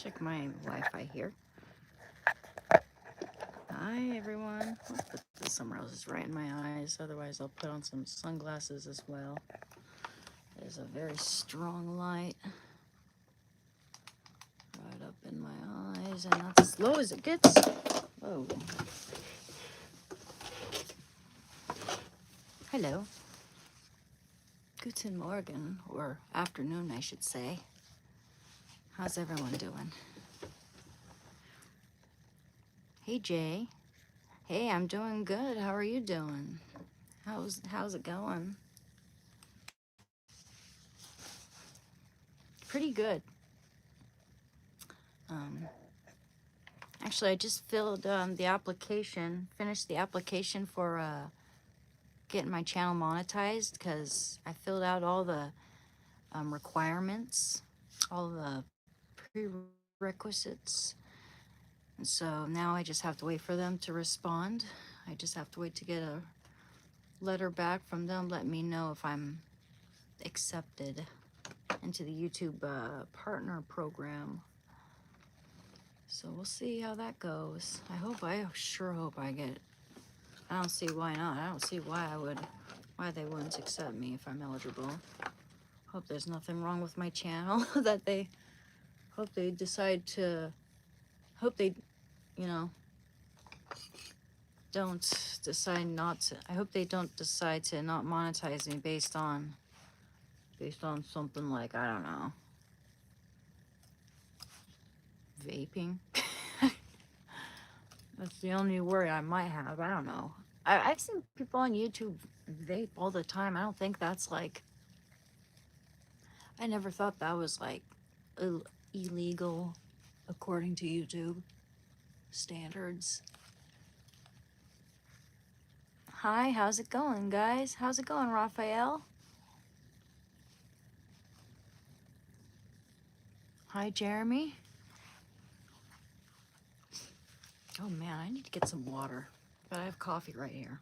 check my Wi-Fi here. Hi, everyone. Let's put the summer roses right in my eyes. Otherwise, I'll put on some sunglasses as well. There's a very strong light right up in my eyes, and that's as low as it gets. Whoa. Hello. Guten Morgen, or afternoon, I should say. How's everyone doing? Hey, Jay. Hey, I'm doing good. How are you doing? How's it going? Pretty good. Um, Actually, I just filled the application, finished the application for getting my channel monetized, because I filled out all the requirements, all the prerequisites. And so now I just have to wait for them to respond. I just have to wait to get a letter back from them letting me know if I'm accepted into the YouTube partner program. So we'll see how that goes. I sure hope I get. I don't see why not. I don't see why they wouldn't accept me if I'm eligible. Hope there's nothing wrong with my channel that they decide to, hope they, you know, don't decide not to. I hope they don't decide to not monetize me based on something like, I don't know, vaping. That's the only worry I might have. I don't know. I've seen people on YouTube vape all the time. I don't think that's like, I never thought that was like illegal according to YouTube standards. Hi, how's it going, guys? How's it going, Raphael? Hi, Jeremy. Oh man, I need to get some water, but I have coffee right here.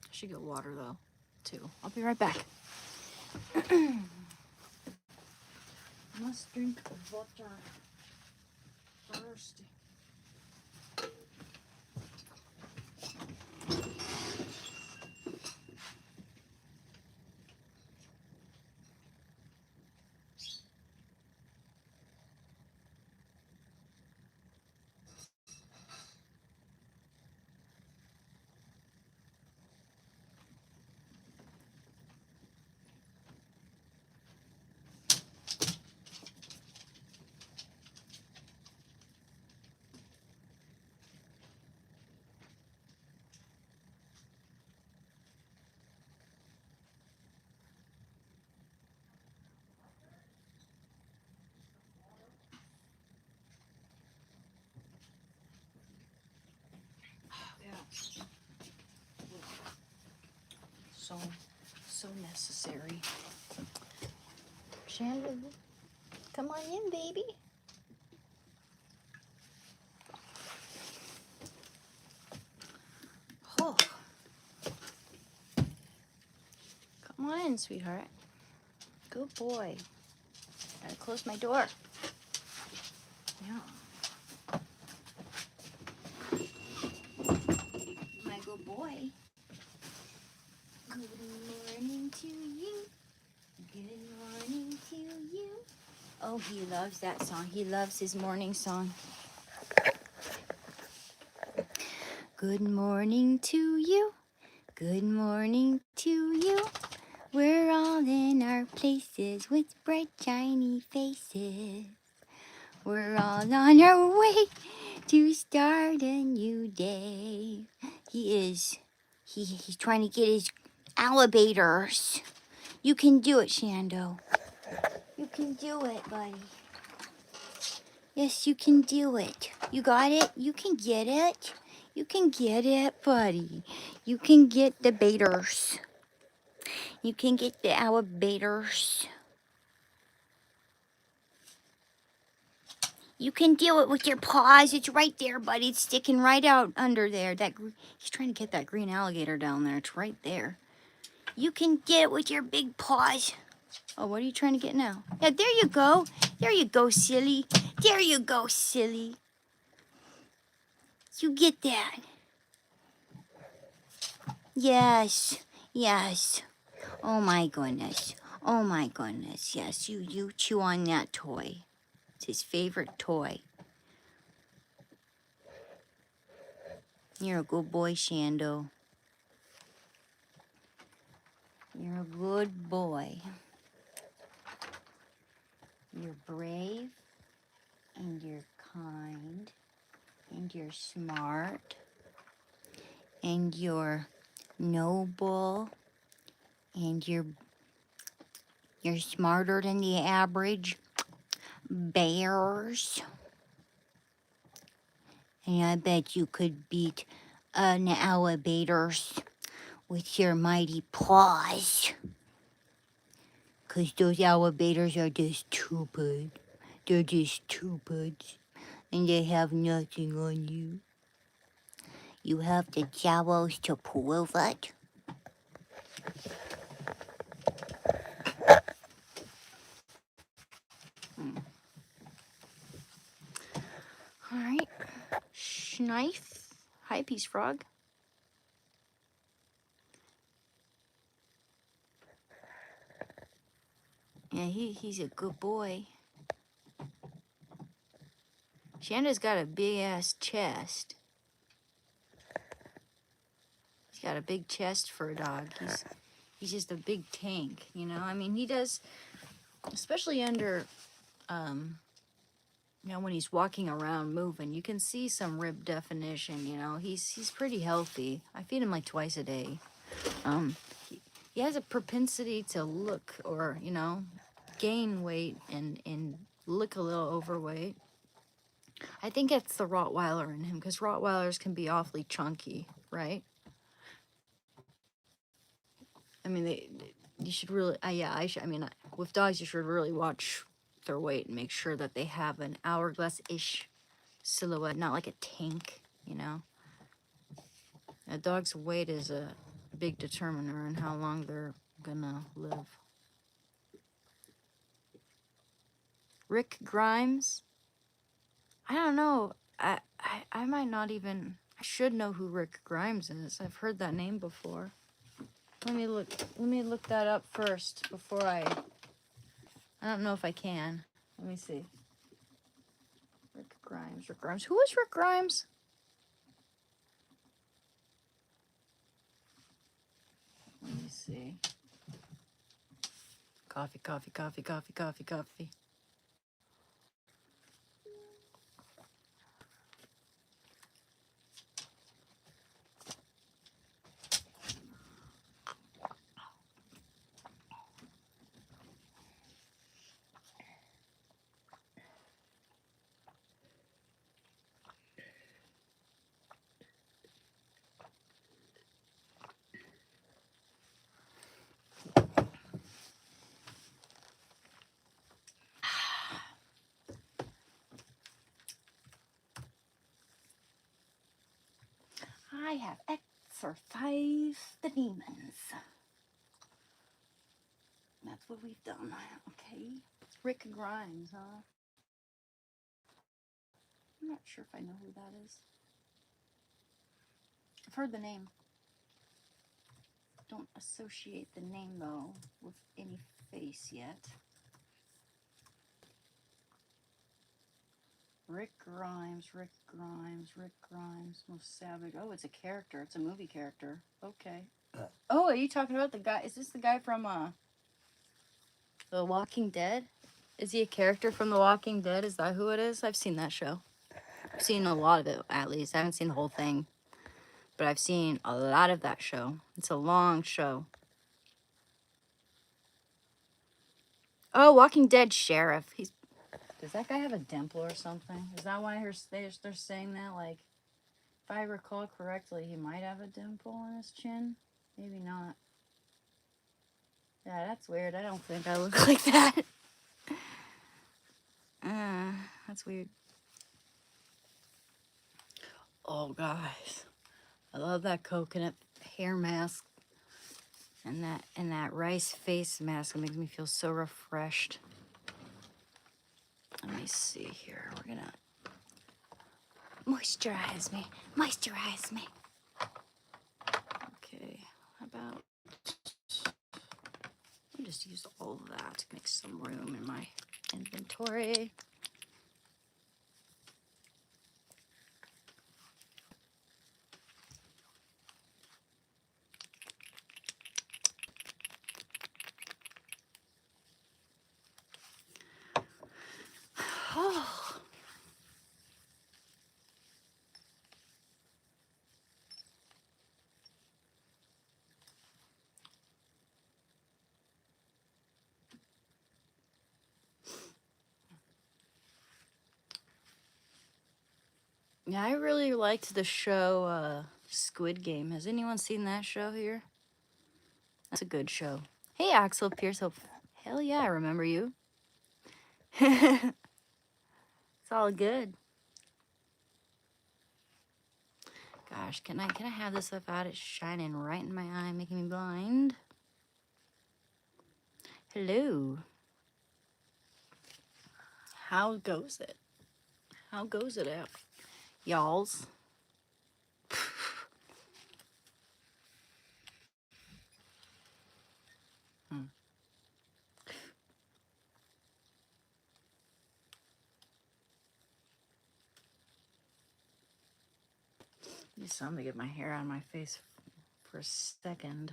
I should get water though, too. I'll be right back. Must drink water first. Yeah. So necessary. Shandra, come on in, baby. Oh, come on in, sweetheart. Good boy. Gotta close my door. Yeah. My good boy. Good morning to you. Good morning to you. Oh, he loves that song. He loves his morning song. Good morning to you. Good morning to you. We're all in our places with bright, shiny faces. We're all on our way to start a new day. He's trying to get his elevators. You can do it, Shando. You can do it, buddy. Yes, you can do it. You got it? You can get it. You can get it, buddy. You can get the baiters. You can get the elevators. You can do it with your paws. It's right there, buddy. It's sticking right out under there. He's trying to get that green alligator down there. It's right there. You can get it with your big paws. Oh, what are you trying to get now? Yeah, there you go. There you go, silly. There you go, silly. You get that. Yes. Yes. Oh my goodness. Oh my goodness. Yes, you chew on that toy. It's his favorite toy. You're a good boy, Shando. You're a good boy. You're brave, and you're kind, and you're smart, and you're noble, and you're smarter than the average bears. And I bet you could beat an alligators with your mighty paws. 'Cause those alligators are just stupid. They're just stupid. And they have nothing on you. You have the jowls to prove it. All right. Schneif. Hi, Peace Frog. Yeah, he's a good boy. Shanda's got a big ass chest. He's got a big chest for a dog. He's just a big tank, you know? I mean, he does, especially under, you know, when he's walking around moving, you can see some rib definition, you know? He's pretty healthy. I feed him like twice a day. He has a propensity to look or, you know, gain weight and look a little overweight. I think it's the Rottweiler in him because Rottweilers can be awfully chunky, right? I mean, you should really, with dogs, you should really watch their weight and make sure that they have an hourglass-ish silhouette, not like a tank, you know? A dog's weight is a big determiner in how long they're gonna live. Rick Grimes? I don't know. I might not even, I should know who Rick Grimes is. I've heard that name before. Let me look that up first before I don't know if I can. Let me see. Rick Grimes. Who is Rick Grimes? Let me see. Coffee. I have exorcised the demons. That's what we've done. Okay. Rick Grimes, huh? I'm not sure if I know who that is. I've heard the name. Don't associate the name, though, with any face yet. Rick Grimes, most savage. Oh, it's a character. It's a movie character. Okay. Oh, are you talking about the guy? Is this the guy from The Walking Dead? Is he a character from The Walking Dead? Is that who it is? I've seen that show. I've seen a lot of it, at least. I haven't seen the whole thing, but I've seen a lot of that show. It's a long show. Oh, Walking Dead sheriff. Does that guy have a dimple or something? Is that why they're saying that? Like, if I recall correctly, he might have a dimple on his chin. Maybe not. Yeah, that's weird. I don't think I look like that. That's weird. Oh, guys. I love that coconut hair mask. And that rice face mask makes me feel so refreshed. Let me see here. We're gonna moisturize me. Moisturize me. Okay, how about I'll just use all of that to make some room in my inventory. Oh. Yeah, I really liked the show Squid Game. Has anyone seen that show here? That's a good show. Hey, Axel Pierce. Oh, hell yeah, I remember you. It's all good. Gosh, can I have this without it shining right in my eye, making me blind? Hello. How goes it? How goes it out, y'alls? Need something to get my hair out of my face for a second.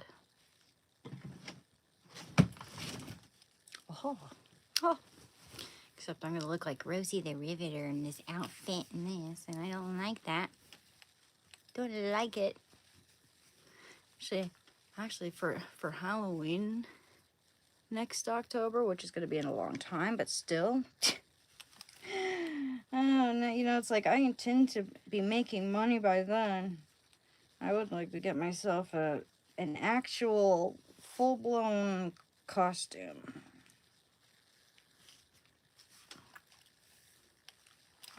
Oh. Oh. Except I'm gonna look like Rosie the Riveter in this outfit and this, and I don't like that. Don't like it. Actually, for Halloween next October, which is gonna be in a long time, but still. I don't know, you know, it's like I intend to be making money by then. I would like to get myself an actual full-blown costume.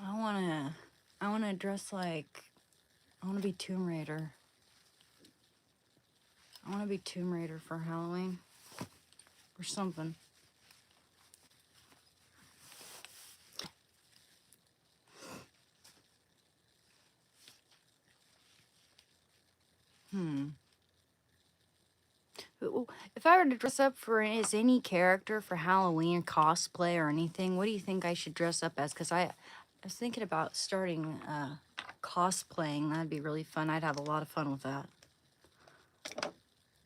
I wanna dress like, I wanna be Tomb Raider. I wanna be Tomb Raider for Halloween. Or something. If I were to dress up for as any character for Halloween, cosplay or anything, what do you think I should dress up as? Because I was thinking about starting cosplaying. That'd be really fun. I'd have a lot of fun with that.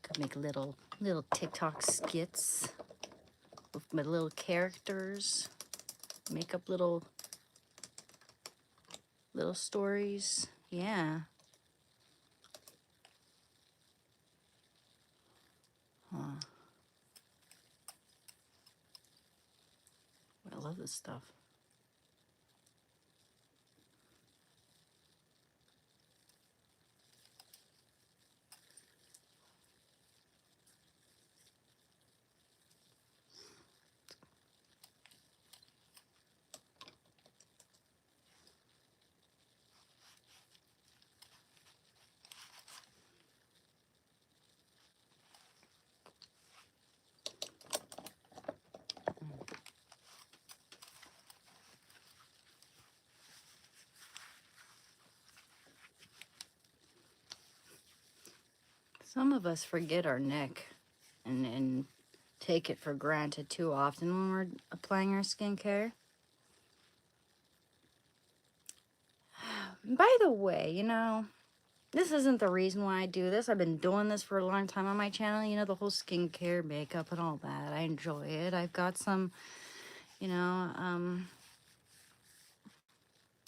Could make little TikTok skits with my little characters. Make up little stories. Yeah. Huh. I love this stuff. Some of us forget our neck and take it for granted too often when we're applying our skincare. By the way, you know, this isn't the reason why I do this. I've been doing this for a long time on my channel. You know, the whole skincare, makeup, and all that. I enjoy it. I've got some, you know,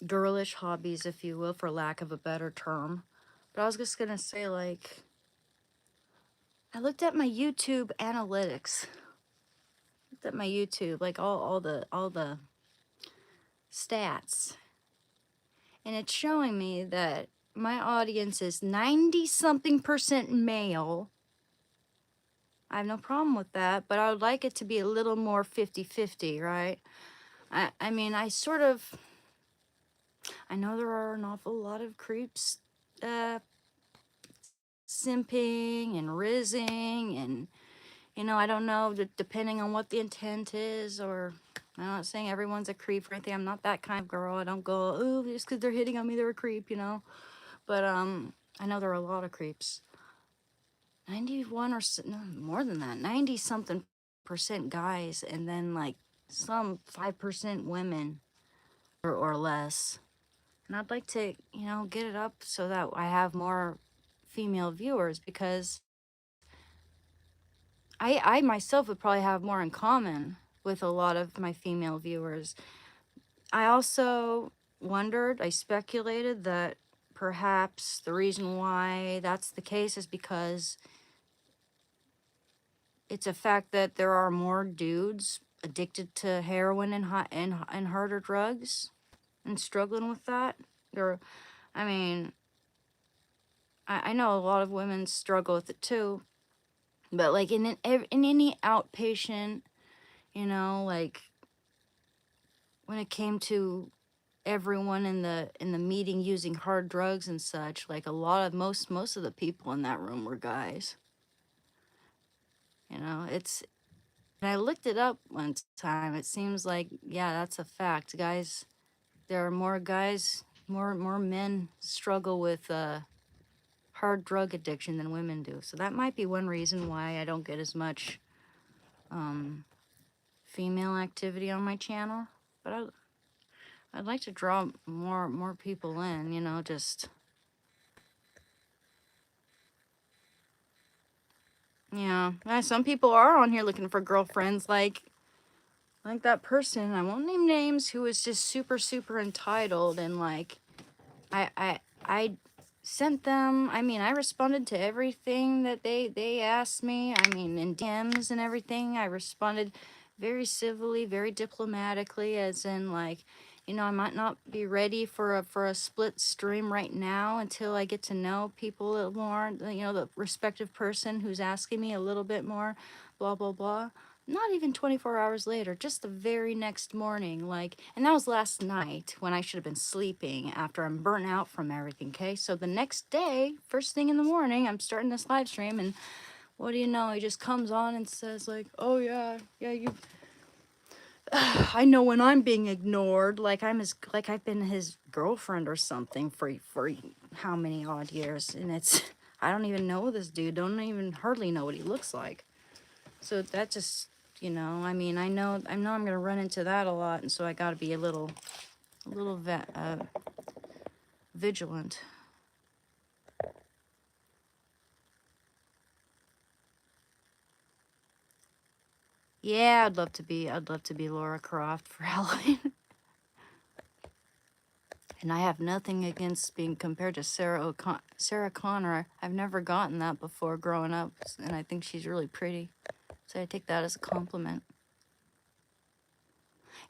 girlish hobbies, if you will, for lack of a better term. But I was just gonna say, like, I looked at my YouTube analytics. Looked at my YouTube, like all the stats. And it's showing me that my audience is 90-something% male. I have no problem with that, but I would like it to be a little more 50-50, right? I mean, I know there are an awful lot of creeps simping and rizzing and, you know, I don't know, depending on what the intent is, or I'm not saying everyone's a creep or anything. I'm not that kind of girl. I don't go, oh, just because they're hitting on me, they're a creep, you know. But I know there are a lot of creeps. 91 or no, more than that, 90 something percent guys, and then like some 5% women or less. And I'd like to, you know, get it up so that I have more female viewers, because I myself would probably have more in common with a lot of my female viewers. I also wondered, I speculated that perhaps the reason why that's the case is because it's a fact that there are more dudes addicted to heroin and harder drugs and struggling with that. There, I mean, I know a lot of women struggle with it too, but like in any outpatient, you know, like when it came to everyone in the meeting using hard drugs and such, like a lot of most of the people in that room were guys. You know, it's, and I looked it up one time. It seems like, yeah, that's a fact. Guys, there are more guys, more men struggle with hard drug addiction than women do. So that might be one reason why I don't get as much female activity on my channel. But I'd like to draw more people in, you know, just, yeah. Some people are on here looking for girlfriends, like that person, I won't name names, who is just super entitled, and like I sent them, I mean, I responded to everything that they asked me. I mean, in DMs and everything, I responded very civilly, very diplomatically, as in like, you know, I might not be ready for a split stream right now until I get to know people a little more, you know, the respective person who's asking me a little bit more, blah blah blah. Not even 24 hours later, just the very next morning, like, and that was last night when I should have been sleeping after I'm burnt out from everything, okay? So the next day, first thing in the morning, I'm starting this live stream, and what do you know, he just comes on and says like, oh yeah, you, I know when I'm being ignored, like like I've been his girlfriend or something for how many odd years, and it's, I don't even know this dude, don't even hardly know what he looks like. So that just, you know, I mean, I know I'm gonna run into that a lot, and so I gotta be a little vigilant. Yeah, I'd love to be Laura Croft for Halloween. And I have nothing against being compared to Sarah Connor. I've never gotten that before growing up, and I think she's really pretty. So I take that as a compliment.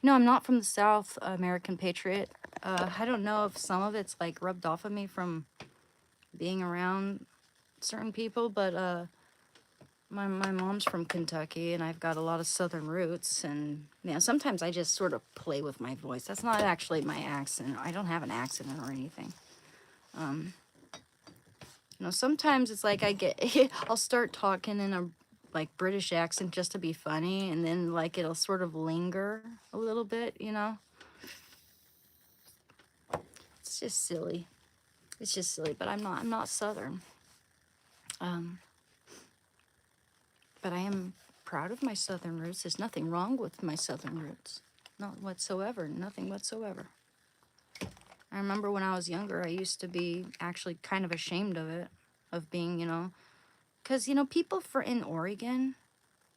You know, I'm not from the South, American Patriot. I don't know if some of it's like rubbed off of me from being around certain people, but my mom's from Kentucky, and I've got a lot of Southern roots, and yeah, sometimes I just sort of play with my voice. That's not actually my accent. I don't have an accent or anything. You know, sometimes it's like I'll start talking in a like British accent just to be funny, and then like it'll sort of linger a little bit, you know. It's just silly. It's just silly, but I'm not Southern. But I am proud of my Southern roots. There's nothing wrong with my Southern roots. Not whatsoever. Nothing whatsoever. I remember when I was younger, I used to be actually kind of ashamed of it, of being, you know, because, you know, people in Oregon,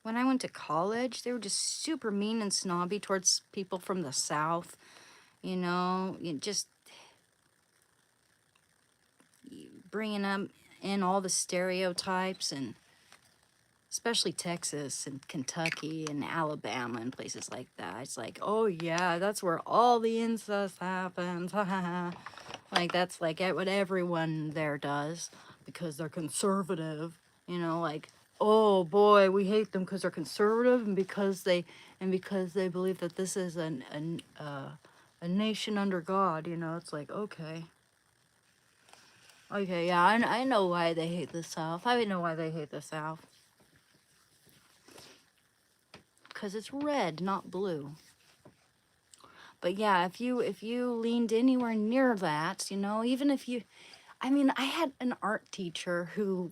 when I went to college, they were just super mean and snobby towards people from the South, you know, just bringing up in all the stereotypes, and especially Texas and Kentucky and Alabama and places like that. It's like, oh yeah, that's where all the incest happens. Like that's like what everyone there does because they're conservative. You know, like, oh boy, we hate them because they're conservative, and because they believe that this is a nation under God. You know, it's like, okay. Okay, yeah, I know why they hate the South. I know why they hate the South. Because it's red, not blue. But yeah, if you leaned anywhere near that, you know, even if you, I mean, I had an art teacher who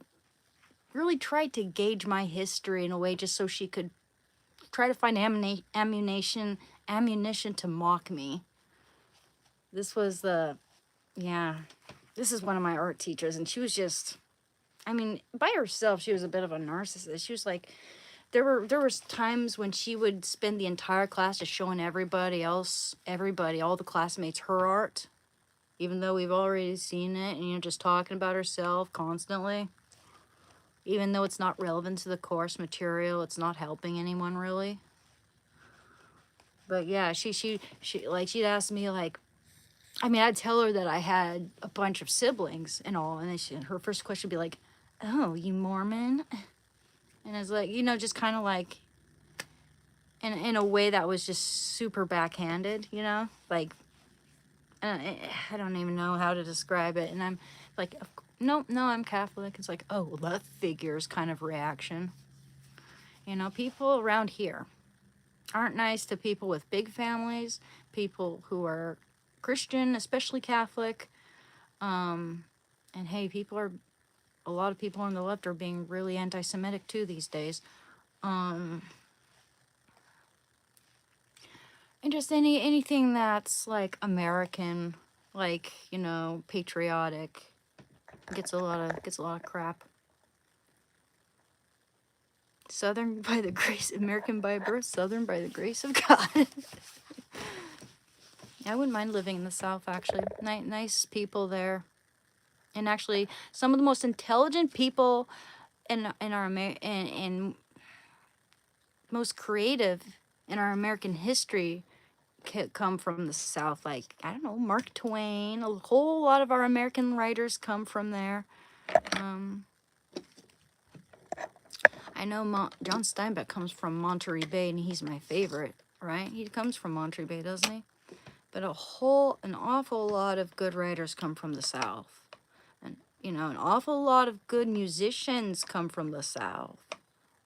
really tried to gauge my history in a way just so she could try to find ammunition to mock me. This was the, yeah, this is one of my art teachers, and she was just, I mean, by herself, she was a bit of a narcissist. She was like, there was times when she would spend the entire class just showing everybody, all the classmates, her art, even though we've already seen it, and just talking about herself constantly. Even though it's not relevant to the course material, it's not helping anyone really. But yeah, she like she'd ask me like, I mean, I'd tell her that I had a bunch of siblings and all, and then her first question would be like, "Oh, you Mormon?" And it's like, just kind of like in a way that was just super backhanded, like I don't even know how to describe it. And I'm like, no, I'm Catholic. It's like, oh, well, that figures kind of reaction. People around here aren't nice to people with big families, people who are Christian, especially Catholic. And hey, a lot of people on the left are being really anti-Semitic too these days. And just anything that's like American, like, patriotic, gets a lot of crap. Southern by the grace, American by birth, Southern by the grace of God. I wouldn't mind living in the South, actually. Nice people there. And actually, some of the most intelligent people and most creative in our American history come from the South. Like, I don't know, Mark Twain. A whole lot of our American writers come from there. I know John Steinbeck comes from Monterey Bay, and he's my favorite, right? He comes from Monterey Bay, doesn't he? But an awful lot of good writers come from the South. And, an awful lot of good musicians come from the South.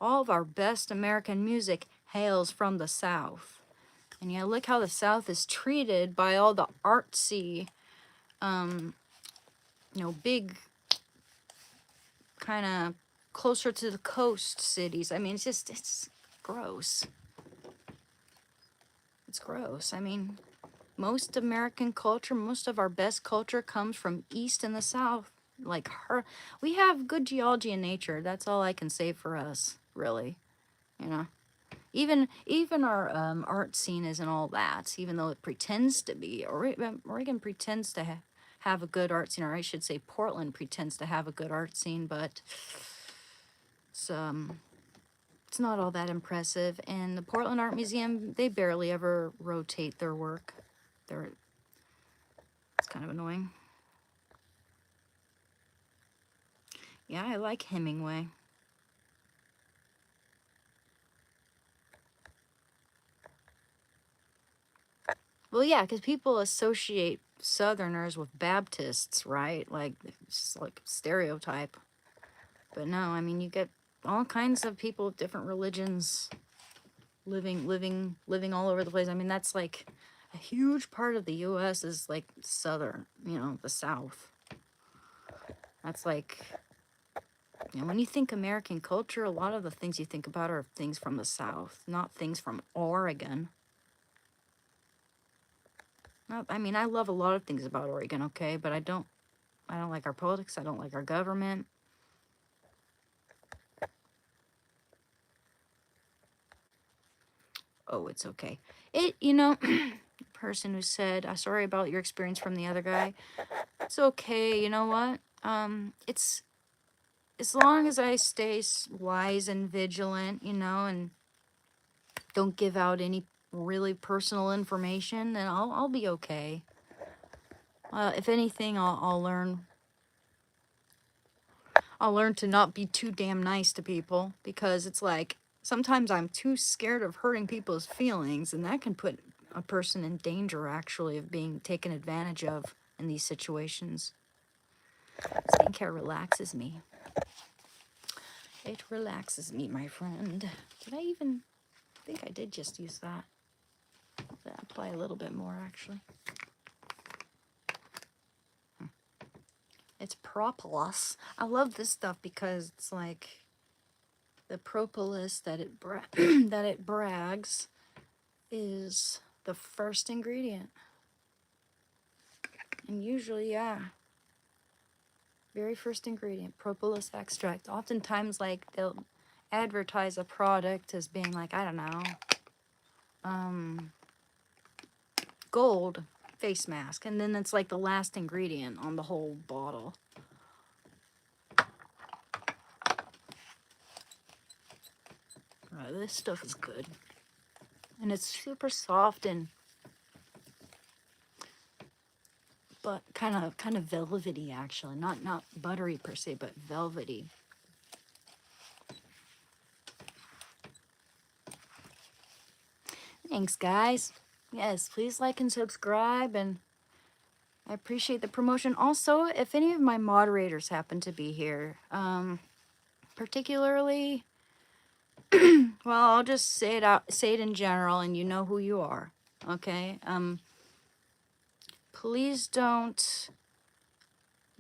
All of our best American music hails from the South. And yeah, look how the South is treated by all the artsy, big, kind of closer to the coast cities. I mean, it's gross. It's gross. I mean, most American culture, most of our best culture comes from East and the South. Like we have good geology and nature. That's all I can say for us, really. Even our art scene isn't all that, even though it pretends to be. Oregon pretends to have a good art scene, or I should say Portland pretends to have a good art scene, but it's not all that impressive. And the Portland Art Museum, they barely ever rotate their work. It's kind of annoying. Yeah, I like Hemingway. Well, yeah, because people associate Southerners with Baptists, right? Like, it's like stereotype. But no, I mean, you get all kinds of people of different religions living all over the place. I mean, that's like a huge part of the U.S. is like Southern, the South. That's like, when you think American culture, a lot of the things you think about are things from the South, not things from Oregon. I mean, I love a lot of things about Oregon, okay, but I don't like our politics. I don't like our government. Oh, it's okay. Person who said, sorry about your experience from the other guy. It's okay. You know what? It's as long as I stay wise and vigilant, and don't give out any really personal information, then I'll be okay. If anything, I'll learn. I'll learn to not be too damn nice to people, because it's like sometimes I'm too scared of hurting people's feelings, and that can put a person in danger, actually, of being taken advantage of in these situations. Skincare relaxes me. It relaxes me, my friend. Did I even... I think I did just use that. I'll apply a little bit more, actually. It's propolis. I love this stuff because it's like the propolis that it that it brags is the first ingredient. And usually, yeah, very first ingredient, propolis extract. Oftentimes, like, they'll advertise a product as being like, I don't know, gold face mask, and then it's like the last ingredient on the whole bottle. This stuff is good, and it's super soft and but kind of velvety, actually. Not buttery per se, but velvety. Thanks, guys. Yes, please like and subscribe, and I appreciate the promotion. Also, if any of my moderators happen to be here, particularly, well, I'll just say it in general, and you know who you are, okay? Please don't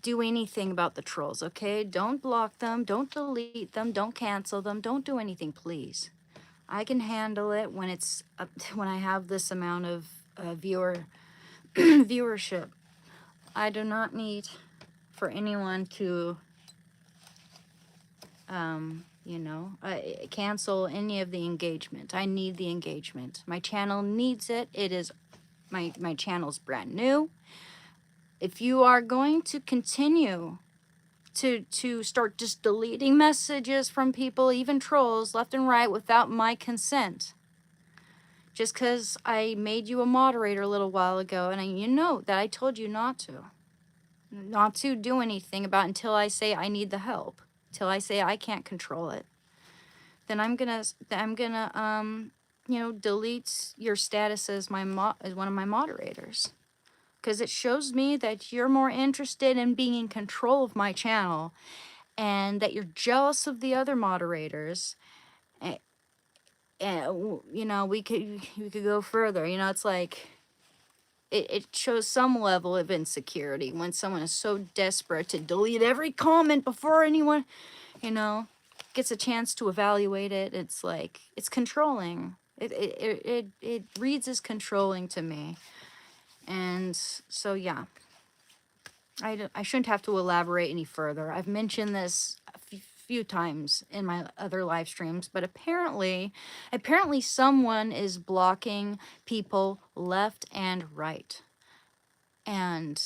do anything about the trolls, okay? Don't block them, don't delete them, don't cancel them, don't do anything, please. I can handle it when it's when I have this amount of viewership. I do not need for anyone to, you know, cancel any of the engagement. I need the engagement. My channel needs it. It is, my channel's brand new. If you are going to continue to start just deleting messages from people, even trolls, left and right, without my consent, just because I made you a moderator a little while ago, and you know that I told you not to do anything about it until I say I need the help, till I say I can't control it, then I'm gonna you know, delete your status as as one of my moderators, because it shows me that you're more interested in being in control of my channel, and that you're jealous of the other moderators. And you know, we could go further. You know, it's like it shows some level of insecurity when someone is so desperate to delete every comment before anyone, you know, gets a chance to evaluate it. It's like, it's controlling. It reads as controlling to me. And so, yeah, I shouldn't have to elaborate any further. I've mentioned this a few times in my other live streams, but apparently someone is blocking people left and right. And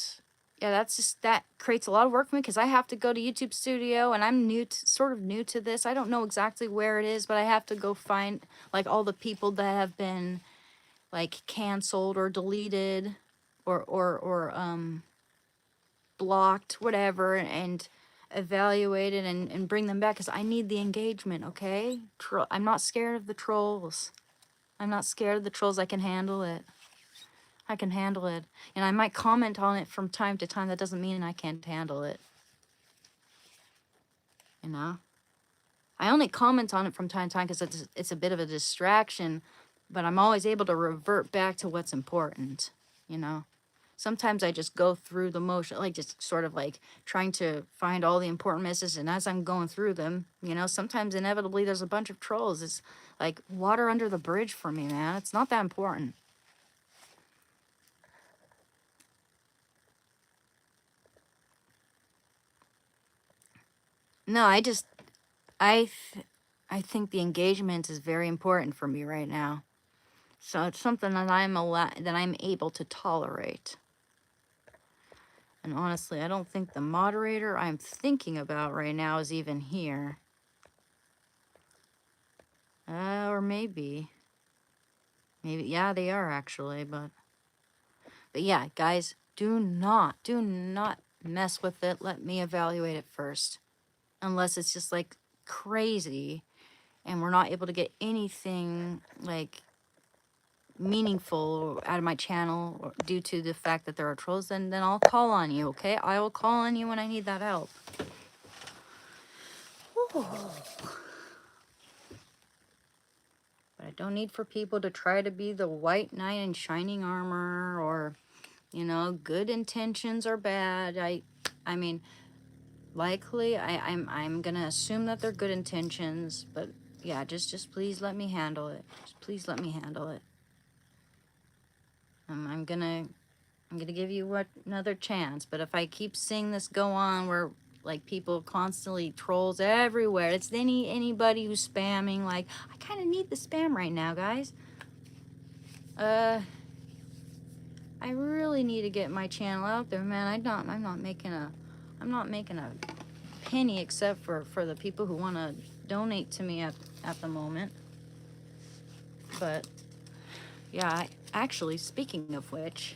yeah, that creates a lot of work for me, because I have to go to YouTube Studio, and I'm sort of new to this. I don't know exactly where it is, but I have to go find like all the people that have been like canceled or deleted or blocked, whatever, and evaluate it and bring them back, because I need the engagement, okay? I'm not scared of the trolls. I'm not scared of the trolls. I can handle it. I can handle it. And I might comment on it from time to time. That doesn't mean I can't handle it. You know? I only comment on it from time to time because it's a bit of a distraction, but I'm always able to revert back to what's important, you know? Sometimes I just go through the motion, like just sort of like trying to find all the important messages, and as I'm going through them, you know, sometimes inevitably there's a bunch of trolls. It's like water under the bridge for me, man. It's not that important. No, I think the engagement is very important for me right now. So it's something that I'm able to tolerate. And honestly, I don't think the moderator I'm thinking about right now is even here. Or maybe, yeah, they are actually, but yeah, guys, do not mess with it. Let me evaluate it first. Unless it's just like crazy and we're not able to get anything like meaningful out of my channel due to the fact that there are trolls, then I'll call on you, okay? I will call on you when I need that help. Whew. But I don't need for people to try to be the white knight in shining armor, or, you know, good intentions are bad. I mean, likely I'm gonna assume that they're good intentions, but yeah, just please let me handle it. Just please let me handle it. I'm gonna give you another chance, but if I keep seeing this go on where like people constantly trolls everywhere, it's anybody who's spamming, like I kind of need the spam right now, guys. I really need to get my channel out there, man. I'm not making a penny except for the people who want to donate to me at the moment. But yeah, actually, speaking of which,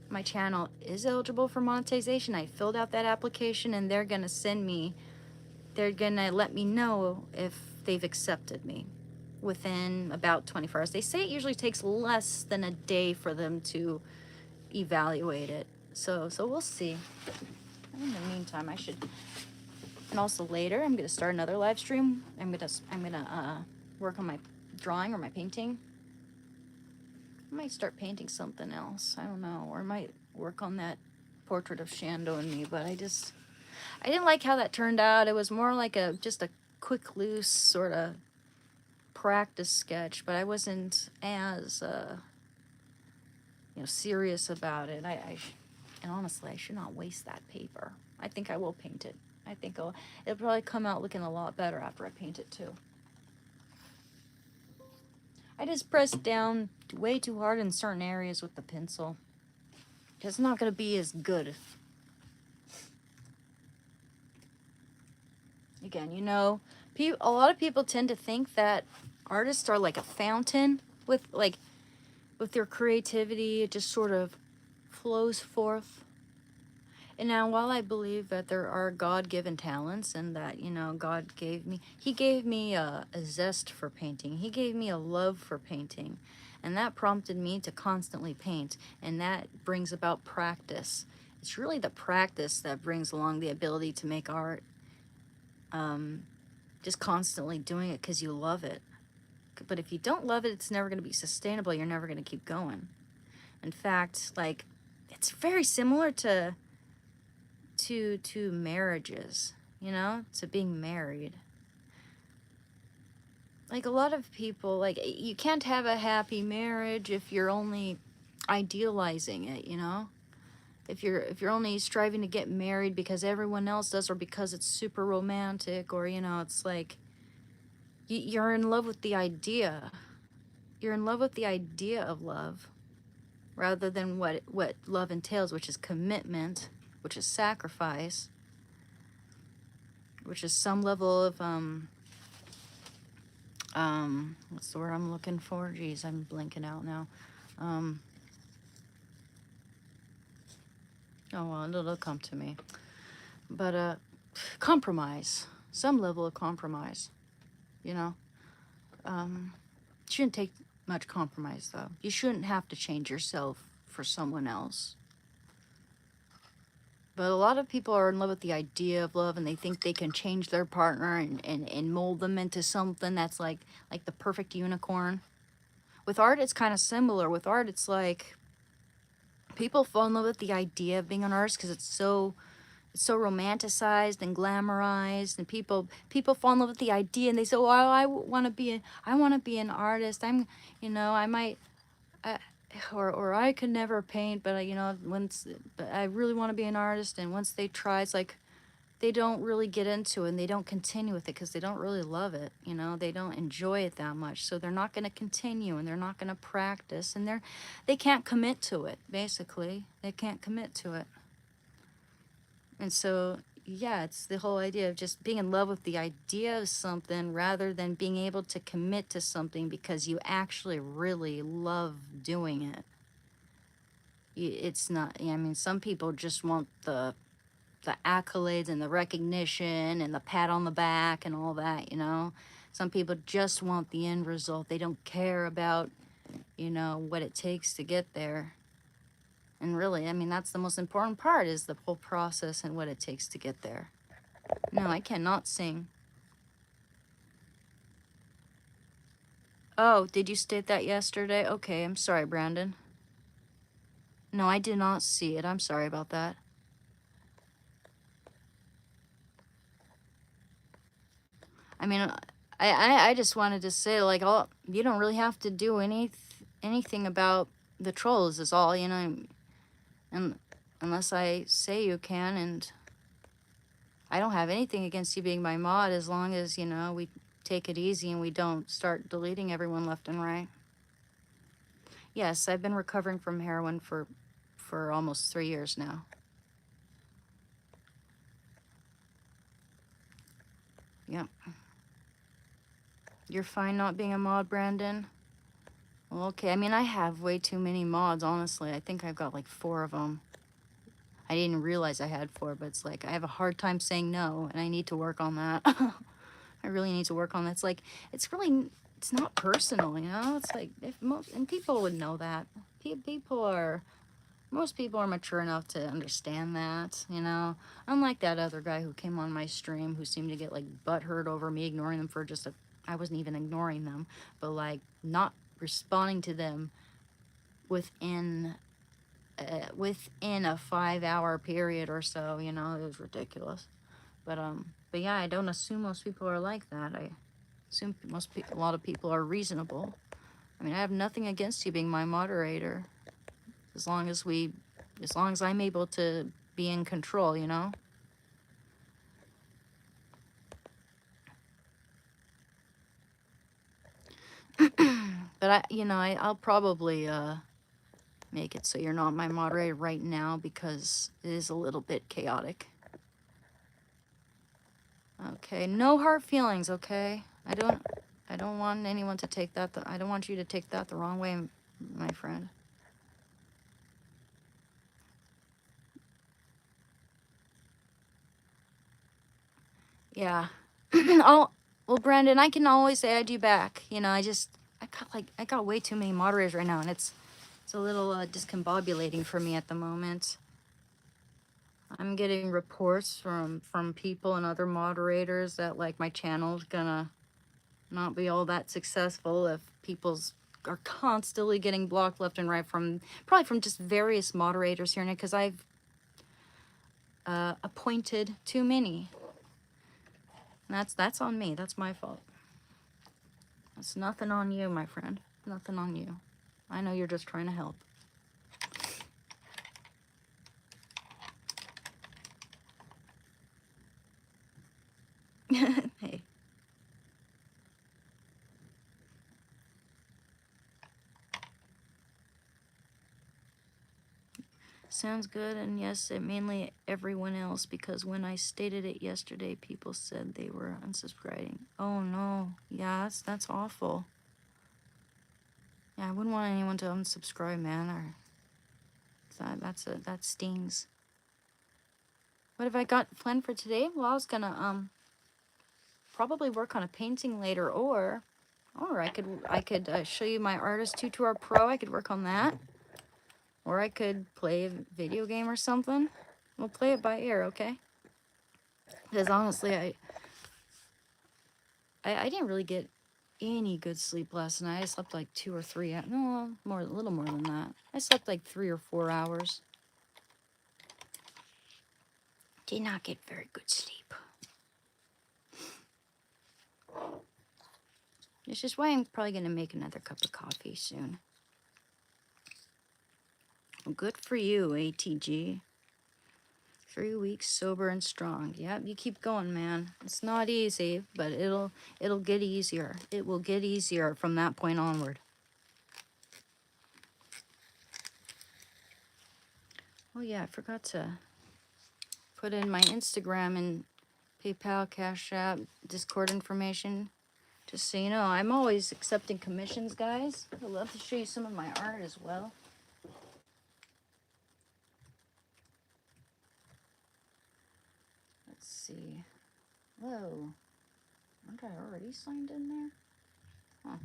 my channel is eligible for monetization. I filled out that application, and they're gonna let me know if they've accepted me within about 24 hours. They say it usually takes less than a day for them to evaluate it. So we'll see. In the meantime, I should, and also later, I'm gonna start another live stream. I'm gonna work on my drawing or my painting. I might start painting something else. I don't know, or I might work on that portrait of Shando and me. But I didn't like how that turned out. It was more like just a quick, loose sort of practice sketch, but I wasn't as serious about it. And honestly, I should not waste that paper. I think I will paint it. I think it'll probably come out looking a lot better after I paint it too. I just pressed down way too hard in certain areas with the pencil. It's not going to be as good. Again, a lot of people tend to think that artists are like a fountain with their creativity. It just sort of flows forth. And now, while I believe that there are God-given talents and that, God gave me a zest for painting. He gave me a love for painting. And that prompted me to constantly paint. And that brings about practice. It's really the practice that brings along the ability to make art. Just constantly doing it because you love it. But if you don't love it, it's never going to be sustainable. You're never going to keep going. In fact, it's very similar to marriages, to being married. Like, a lot of people, you can't have a happy marriage if you're only idealizing it, if you're only striving to get married because everyone else does, or because it's super romantic, or it's like you're in love with the idea. You're in love with the idea of love rather than what love entails, which is commitment, which is sacrifice, which is some level of what's the word I'm looking for? Geez, I'm blanking out now. Oh well, it'll come to me. But compromise, some level of compromise, shouldn't take much compromise though. You shouldn't have to change yourself for someone else. But a lot of people are in love with the idea of love, and they think they can change their partner and mold them into something that's like the perfect unicorn. With art, it's kind of similar. With art, it's like people fall in love with the idea of being an artist because it's so romanticized and glamorized, and people fall in love with the idea, and they say, "Oh, I want to be an artist. I might." Or I could never paint, but but I really want to be an artist. And once they try, it's like they don't really get into it, and they don't continue with it because they don't really love it. They don't enjoy it that much, so they're not going to continue, and they're not going to practice, and they can't commit to it. Basically, they can't commit to it. And so, yeah, it's the whole idea of just being in love with the idea of something rather than being able to commit to something because you actually really love doing it. It's not, some people just want the accolades and the recognition and the pat on the back and all that, Some people just want the end result. They don't care about you know, what it takes to get there. And really, I mean, that's the most important part, is the whole process and what it takes to get there. No, I cannot sing. Oh, did you state that yesterday? Okay, I'm sorry, Brandon. No, I did not see it. I'm sorry about that. I mean, I just wanted to say, like, you don't really have to do anything about the trolls is all, you know, and unless I say you can, and I don't have anything against you being my mod, as long as, you know, we take it easy and we don't start deleting everyone left and right. Yes, I've been recovering from heroin for almost 3 years now. Yep. You're fine not being a mod, Brandon? Well, okay. I mean, I have way too many mods, honestly. I think I've got like 4 of them. I didn't realize I had 4, but it's like I have a hard time saying no, and I need to work on that. I really need to work on that. It's like, it's not personal, you know? It's like, and people would know that. Most people are mature enough to understand that, you know? Unlike that other guy who came on my stream who seemed to get like butthurt over me ignoring them for just I wasn't even ignoring them, but like not responding to them within a 5-hour period or so, you know? It was ridiculous. But yeah, I don't assume most people are like that. I assume a lot of people are reasonable. I mean, I have nothing against you being my moderator, as long as I'm able to be in control, you know? But I'll probably make it so you're not my moderator right now, because it is a little bit chaotic. Okay, no hard feelings, okay? I don't want anyone to take that, I don't want you to take that the wrong way, my friend. Yeah. Well, Brandon, I can always add you back. You know, I got way too many moderators right now, and it's a little discombobulating for me at the moment. I'm getting reports from people and other moderators that like my channel's gonna not be all that successful if people's are constantly getting blocked left and right probably from just various moderators here, because I've appointed too many. That's on me. That's my fault. It's nothing on you, my friend. Nothing on you. I know you're just trying to help. Hey. Sounds good, and yes, it mainly everyone else, because when I stated it yesterday, people said they were unsubscribing. Oh no, yeah, that's awful. Yeah, I wouldn't want anyone to unsubscribe, man, or that stings. What have I got planned for today? Well, I was gonna probably work on a painting later, or I could show you my Artist Tutor Pro. I could work on that. Or I could play a video game or something. We'll play it by ear, okay? Because honestly, I didn't really get any good sleep last night. I slept like 2 or 3, no, a little more than that. I slept like 3 or 4 hours. Did not get very good sleep. It's just why I'm probably gonna make another cup of coffee soon. Well, good for you, ATG. 3 weeks sober and strong. Yep, you keep going, man. It's not easy, but it'll get easier. It will get easier from that point onward. Oh yeah, I forgot to put in my Instagram and PayPal, Cash App, Discord information. Just so you know, I'm always accepting commissions, guys. I'd love to show you some of my art as well. Let's see. Whoa. Aren't I already signed in there? Huh.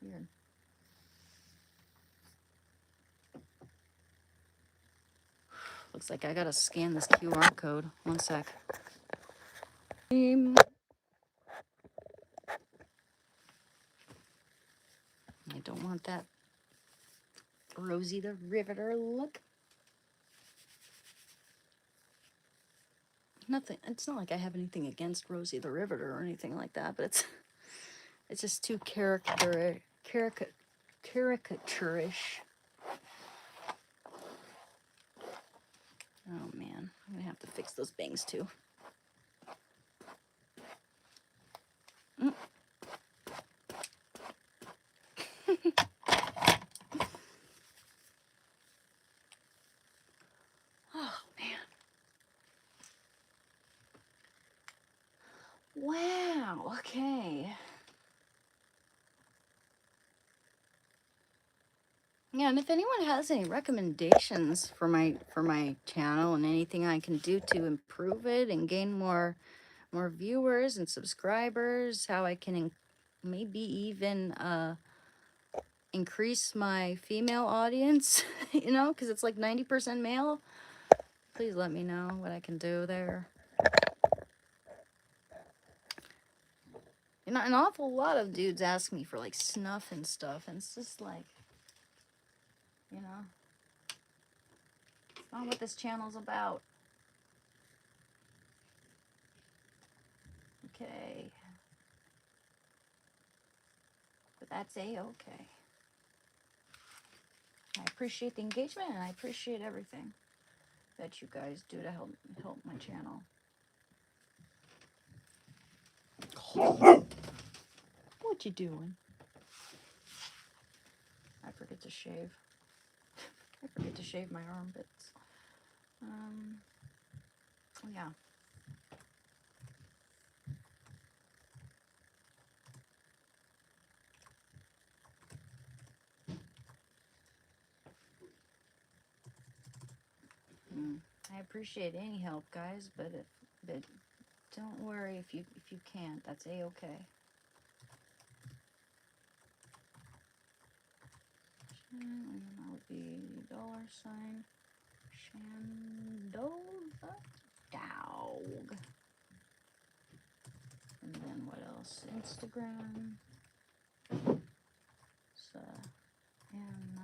Weird. Looks like I gotta scan this QR code. One sec. I don't want that Rosie the Riveter look. Nothing. It's not like I have anything against Rosie the Riveter or anything like that, but it's just too caricaturish. Oh man, I'm gonna have to fix those bangs too. Oh man. Wow. Okay. Yeah, and if anyone has any recommendations for my channel and anything I can do to improve it and gain more viewers and subscribers, how I can maybe even increase my female audience, you know, because it's like 90% male. Please let me know what I can do there. You know, an awful lot of dudes ask me for like snuff and stuff, and it's just like, you know, it's not what this channel's about. Okay. But that's A-okay. I appreciate the engagement, and I appreciate everything that you guys do to help my channel. What you doing? I forget to shave. I forget to shave my armpits. Yeah. I appreciate any help, guys, but don't worry if you can't. That's A-okay. That would be $sign Shandova Dog. And then what else? Instagram. So, and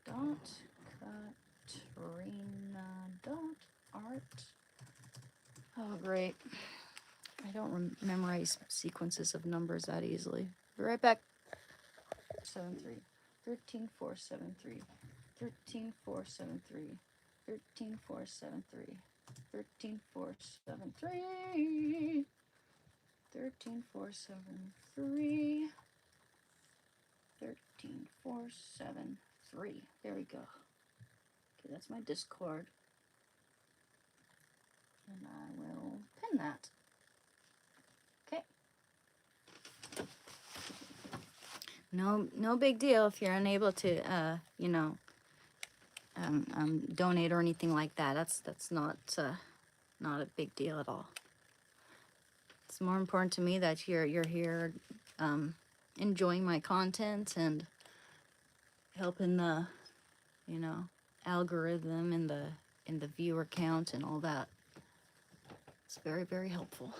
Katrina art. Oh, great. I don't memorize sequences of numbers that easily. Be right back. 73. 13473. 13473. 13473. 13473. 13473. 13473. There we go. Okay, that's my Discord. And I will pin that. Okay. No big deal if you're unable to, you know, donate or anything like that. That's not a big deal at all. It's more important to me that you're here, enjoying my content and helping the, you know, algorithm and the viewer count and all that. It's very, very helpful.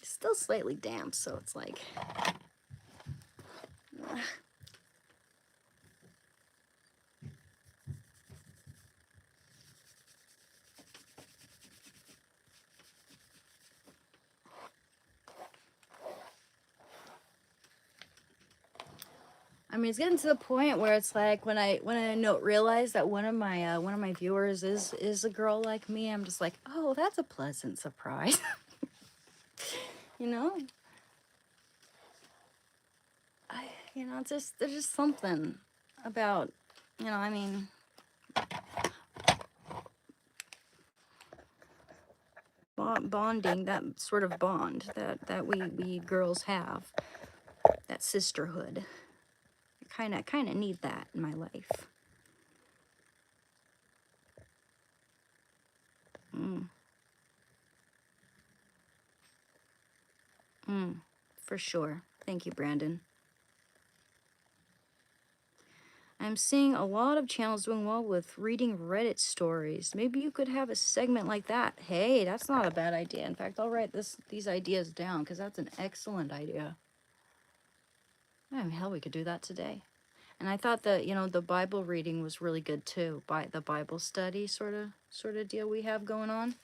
It's still slightly damp, so it's like. I mean, it's getting to the point where it's like when I realize that one of my viewers is a girl like me, I'm just like, oh, that's a pleasant surprise. You know, there's just something about, you know, I mean, bonding, that sort of bond that we girls have, that sisterhood. I kind of need that in my life. For sure. Thank you, Brandon. I'm seeing a lot of channels doing well with reading Reddit stories. Maybe you could have a segment like that. Hey, that's not a bad idea. In fact, I'll write these ideas down because that's an excellent idea. Oh, hell, we could do that today. And I thought that, you know, the Bible reading was really good too. By the Bible study sort of deal we have going on.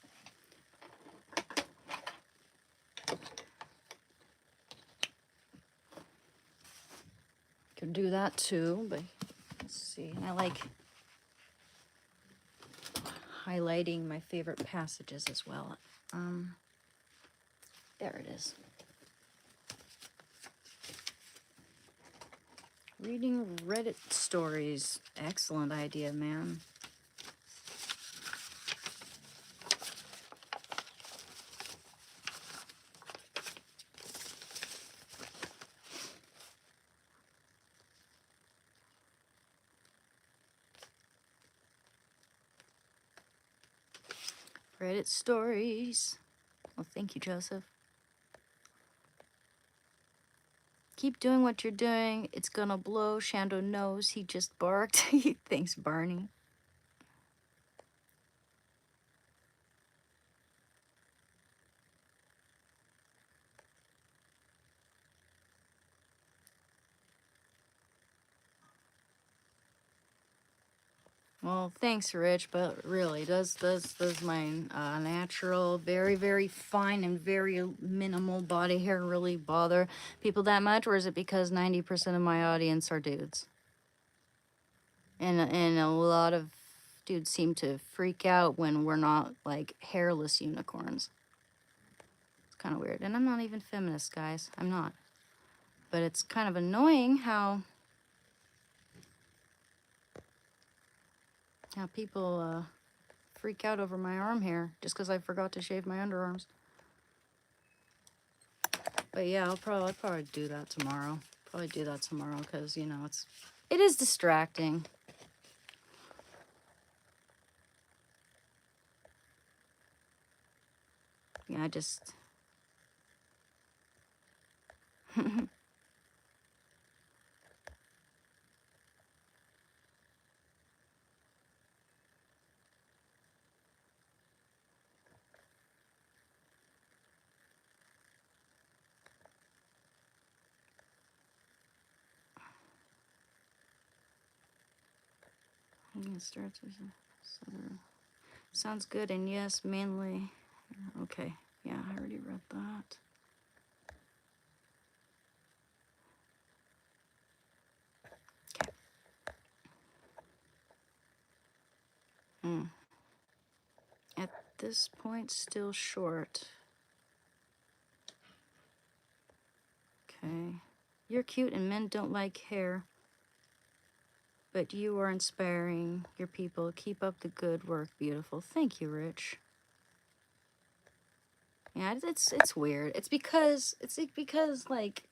Could do that too, but let's see. And I like highlighting my favorite passages as well. There it is. Reading Reddit stories. Excellent idea, man. Reddit stories. Well, thank you, Joseph. Keep doing what you're doing. It's gonna blow. Shando knows. He just barked. Thanks, Barney. Well, thanks, Rich, but really, does my natural, very, very fine and very minimal body hair really bother people that much, or is it because 90% of my audience are dudes? And a lot of dudes seem to freak out when we're not, like, hairless unicorns. It's kind of weird. And I'm not even feminist, guys. I'm not. But it's kind of annoying how people freak out over my arm hair just because I forgot to shave my underarms. But yeah, I'll probably do that tomorrow. Probably do that tomorrow because, you know, it is distracting. Yeah, I just... Sounds good, and yes, mainly... Okay, yeah, I already read that. Okay. At this point, still short. Okay. You're cute and men don't like hair. But you are inspiring your people. Keep up the good work, beautiful. Thank you, Rich. Yeah, it's weird. It's because like,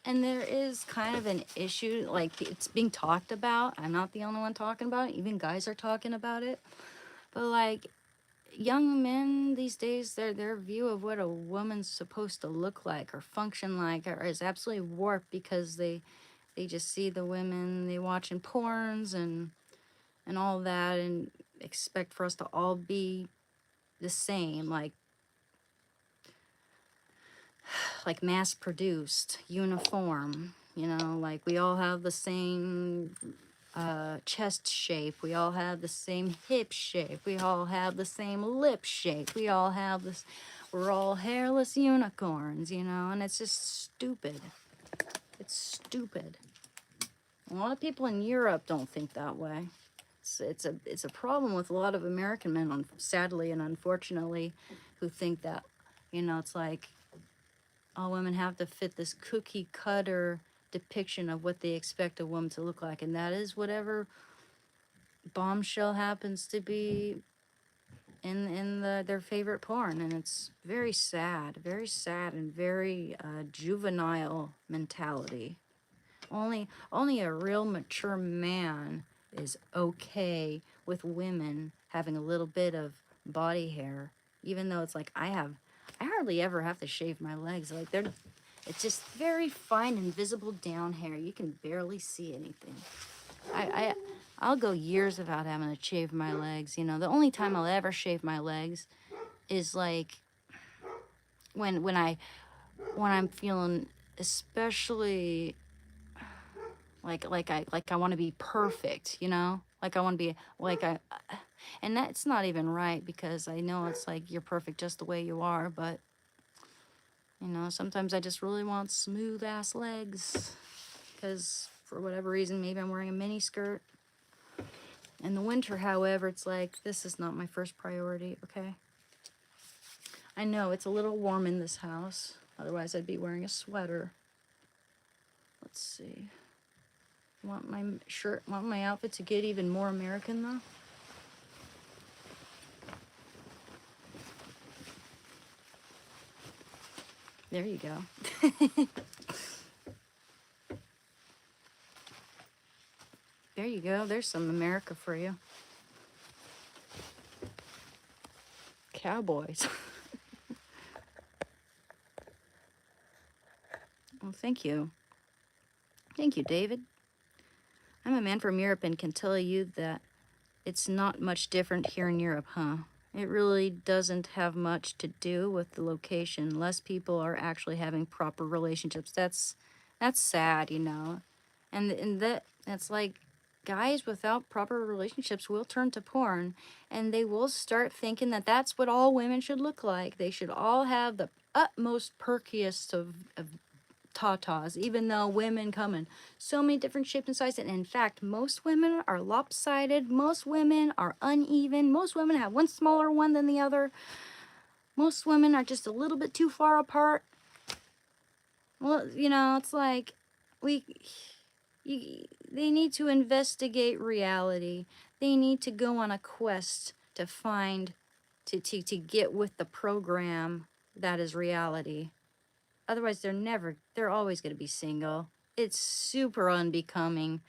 and there is kind of an issue, like it's being talked about. I'm not the only one talking about it. Even guys are talking about it. But like young men these days, their view of what a woman's supposed to look like or function like is absolutely warped because they just see the women they watch in porns and all that and expect for us to all be the same, like mass produced, uniform, you know, like we all have the same chest shape, we all have the same hip shape, we all have the same lip shape, we all have this, we're all hairless unicorns, you know, and it's just stupid. It's stupid. A lot of people in Europe don't think that way. It's a problem with a lot of American men, sadly and unfortunately, who think that, you know, it's like all women have to fit this cookie cutter depiction of what they expect a woman to look like, and that is whatever bombshell happens to be in their favorite porn, and it's very sad and very juvenile mentality. Only a real mature man is okay with women having a little bit of body hair, even though it's like I hardly ever have to shave my legs. Like It's just very fine, invisible down hair. You can barely see anything. I'll go years without having to shave my legs. You know, the only time I'll ever shave my legs is like when I'm feeling especially like I want to be perfect, you know? Like I want to be like and that's not even right because I know it's like you're perfect just the way you are, but you know, sometimes I just really want smooth ass legs because for whatever reason, maybe I'm wearing a mini skirt. In the winter, however, it's like this is not my first priority, okay? I know it's a little warm in this house. Otherwise, I'd be wearing a sweater. Let's see. Want my outfit to get even more American though? There you go. There you go. There's some America for you. Cowboys. Well, thank you. Thank you, David. I'm a man from Europe and can tell you that it's not much different here in Europe, huh? It really doesn't have much to do with the location. Less people are actually having proper relationships. That's sad, you know. And that's like guys without proper relationships will turn to porn and they will start thinking that that's what all women should look like. They should all have the utmost perkiest of tatas, even though women come in so many different shapes and sizes. And in fact, most women are lopsided. Most women are uneven. Most women have one smaller one than the other. Most women are just a little bit too far apart. Well, you know, it's like they need to investigate reality. They need to go on a quest to find, to get with the program that is reality. Otherwise, they're always going to be single. It's super unbecoming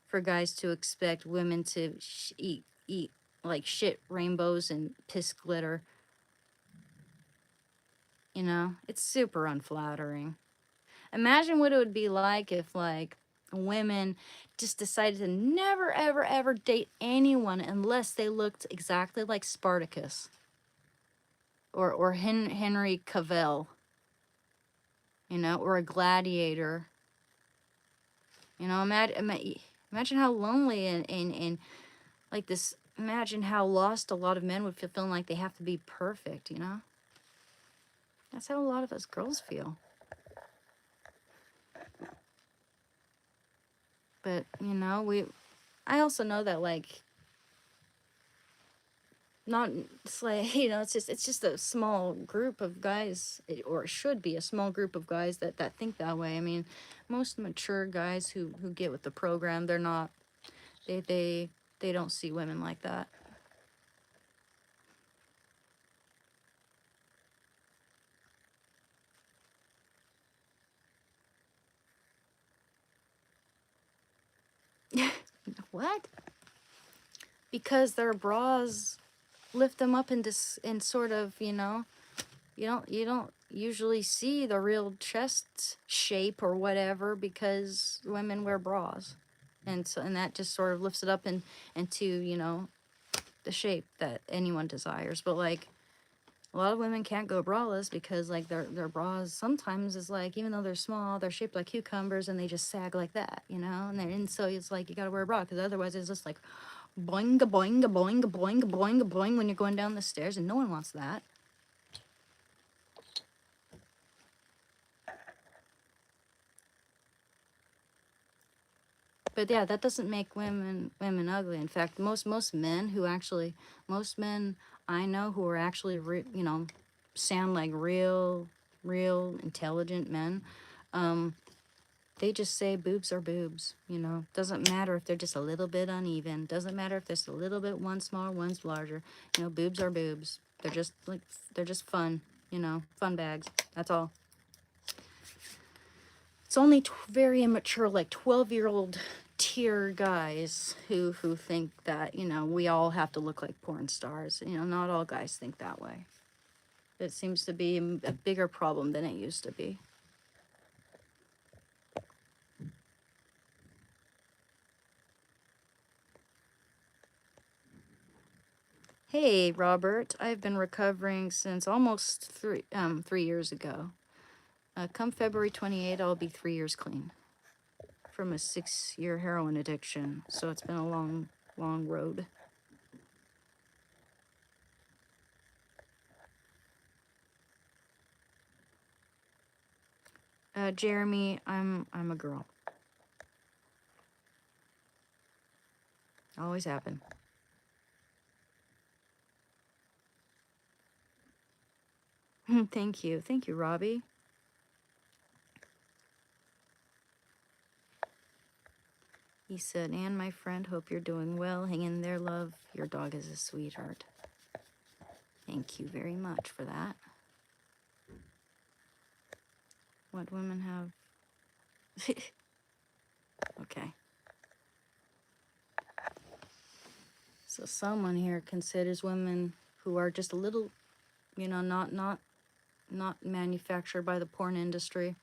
for guys to expect women to eat like shit rainbows and piss glitter. You know, it's super unflattering. Imagine what it would be like if like women just decided to never ever ever date anyone unless they looked exactly like Spartacus or Henry Cavill, you know, or a gladiator. You know, imagine how lonely and like this, imagine how lost a lot of men would feel feeling like they have to be perfect, you know? That's how a lot of us girls feel. But, you know, I also know that like not it's like, you know, it's just a small group of guys, or it should be a small group of guys that think that way. I mean, most mature guys who get with the program, they're not, they don't see women like that. What? Because their bras lift them up into in sort of, you know, you don't usually see the real chest shape or whatever because women wear bras, and so and that just sort of lifts it up into, you know, the shape that anyone desires. But like a lot of women can't go braless because like their bras sometimes is like, even though they're small, they're shaped like cucumbers and they just sag like that, you know. And so it's like you gotta wear a bra because otherwise it's just like boing a boing a boing a boing a boing a boing when you're going down the stairs, and no one wants that. But yeah, that doesn't make women ugly. In fact, most men I know who are actually you know, sound like real intelligent men, they just say boobs are boobs, you know. Doesn't matter if they're just a little bit uneven. Doesn't matter if there's a little bit, one's smaller, one's larger. You know, boobs are boobs. They're just fun, you know, fun bags. That's all. It's only very immature, like 12-year-old tier guys who think that, you know, we all have to look like porn stars. You know, not all guys think that way. It seems to be a bigger problem than it used to be. Hey, Robert. I've been recovering since almost 3 years ago. Come February 28th, I'll be 3 years clean from a 6-year heroin addiction. So it's been a long, long road. Jeremy, I'm a girl. Always happen. Thank you. Thank you, Robbie. He said, "Anne, my friend, hope you're doing well. Hang in there, love. Your dog is a sweetheart." Thank you very much for that. What women have... Okay. So someone here considers women who are just a little, not manufactured by the porn industry.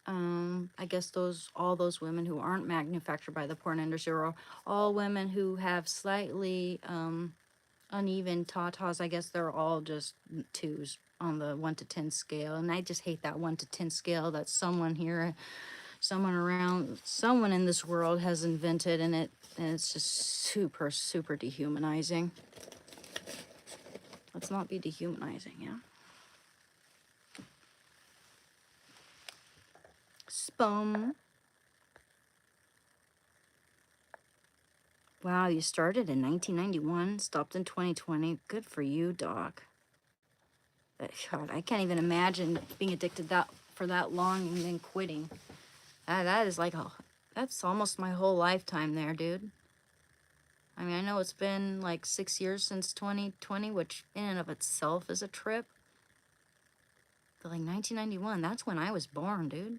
I guess all those women who aren't manufactured by the porn industry are all women who have slightly uneven tatas. I guess they're all just 2s on the 1 to 10 scale, and I just hate that 1 to 10 scale that someone in this world has invented, and it's just super, super dehumanizing. Let's not be dehumanizing, yeah? Spum. Wow, you started in 1991, stopped in 2020. Good for you, dog. God, I can't even imagine being addicted for that long and then quitting. That is like that's almost my whole lifetime there, dude. I mean, I know it's been like 6 years since 2020, which in and of itself is a trip. But like 1991, that's when I was born, dude.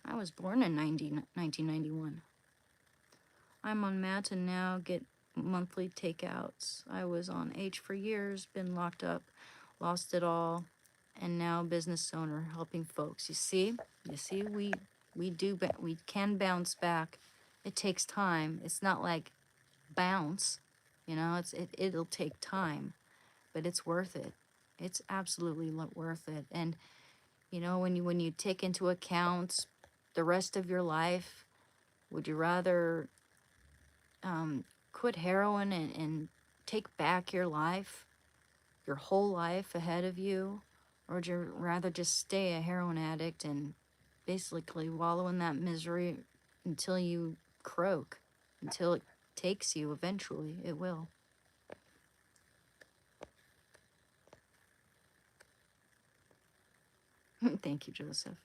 I was born in 1991. I'm on Matt and now get monthly takeouts. I was on H for years, been locked up, lost it all, and now business owner helping folks. You see, we can bounce back. It takes time. It's not like bounce, it'll take time, but it's worth it. It's absolutely worth it. And when you take into account the rest of your life, would you rather quit heroin and take back your life, your whole life ahead of you? Or would you rather just stay a heroin addict and basically wallow in that misery until you croak, until it takes you eventually? It will. Thank you, Joseph.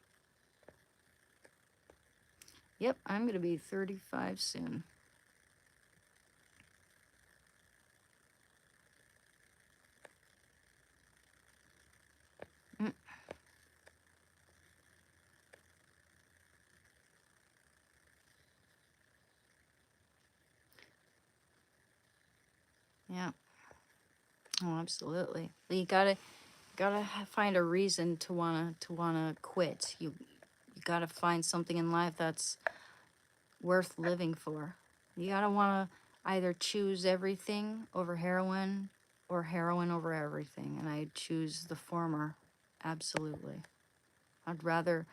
Yep, I'm going to be 35 soon. Yeah. Oh, absolutely. You gotta find a reason to wanna quit. You gotta find something in life that's worth living for. You gotta wanna either choose everything over heroin or heroin over everything, and I choose the former. Absolutely. I'd rather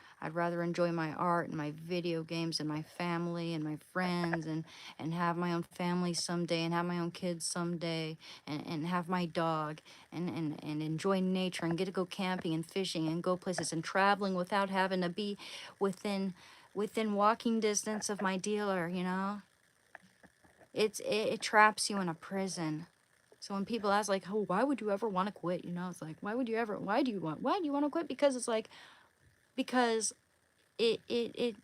enjoy my art and my video games and my family and my friends and have my own family someday and have my own kids someday and have my dog and enjoy nature and get to go camping and fishing and go places and traveling without having to be within walking distance of my dealer, It traps you in a prison. So when people ask like, "Oh, why would you ever want to quit?" It's like, why do you want to quit? Because it's like, because it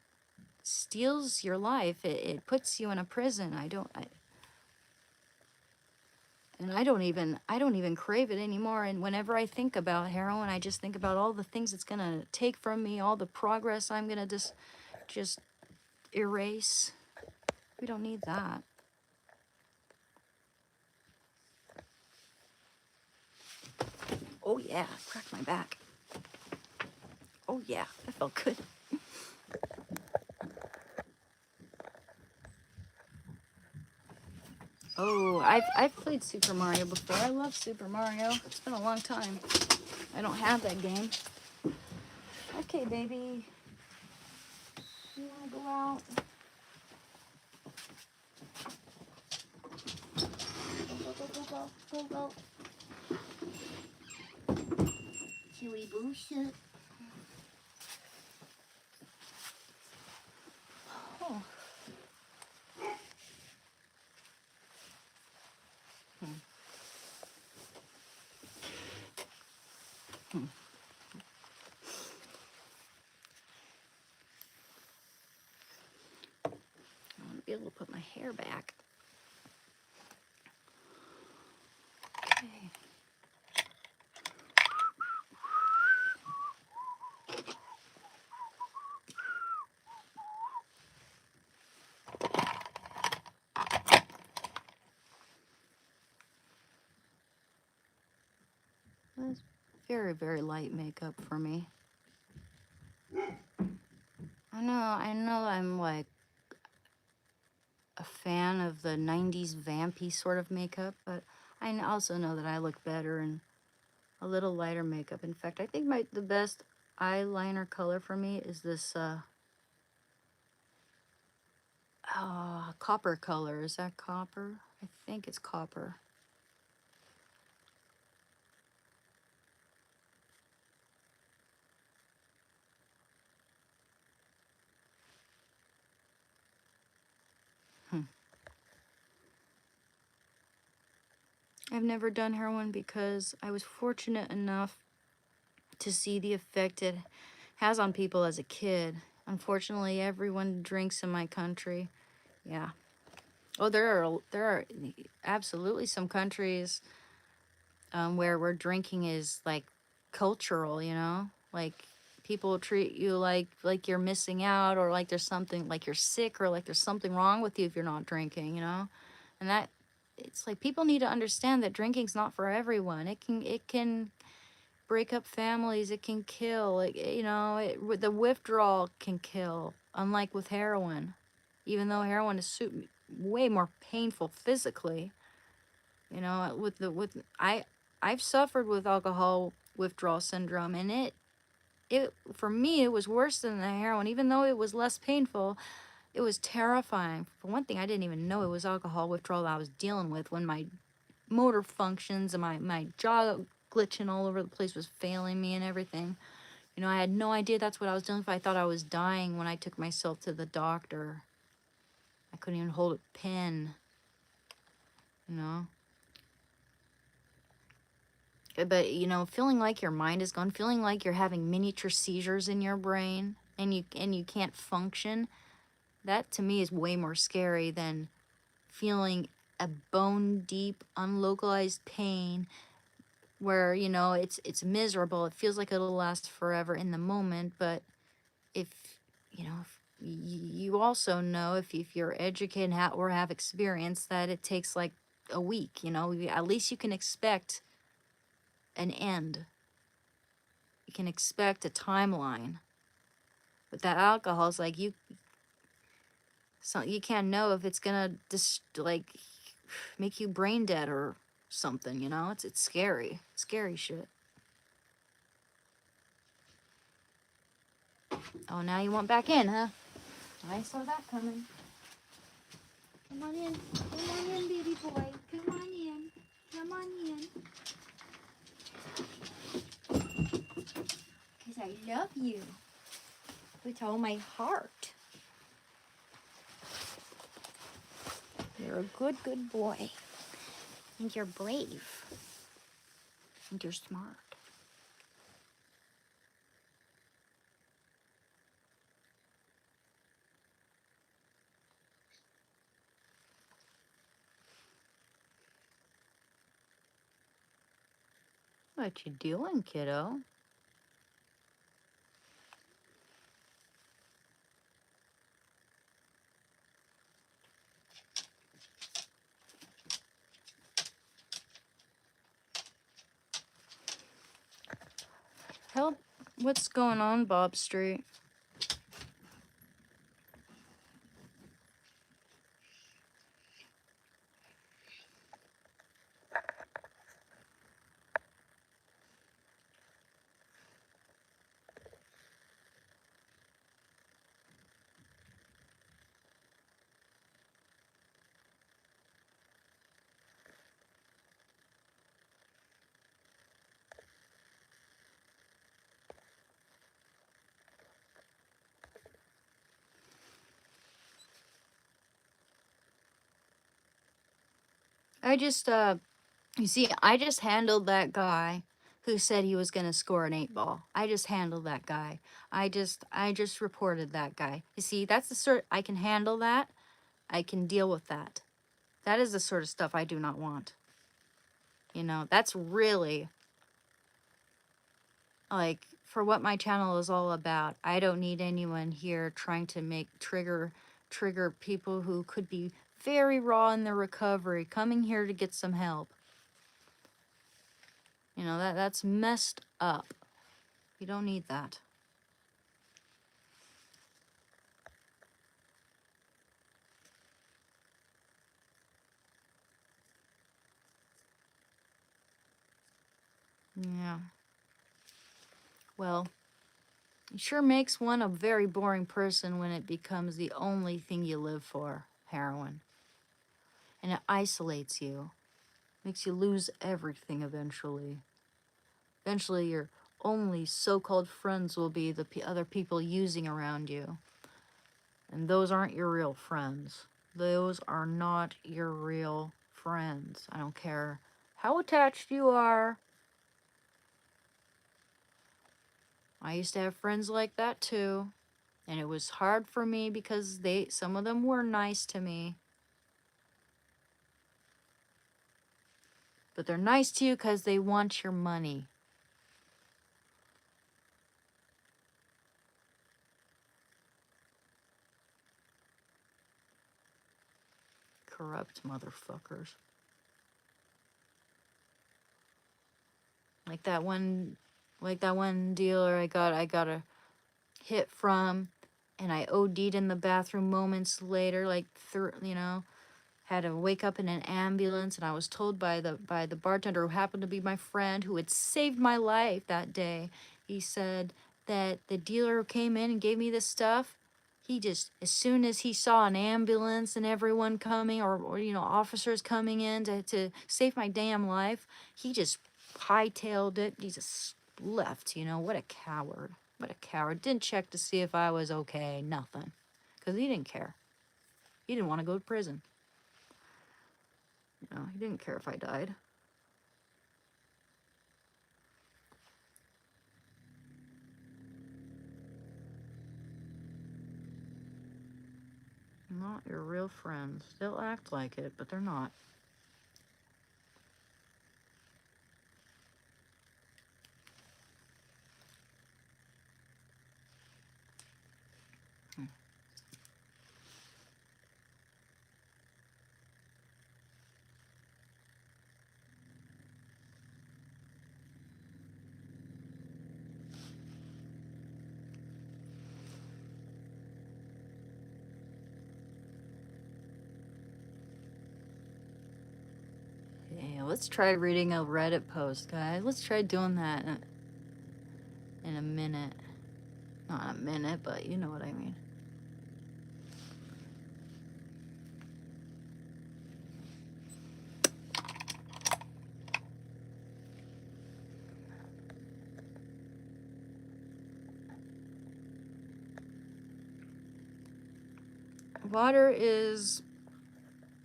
steals your life. It puts you in a prison. I don't even crave it anymore. And whenever I think about heroin, I just think about all the things it's gonna take from me, all the progress I'm gonna just erase. We don't need that. Oh yeah, cracked my back. Oh yeah, that felt good. Oh, I've played Super Mario before. I love Super Mario. It's been a long time. I don't have that game. Okay, baby. You wanna go out? Go. Chewy Boosh. Oh. I want to be able to put my hair back. Okay. That's very, very light makeup for me. I know I'm like a fan of the 90s vampy sort of makeup, but also know that I look better in a little lighter makeup. In fact, I think the best eyeliner color for me is this copper color. Is that copper? I think it's copper. I've never done heroin because I was fortunate enough to see the effect it has on people as a kid. Unfortunately, everyone drinks in my country. Yeah. Oh, there are absolutely some countries where drinking is like cultural, you know? Like people treat you like you're missing out, or like there's something, like you're sick, or like there's something wrong with you if you're not drinking, you know? And that it's like people need to understand that drinking's not for everyone. It can break up families, it can kill, the withdrawal can kill, unlike with heroin. Even though heroin is way more painful physically, I've suffered with alcohol withdrawal syndrome, and it for me it was worse than the heroin. Even though it was less painful, it was terrifying. For one thing, I didn't even know it was alcohol withdrawal I was dealing with when my motor functions and my jaw glitching all over the place was failing me and everything. I had no idea that's what I was dealing with. I thought I was dying when I took myself to the doctor. I couldn't even hold a pen, you know. But feeling like your mind is gone, feeling like you're having miniature seizures in your brain and you can't function, that to me is way more scary than feeling a bone deep unlocalized pain where it's miserable. It feels like it'll last forever in the moment, but if you also know, if you're educated or have experience, that it takes like a week. At least you can expect an end. You can expect a timeline. But that alcohol is like you can't know if it's gonna just like make you brain dead or something. It's scary shit. Oh, now you want back in, huh? I saw that coming. Come on in, baby boy. Come on in. Because I love you with all my heart. You're a good boy. And you're brave. And you're smart. What you doing, kiddo? Help. What's going on, Bob Street? I just, you see, I just handled that guy who said he was gonna score an 8 ball. I just handled that guy. I just reported that guy. You see, that's the sort, I can handle that. I can deal with that. That is the sort of stuff I do not want. You know, that's really like for what my channel is all about. I don't need anyone here trying to make trigger people who could be very raw in their recovery coming here to get some help. You know, that's messed up. You don't need that. Yeah. Well, it sure makes one a very boring person when it becomes the only thing you live for, heroin. And it isolates you. Makes you lose everything eventually. Eventually, your only so-called friends will be the other people using around you. And those aren't your real friends. Those are not your real friends. I don't care how attached you are. I used to have friends like that too. And it was hard for me because some of them were nice to me. But they're nice to you because they want your money. Corrupt motherfuckers. Like that one dealer I got a hit from, and I OD'd in the bathroom moments later, like had to wake up in an ambulance, and I was told by the bartender, who happened to be my friend, who had saved my life that day. He said that the dealer who came in and gave me this stuff, he just, as soon as he saw an ambulance and everyone coming, or officers coming in to save my damn life, he just hightailed it. He just left. What a coward. What a coward. Didn't check to see if I was okay. Nothing. Because he didn't care. He didn't want to go to prison. He didn't care if I died. Not your real friends. They'll act like it, but they're not. Yeah, let's try reading a Reddit post, guys. Let's try doing that in a minute. Not a minute, but you know what I mean. Water is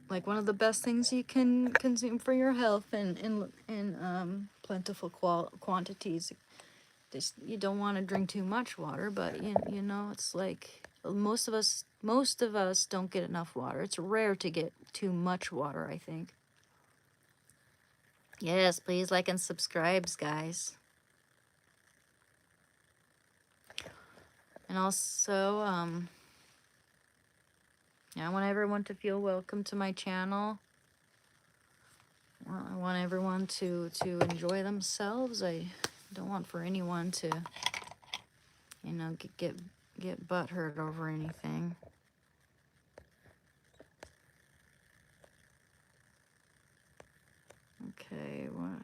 like one of the best things you can consume for your health, and in plentiful quantities. Just, you don't want to drink too much water, but it's like most of us don't get enough water. It's rare to get too much water, I think. Yes, please like and subscribes, guys. And also, I want everyone to feel welcome to my channel. I want everyone to enjoy themselves. I don't want for anyone to, get butthurt over anything. Okay, what?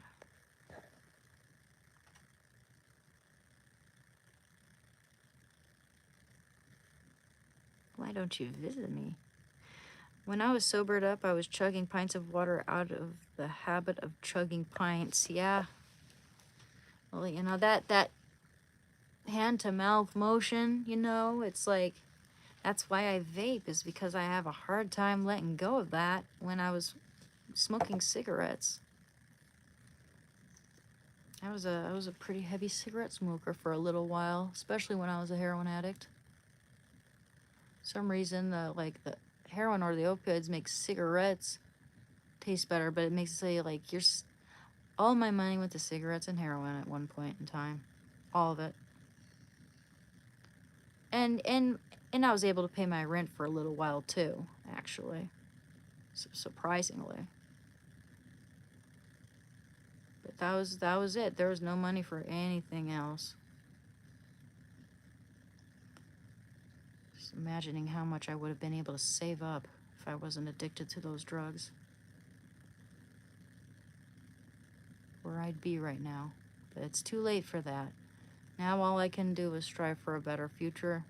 Why don't you visit me? When I was sobered up, I was chugging pints of water out of the habit of chugging pints. Yeah. Well, that hand-to-mouth motion, it's like, that's why I vape, is because I have a hard time letting go of that when I was smoking cigarettes. I was a pretty heavy cigarette smoker for a little while, especially when I was a heroin addict. Some reason the heroin or the opioids make cigarettes taste better, but it makes it say like all my money went to cigarettes and heroin at one point in time, all of it. And I was able to pay my rent for a little while too, actually, surprisingly. But that was it. There was no money for anything else. Just imagining how much I would have been able to save up if I wasn't addicted to those drugs. Where I'd be right now. But it's too late for that. Now all I can do is strive for a better future,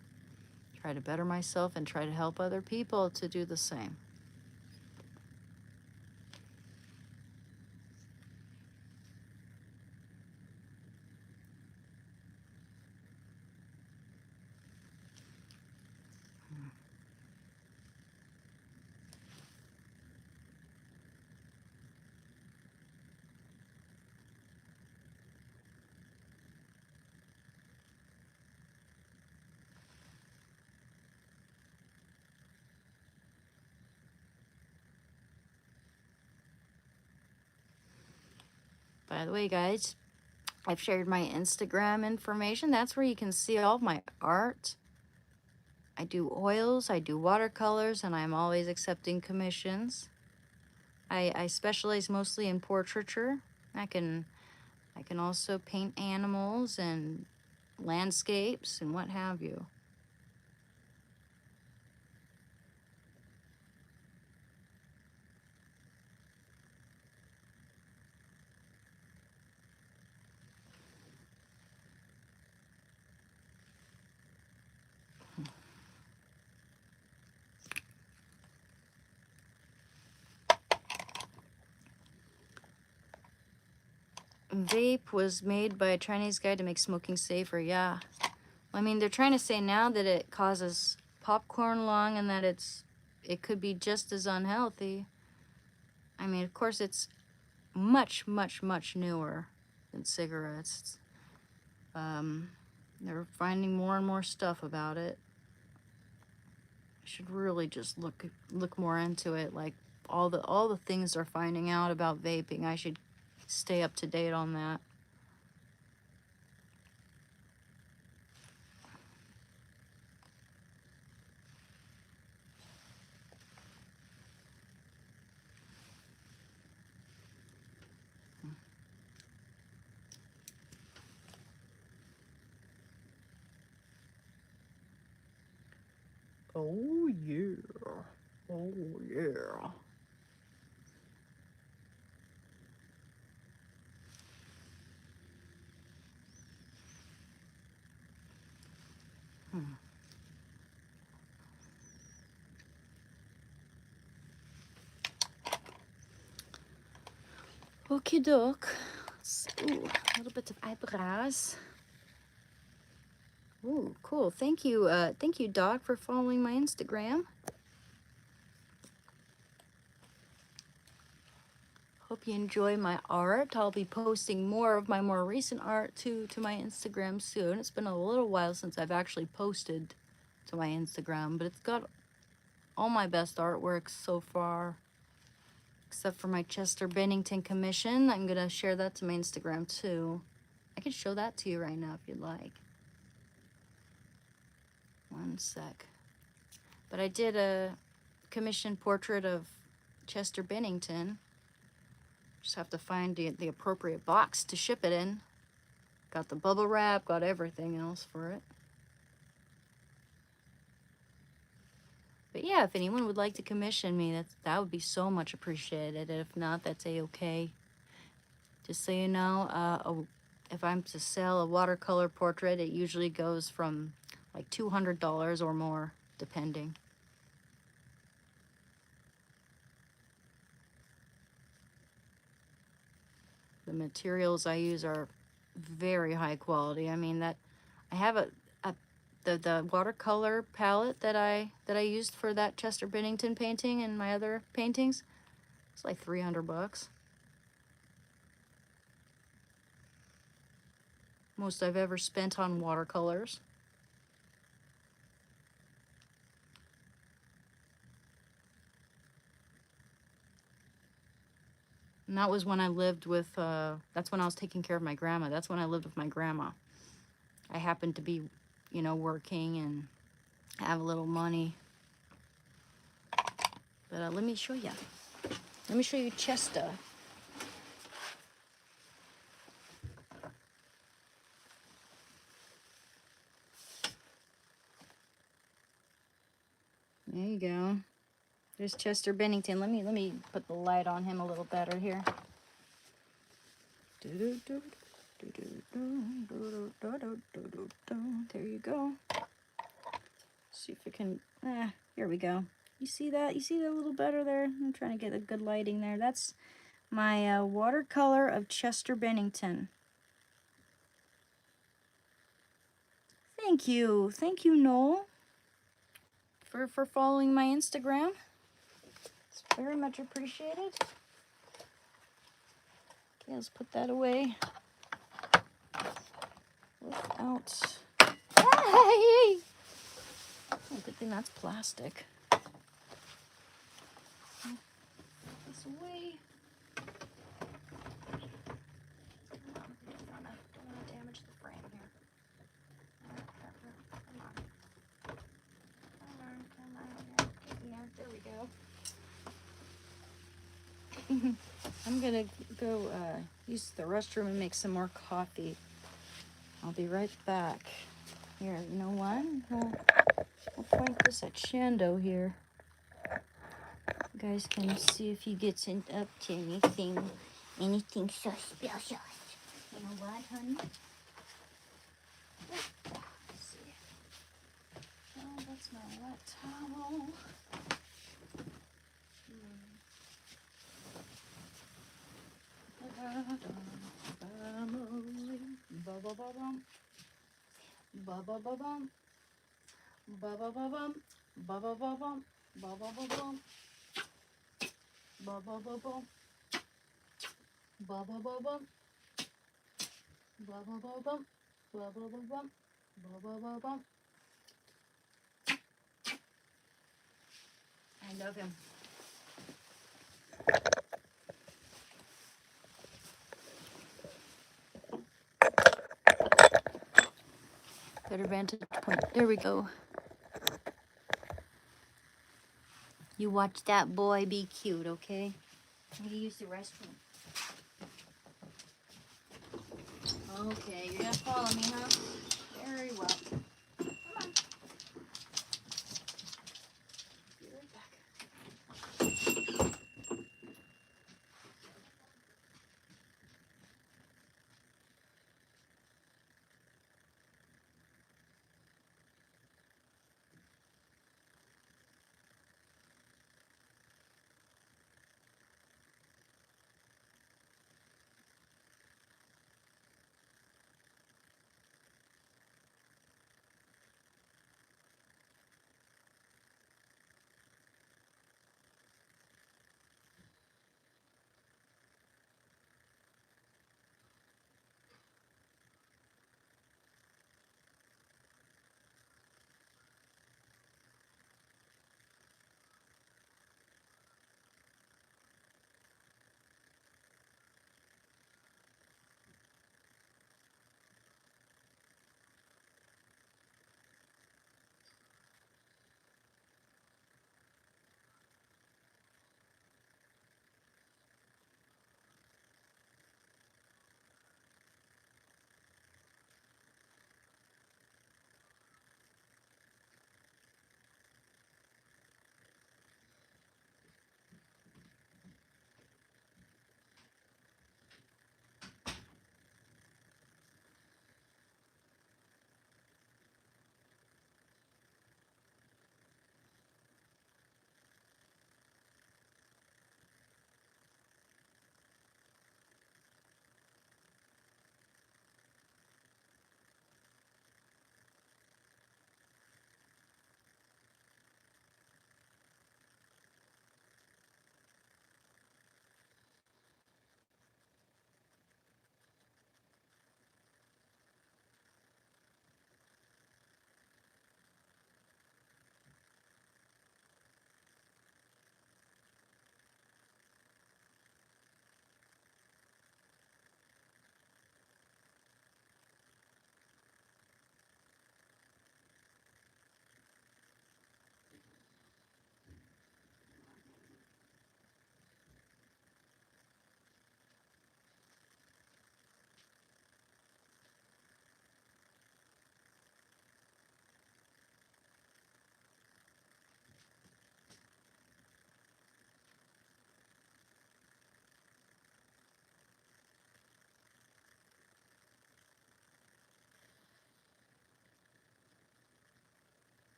try to better myself, and try to help other people to do the same. By the way, guys, I've shared my Instagram information. That's where you can see all of my art. I do oils, I do watercolors, and I'm always accepting commissions. I specialize mostly in portraiture. I can also paint animals and landscapes and what have you. Vape was made by a Chinese guy to make smoking safer. Yeah. I mean, they're trying to say now that it causes popcorn lung and that it could be just as unhealthy. I mean, of course, it's much, much, much newer than cigarettes. They're finding more and more stuff about it. I should really just look more into it. Like all the things they're finding out about vaping, I should stay up to date on that. Oh yeah. Oh yeah. Okie doke. Ooh, a little bit of eyebrows. Ooh, cool. Thank you, Doc, for following my Instagram. Hope you enjoy my art. I'll be posting more of my more recent art to my Instagram soon. It's been a little while since I've actually posted to my Instagram, but it's got all my best artwork so far, except for my Chester Bennington commission. I'm gonna share that to my Instagram too. I can show that to you right now if you'd like. One sec. But I did a commissioned portrait of Chester Bennington. Just have to find the appropriate box to ship it in. Got the bubble wrap, got everything else for it. But yeah, if anyone would like to commission me, that would be so much appreciated. If not, that's a-okay. Just so you know, if I'm to sell a watercolor portrait, it usually goes from like $200 or more, depending. The materials I use are very high quality. I mean, that I have the watercolor palette that I used for that Chester Bennington painting and my other paintings. It's like $300. Most I've ever spent on watercolors. And that was when I lived with, that's when I was taking care of my grandma. That's when I lived with my grandma. I happened to be, you know, working and have a little money. But let me show you. Let me show you Chester. There you go. There's Chester Bennington. Let me put the light on him a little better here. There you go. See if I can. Here we go. You see that? You see that a little better there? I'm trying to get a good lighting there. That's my watercolor of Chester Bennington. Thank you, Noel, for following my Instagram. It's very much appreciated. Okay, let's put that away. Without. Hey! Oh, good thing that's plastic. This away. Don't want to damage the frame here. Come on. There we go. I'm gonna go use the restroom and make some more coffee. I'll be right back. Here, you know what? We'll point this at Shando here. You guys can see if he gets up to anything suspicious. You know what, honey? Let's see. Oh, that's my wet towel. Ba-ba-ba-bum. Ba-ba-ba-bum. Ba-ba-ba-bum. Ba-ba-ba-bum. Ba-ba-ba-bum. Ba-ba-ba-bum. Ba-ba-ba-bum. Ba-ba-ba-bum. Ba-ba-ba-bum. Ba-ba-ba-bum. I love him. Better vantage point. There we go. You watch that boy be cute, okay? I'm gonna use the restroom. Okay, you're gonna follow me, huh? Very well. Come on. Be right back.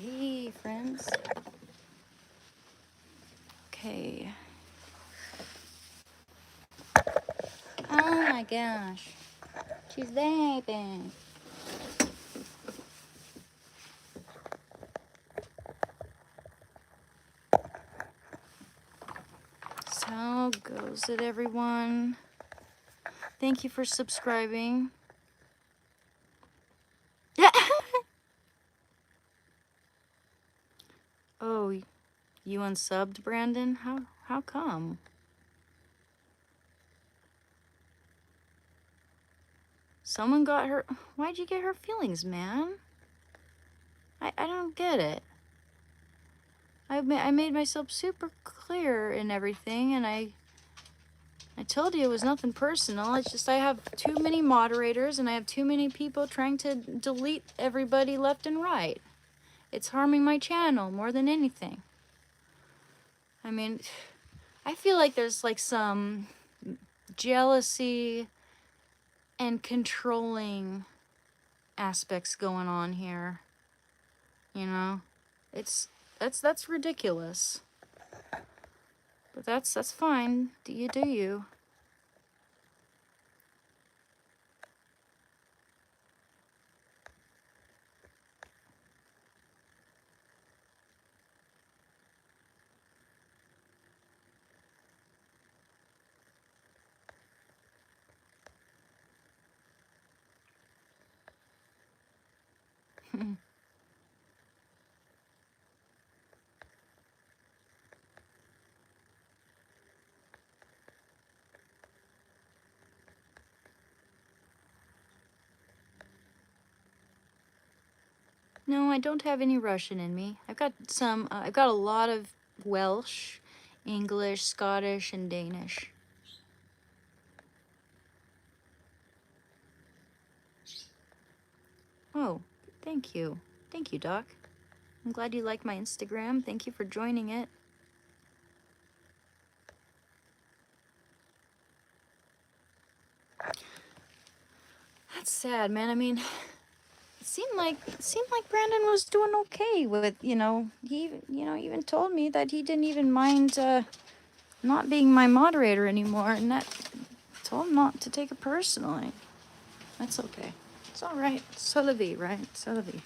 Hey, friends. Okay. Oh my gosh. She's vaping. So how goes it, everyone? Thank you for subscribing. Oh, you unsubbed, Brandon? How come? Someone got her. Why'd you get her feelings, man? I don't get it. I made myself super clear in everything, and I told you it was nothing personal. It's just I have too many moderators, and I have too many people trying to delete everybody left and right. It's harming my channel more than anything. I mean, I feel like there's like some jealousy and controlling aspects going on here. You know, that's ridiculous. But that's fine. Do you? No, I don't have any Russian in me. I've got some. I've got a lot of Welsh, English, Scottish, and Danish. Oh, thank you. Thank you, Doc. I'm glad you like my Instagram. Thank you for joining it. That's sad, man. I mean, it seemed like Brandon was doing okay with, he even told me that he didn't even mind not being my moderator anymore, and that told him not to take it personally. That's okay. It's all right. C'est la vie, right? C'est la vie.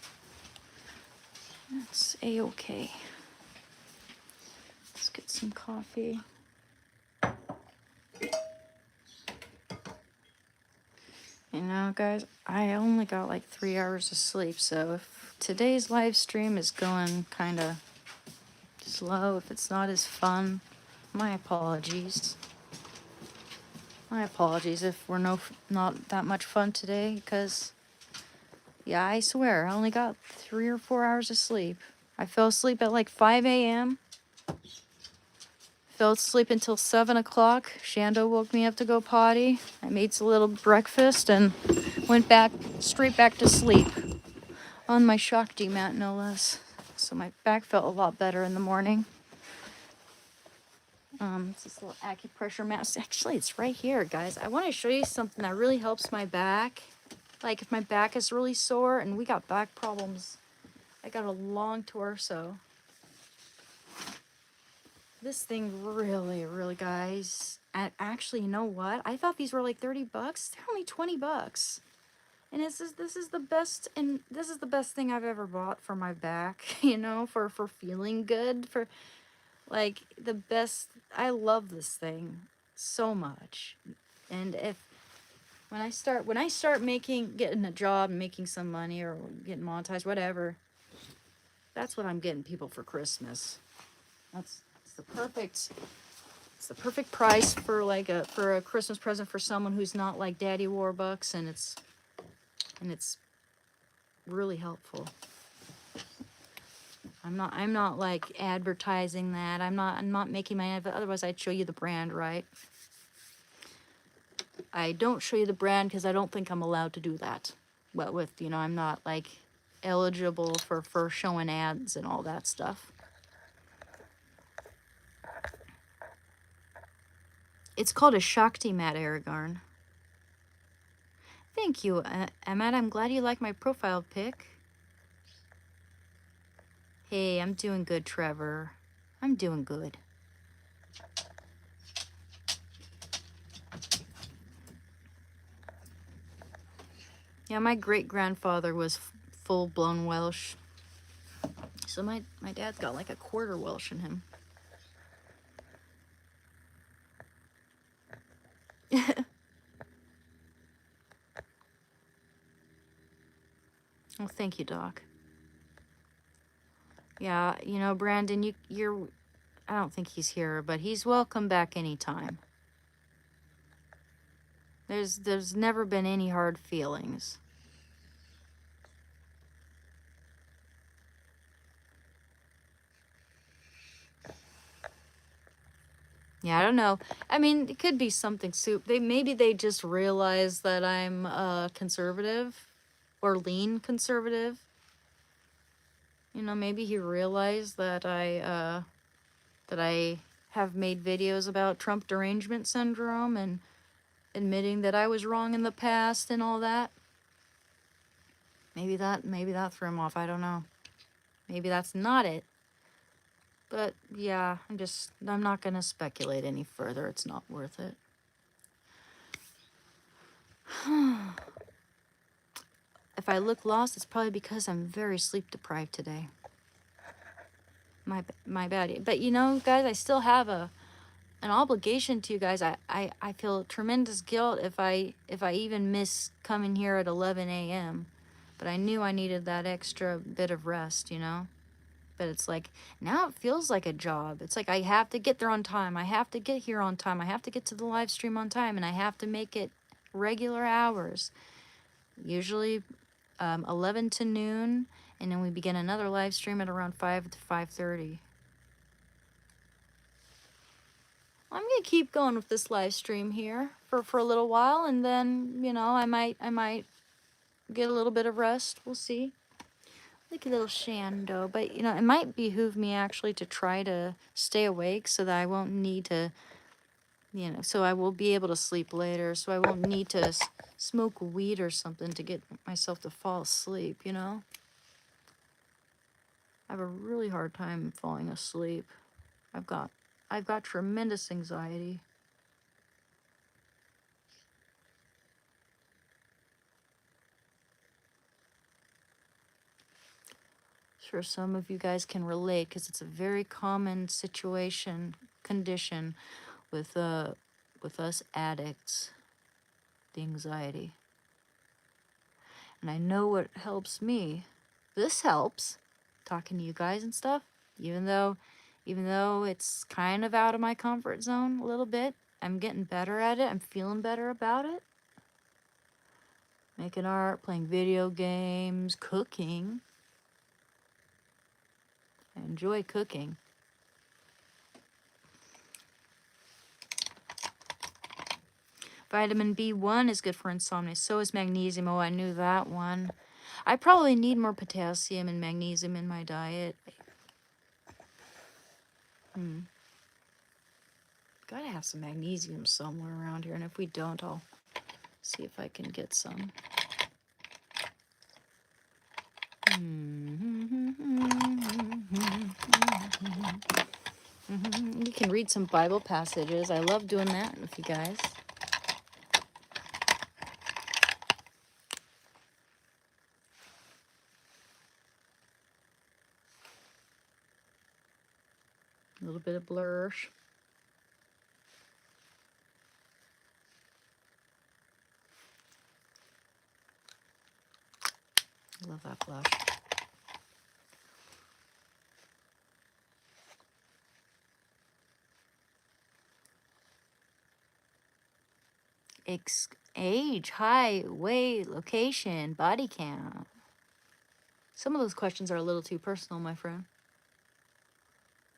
That's a-okay. Let's get some coffee. You know, guys, I only got like 3 hours of sleep, so if today's live stream is going kind of slow, if it's not as fun, my apologies. My apologies if we're not that much fun today, because, yeah, I swear, I only got 3 or 4 hours of sleep. I fell asleep at like 5 a.m., fell asleep until 7 o'clock. Shando woke me up to go potty. I made a little breakfast and went straight back to sleep on my Shakti mat, no less. So my back felt a lot better in the morning. It's this little acupressure mat. Actually, it's right here, guys. I want to show you something that really helps my back. Like if my back is really sore, and we got back problems. I got a long torso. This thing really, guys. And actually, you know what? I thought these were like 30 bucks. They're only 20 bucks. And this is the best, and this is the best thing I've ever bought for my back, for feeling good, for like the best. I love this thing so much. And when I start getting a job and making some money or getting monetized, whatever, that's what I'm getting people for Christmas. It's the perfect price for a Christmas present for someone who's not like Daddy Warbucks, and it's really helpful. I'm not like advertising that. I'm not making my ad, otherwise I'd show you the brand, right? I don't show you the brand because I don't think I'm allowed to do that. But I'm not like eligible for showing ads and all that stuff. It's called a Shakti mat, Aragorn. Thank you, Ahmad. I'm glad you like my profile pic. Hey, I'm doing good, Trevor. I'm doing good. Yeah, my great-grandfather was full-blown Welsh. So my dad's got like a quarter Welsh in him. Well, thank you, Doc. Yeah, you know, Brandon, you're I don't think he's here, but he's welcome back anytime. There's never been any hard feelings. Yeah, I don't know. I mean, it could be something maybe they just realize that I'm conservative or lean conservative. You know, maybe he realized that I have made videos about Trump derangement syndrome and admitting that I was wrong in the past and all that. Maybe that threw him off. I don't know. Maybe that's not it. But yeah, I'm not going to speculate any further. It's not worth it. If I look lost, it's probably because I'm very sleep deprived today. My bad. But you know, guys, I still have an obligation to you guys. I feel tremendous guilt if I even miss coming here at 11 a.m. But I knew I needed that extra bit of rest, you know? But it's like, now it feels like a job. It's like I have to get there on time. I have to get here on time. I have to get to the live stream on time. And I have to make it regular hours. Usually 11 to noon. And then we begin another live stream at around 5 to 5:30. I'm going to keep going with this live stream here for a little while. And then, you know, I might get a little bit of rest. We'll see. Like a little Shando, but you know, it might behoove me actually to try to stay awake so that I won't need to, you know, so I will be able to sleep later, so I won't need to smoke weed or something to get myself to fall asleep, you know? I have a really hard time falling asleep. I've got tremendous anxiety. Sure, some of you guys can relate because it's a very common condition with us addicts, the anxiety. And I know what helps me. This helps, talking to you guys and stuff, even though it's kind of out of my comfort zone a little bit. I'm getting better at it. I'm feeling better about it. Making art, playing video games, cooking. I enjoy cooking. Vitamin B1 is good for insomnia. So is magnesium. Oh, I knew that one. I probably need more potassium and magnesium in my diet. Gotta have some magnesium somewhere around here. And if we don't, I'll see if I can get some. You can read some Bible passages. I love doing that with you guys. A little bit of blursh. I love that blush. Age, height, weight, location, body count. Some of those questions are a little too personal, my friend.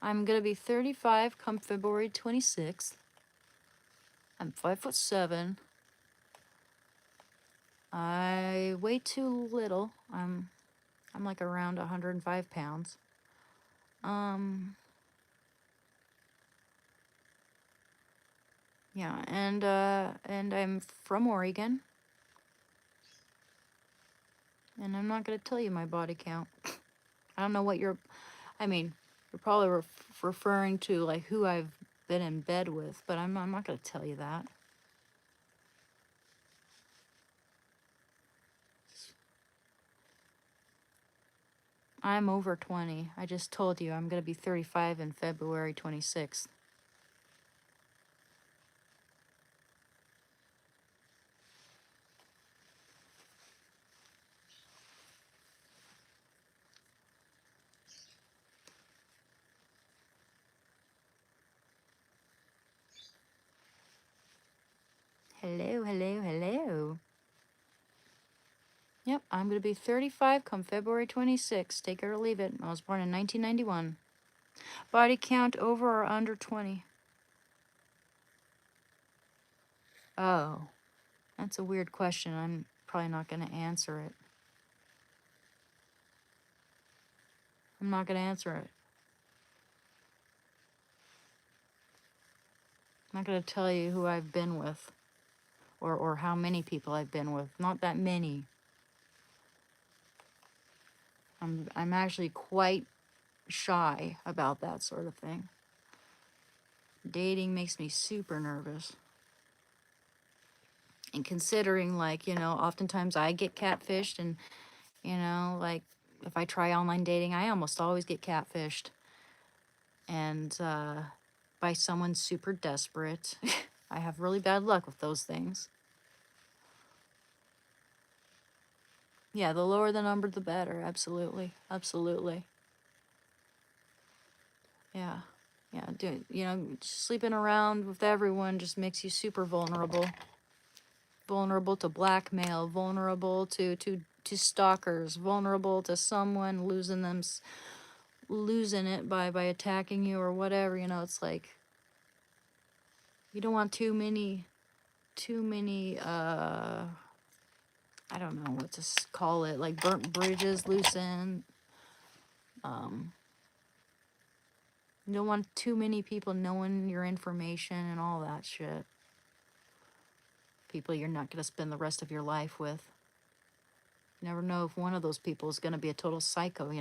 I'm gonna be 35 come February 26th. I'm 5'7". I weigh too little. I'm like around 105 pounds. Yeah, and I'm from Oregon. And I'm not gonna tell you my body count. I don't know what I mean, you're probably referring to like who I've been in bed with, but I'm not gonna tell you that. I'm over 20. I just told you I'm gonna be 35 in February 26th. Hello, hello, hello. Yep, I'm gonna be 35 come February 26th. Take it or leave it. I was born in 1991. Body count over or under 20? Oh, that's a weird question. I'm probably not gonna answer it. I'm not gonna answer it. I'm not gonna tell you who I've been with, or how many people I've been with. Not that many. I'm actually quite shy about that sort of thing. Dating makes me super nervous. And considering, like, oftentimes I get catfished, and, like, if I try online dating, I almost always get catfished. And by someone super desperate. I have really bad luck with those things. Yeah, the lower the number, the better. Absolutely. Absolutely. Yeah. Yeah, sleeping around with everyone just makes you super vulnerable. Vulnerable to blackmail, vulnerable to stalkers, vulnerable to someone losing it by attacking you or whatever. It's like you don't want too many I don't know what to call it, like burnt bridges loosened. You don't want too many people knowing your information and all that shit. People you're not going to spend the rest of your life with. You never know if one of those people is going to be a total psycho,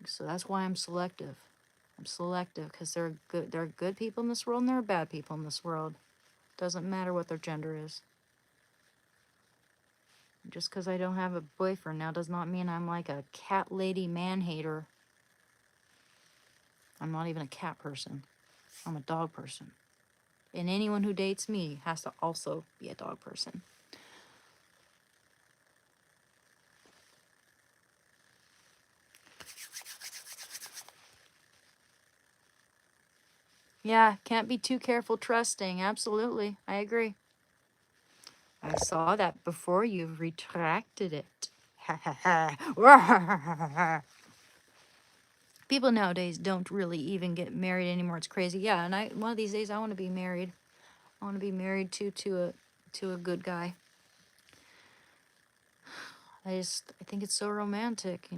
So that's why I'm selective. I'm selective because there are good people in this world and there are bad people in this world. Doesn't matter what their gender is. Just because I don't have a boyfriend now does not mean I'm like a cat lady man hater. I'm not even a cat person. I'm a dog person. And anyone who dates me has to also be a dog person. Yeah, can't be too careful trusting. Absolutely. I agree. I saw that before you retracted it. People nowadays don't really even get married anymore. It's crazy. Yeah, and one of these days I want to be married. I want to be married to a good guy. I think it's so romantic,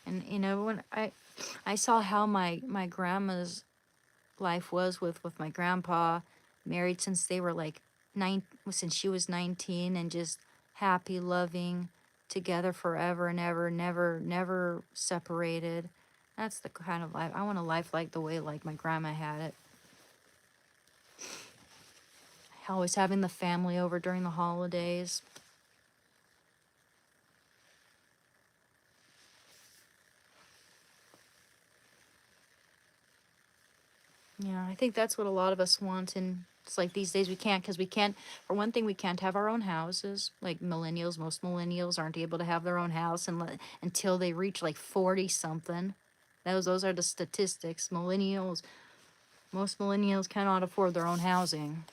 And when I saw how my grandma's life was with my grandpa, married since they were like since she was 19, and just happy, loving, together forever and ever, never separated. That's the kind of life I want. A life like the way like my grandma had it. Always having the family over during the holidays. Yeah, I think that's what a lot of us want, and it's like these days we can't, because we can't, for one thing, we can't have our own houses. Like millennials, most millennials aren't able to have their own house until they reach like 40 something. Those are the statistics. Most millennials cannot afford their own housing.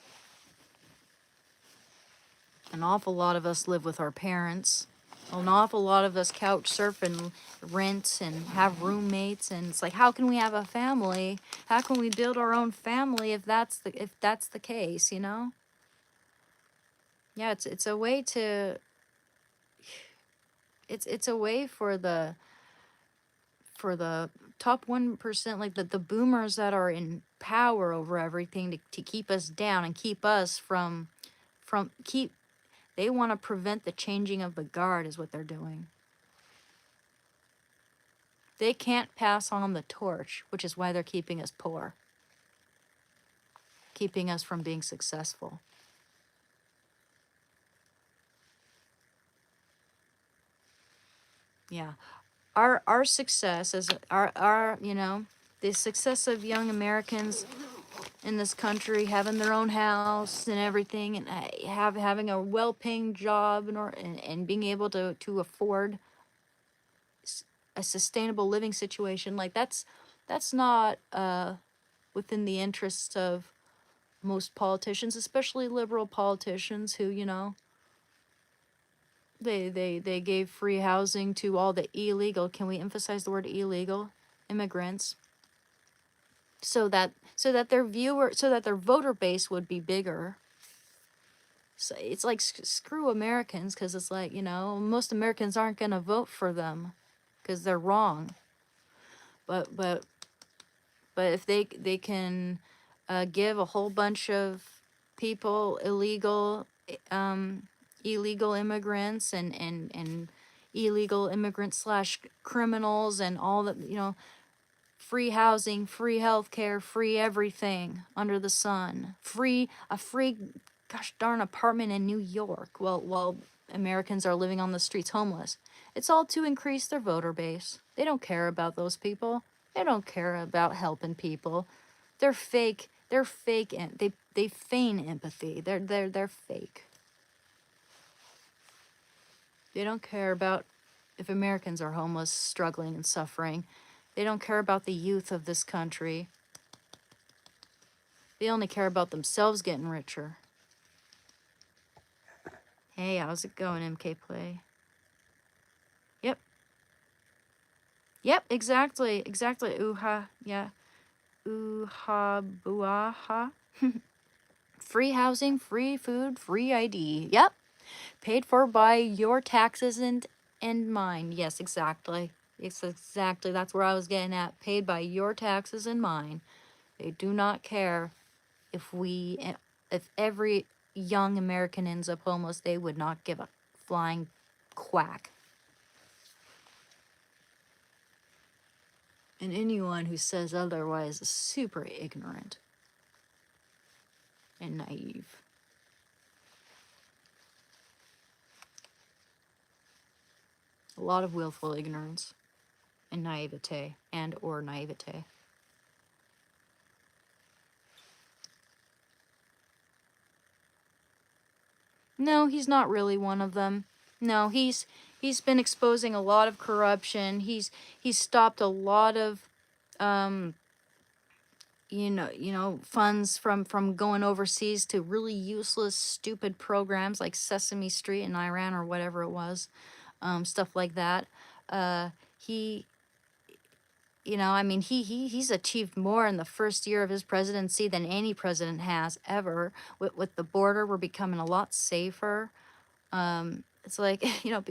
An awful lot of us live with our parents. An awful lot of us couch surf and rent and have roommates, and it's like, how can we have a family? How can we build our own family if that's the case, Yeah, it's a way to it's a way for the top 1%, like the boomers that are in power over everything, to keep us down and keep us from keep they want to prevent the changing of the guard is what they're doing. They can't pass on the torch, which is why they're keeping us poor, keeping us from being successful. Yeah. Our success as our you know, the success of young Americans in this country having their own house and everything, and having a well-paying job, and being able to afford a sustainable living situation, like that's not within the interests of most politicians, especially liberal politicians who, you know, they gave free housing to all the illegal, can we emphasize the word illegal, immigrants, so that their voter base would be bigger. So it's like screw Americans, because it's like, you know, most Americans aren't going to vote for them because they're wrong. But if they can give a whole bunch of people illegal immigrants and illegal immigrants slash criminals and all that, you know, free housing, free healthcare, free everything under the sun, a free gosh darn apartment in New York while Americans are living on the streets homeless. It's all to increase their voter base. They don't care about those people. They don't care about helping people. They're fake. They're fake, and they feign empathy. They're fake. They don't care about if Americans are homeless, struggling and suffering. They don't care about the youth of this country. They only care about themselves getting richer. Hey, how's it going, MK Play? Yep. Yep, exactly. Ooha, yeah. Ooha, booaha. Free housing, free food, free ID. Yep. Paid for by your taxes and mine. Yes, exactly. It's exactly, that's where I was getting at. Paid by your taxes and mine. They do not care if every young American ends up homeless. They would not give a flying quack. And anyone who says otherwise is super ignorant and naive. A lot of willful ignorance and naivete or naivete. No, he's not really one of them. No, he's been exposing a lot of corruption. He's stopped a lot of you know funds from going overseas to really useless stupid programs like Sesame Street in Iran or whatever it was. Stuff like that. He You know, I mean, he's achieved more in the first year of his presidency than any president has ever. With the border, we're becoming a lot safer. It's like, you know,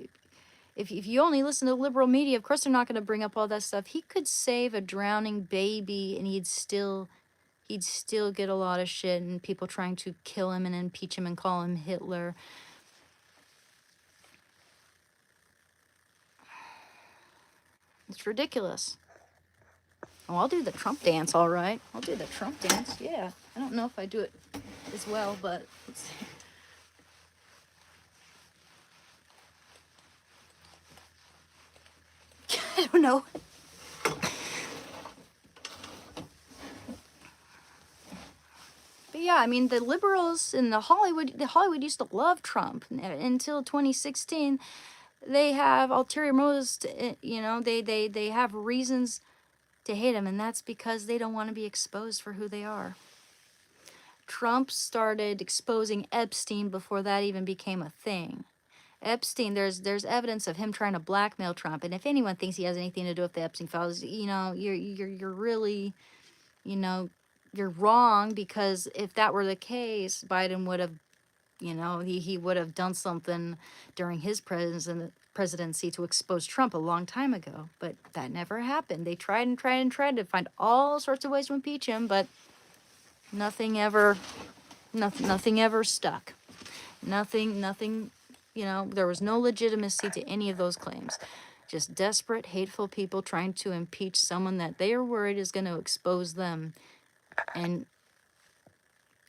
if you only listen to liberal media, of course they're not going to bring up all that stuff. He could save a drowning baby, and he'd still get a lot of shit, and people trying to kill him and impeach him and call him Hitler. It's ridiculous. Oh, I'll do the Trump dance, all right. I'll do the Trump dance, yeah. I don't know if I do it as well, but let's see. I don't know. But yeah, I mean, the liberals in Hollywood used to love Trump until 2016. They have ulterior motives, you know, they have reasons to hate him, and that's because they don't want to be exposed for who they are. Trump started exposing Epstein before that even became a thing. Epstein, there's evidence of him trying to blackmail Trump, and if anyone thinks he has anything to do with the Epstein files, you know, you're really, you know, you're wrong, because if that were the case, Biden would have, you know, he would have done something during his presidency to expose Trump a long time ago, but that never happened. They tried to find all sorts of ways to impeach him, but nothing ever stuck. Nothing, you know, there was no legitimacy to any of those claims. Just desperate, hateful people trying to impeach someone that they are worried is going to expose them. And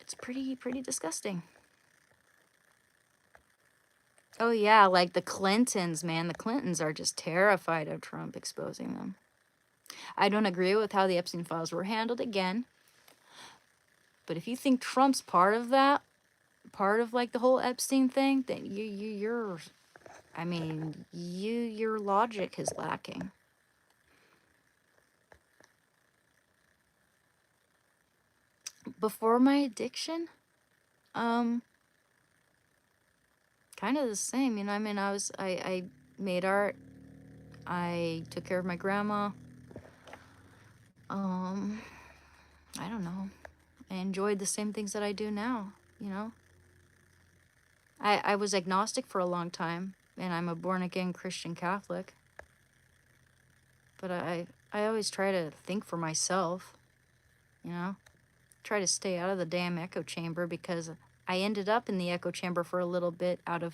it's pretty disgusting. Oh yeah, like the Clintons, man. The Clintons are just terrified of Trump exposing them. I don't agree with how the Epstein files were handled again. But if you think Trump's part of that, part of like the whole Epstein thing, then you're I mean, your logic is lacking. Before my addiction, kind of the same, you know. I mean, I made art. I took care of my grandma. I don't know. I enjoyed the same things that I do now, you know. I was agnostic for a long time, and I'm a born again Christian Catholic. But I always try to think for myself, you know. Try to stay out of the damn echo chamber, because I ended up in the echo chamber for a little bit and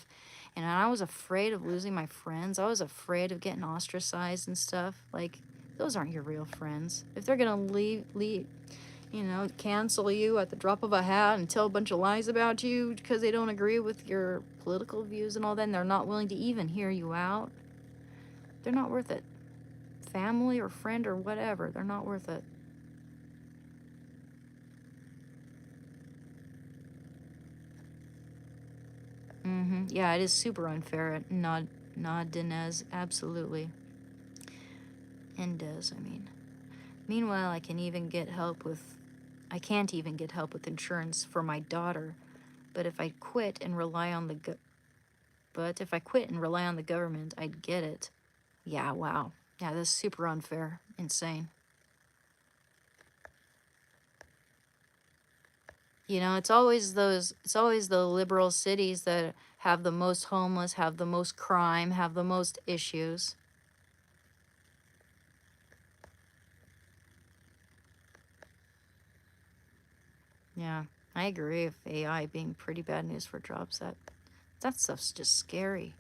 I was afraid of losing my friends. I was afraid of getting ostracized and stuff. Like, those aren't your real friends. If they're gonna leave, you know, cancel you at the drop of a hat and tell a bunch of lies about you because they don't agree with your political views and all that, and they're not willing to even hear you out, they're not worth it. Family or friend or whatever, they're not worth it. Yeah, it is super unfair. Nod Dinez, absolutely. And Des, I mean. Meanwhile, I can't even get help with insurance for my daughter. But if I quit and rely on the government, I'd get it. Yeah, wow. Yeah, that's super unfair. Insane. You know, it's always the liberal cities that have the most homeless, have the most crime, have the most issues. Yeah, I agree with AI being pretty bad news for jobs. That stuff's just scary.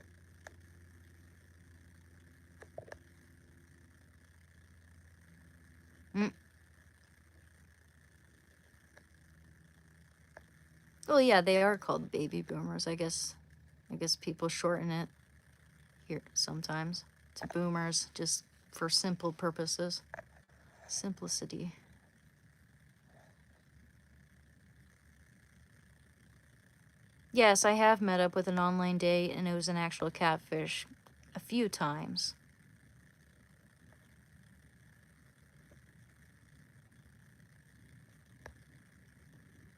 Well, yeah, they are called baby boomers. I guess people shorten it here sometimes to boomers, just for simple purposes. Simplicity. Yes, I have met up with an online date, and it was an actual catfish a few times.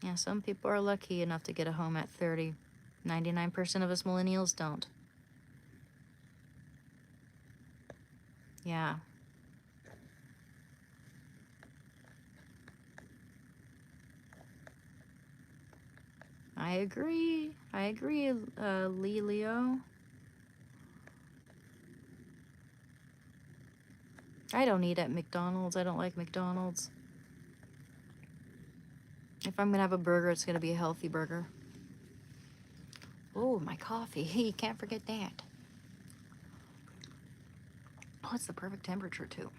Yeah, some people are lucky enough to get a home at 30. 99% of us millennials don't. Yeah. I agree, Leo. I don't eat at McDonald's. I don't like McDonald's. If I'm gonna have a burger, it's gonna be a healthy burger. Oh, my coffee. You can't forget that. Oh, it's the perfect temperature, too.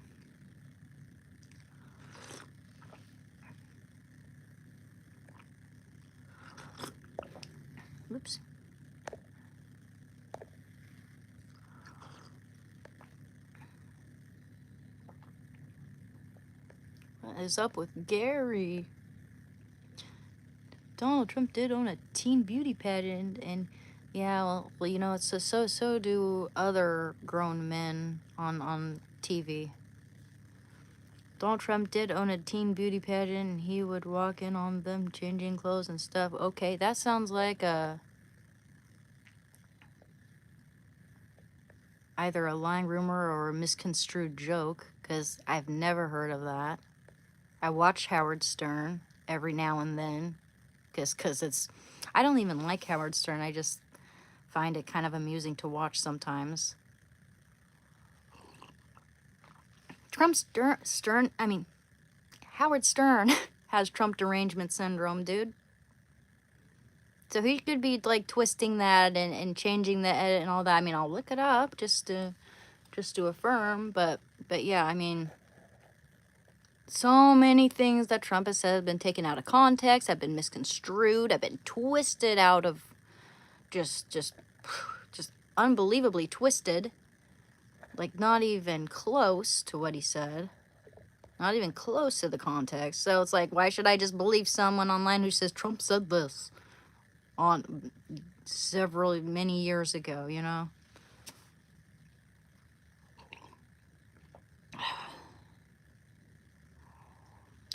Whoops. What is up with Gary? Donald Trump did own a teen beauty pageant, and yeah, well, you know, it's so do other grown men on TV. Donald Trump did own a teen beauty pageant, and he would walk in on them changing clothes and stuff. Okay, that sounds like either a lying rumor or a misconstrued joke, because I've never heard of that. I watch Howard Stern every now and then, because it's... I don't even like Howard Stern. I just find it kind of amusing to watch sometimes. Howard Stern has Trump derangement syndrome, dude. So he could be like twisting that and changing the edit and all that. I mean, I'll look it up just to just to affirm, but yeah, I mean, so many things that Trump has said have been taken out of context, have been misconstrued, have been twisted out of just unbelievably twisted. Like, not even close to what he said. Not even close to the context. So it's like, why should I just believe someone online who says Trump said this on many years ago, you know?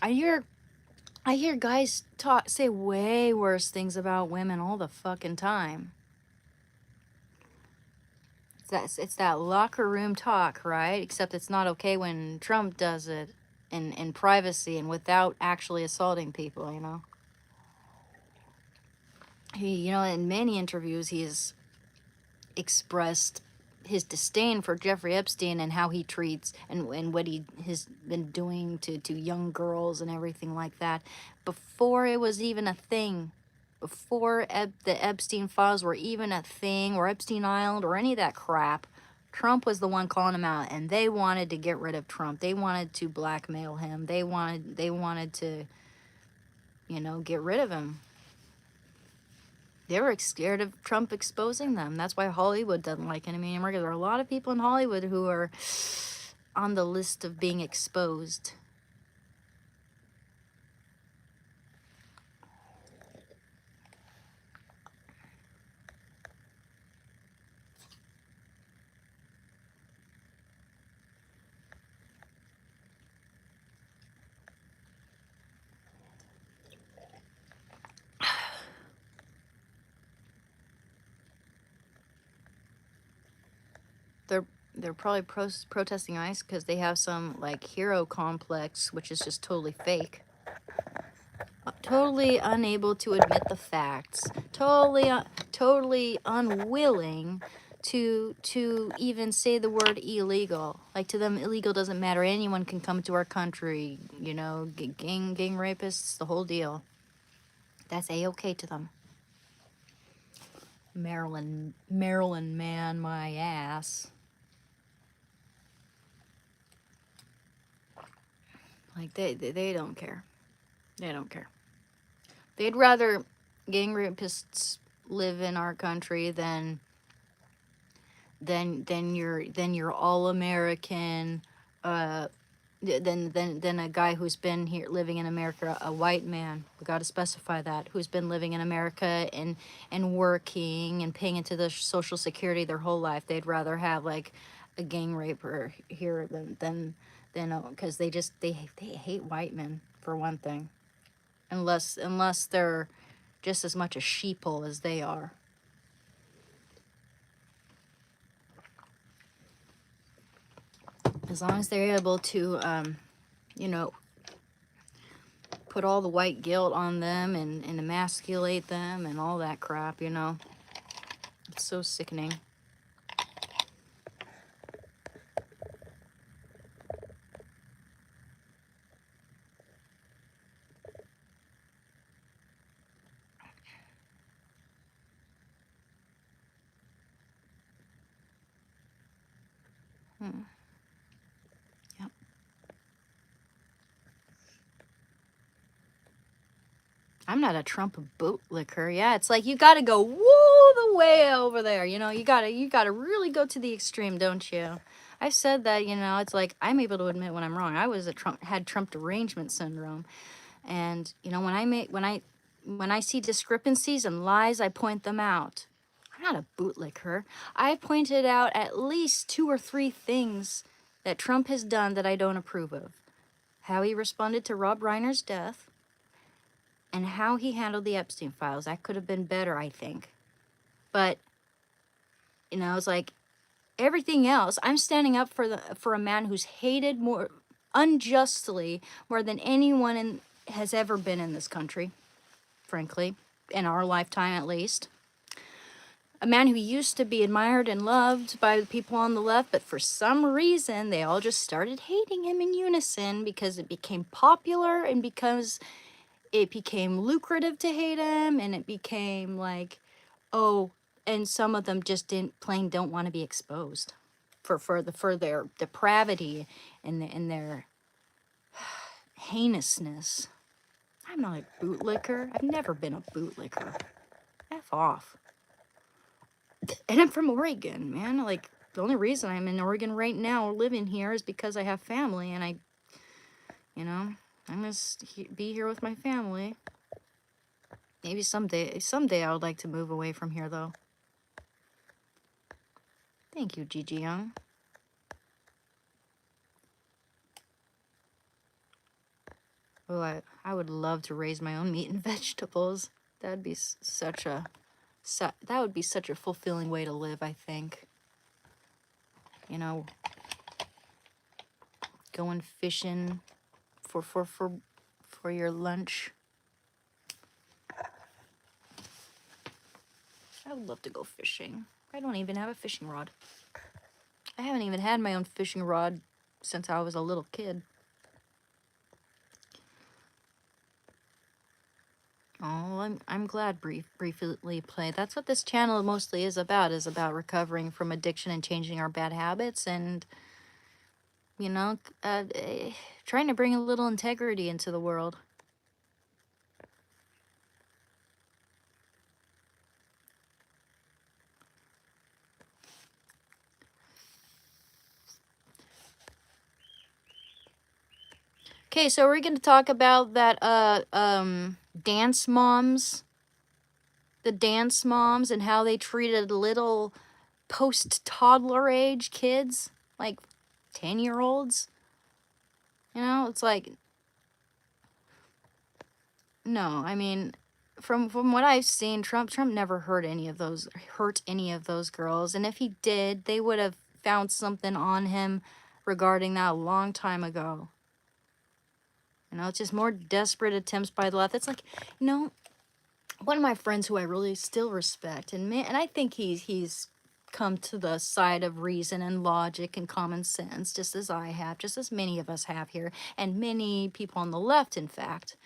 I hear guys say way worse things about women all the fucking time. It's that locker room talk, right? Except it's not okay when Trump does it in privacy and without actually assaulting people, you know? He, in many interviews, he's expressed his disdain for Jeffrey Epstein and how he treats and what he has been doing to young girls and everything like that before it was even a thing, before the Epstein files were even a thing, or Epstein Island or any of that crap. Trump was the one calling him out, and they wanted to get rid of Trump. They wanted to blackmail him. They wanted to get rid of him. They were scared of Trump exposing them. That's why Hollywood doesn't like him anymore. There are a lot of people in Hollywood who are on the list of being exposed. They're probably protesting ICE because they have some like hero complex, which is just totally fake. Totally unable to admit the facts. Totally unwilling to even say the word illegal. Like, to them, illegal doesn't matter. Anyone can come to our country. Gang rapists, the whole deal. That's A-okay to them. Maryland man, my ass. Like, they don't care. They don't care. They'd rather gang rapists live in our country than your all American, than a guy who's been here living in America, a white man. We got to specify that, who's been living in America and working and paying into the Social Security their whole life. They'd rather have like a gang raper here than because they hate white men, for one thing, unless they're just as much a sheeple as they are. As long as they're able to, put all the white guilt on them and emasculate them and all that crap, It's so sickening. Yep. I'm not a Trump bootlicker. Yeah, it's like you gotta go the way over there. You gotta really go to the extreme, don't you? I said that. It's like I'm able to admit when I'm wrong. I had Trump derangement syndrome, and when I see discrepancies and lies, I point them out. I'm not a bootlicker. I pointed out at least 2 or 3 things that Trump has done that I don't approve of. How he responded to Rob Reiner's death, and how he handled the Epstein files. That could have been better, I think. But, it's like everything else, I'm standing up for a man who's hated more unjustly more than anyone has ever been in this country, frankly, in our lifetime at least. A man who used to be admired and loved by the people on the left, but for some reason they all just started hating him in unison because it became popular and because it became lucrative to hate him, and it became like, and some of them just don't want to be exposed. for their depravity and their heinousness. I'm not a bootlicker. I've never been a bootlicker. F off. And I'm from Oregon, man. Like, the only reason I'm in Oregon right now, living here, is because I have family, and I, you know, I'm gonna be here with my family. Maybe someday I would like to move away from here, though. Thank you, Gigi Young. Oh, I would love to raise my own meat and vegetables. That'd be such a that would be such a fulfilling way to live, I think. You know, going fishing for your lunch. I would love to go fishing. I don't even have a fishing rod. I haven't even had my own fishing rod since I was a little kid. Oh, I'm glad briefly play. That's what this channel mostly is about recovering from addiction and changing our bad habits, and you know, trying to bring a little integrity into the world. Okay, so we're going to talk about that dance moms, the dance moms, and how they treated little post-toddler age kids, like 10-year-olds. You know, it's like, no, I mean, from what I've seen, Trump never hurt any of those girls, and if he did, they would have found something on him regarding that a long time ago. You know, it's just more desperate attempts by the left. It's like, you know, one of my friends who I really still respect, and I think he's come to the side of reason and logic and common sense, just as I have, just as many of us have here, and many people on the left, in fact,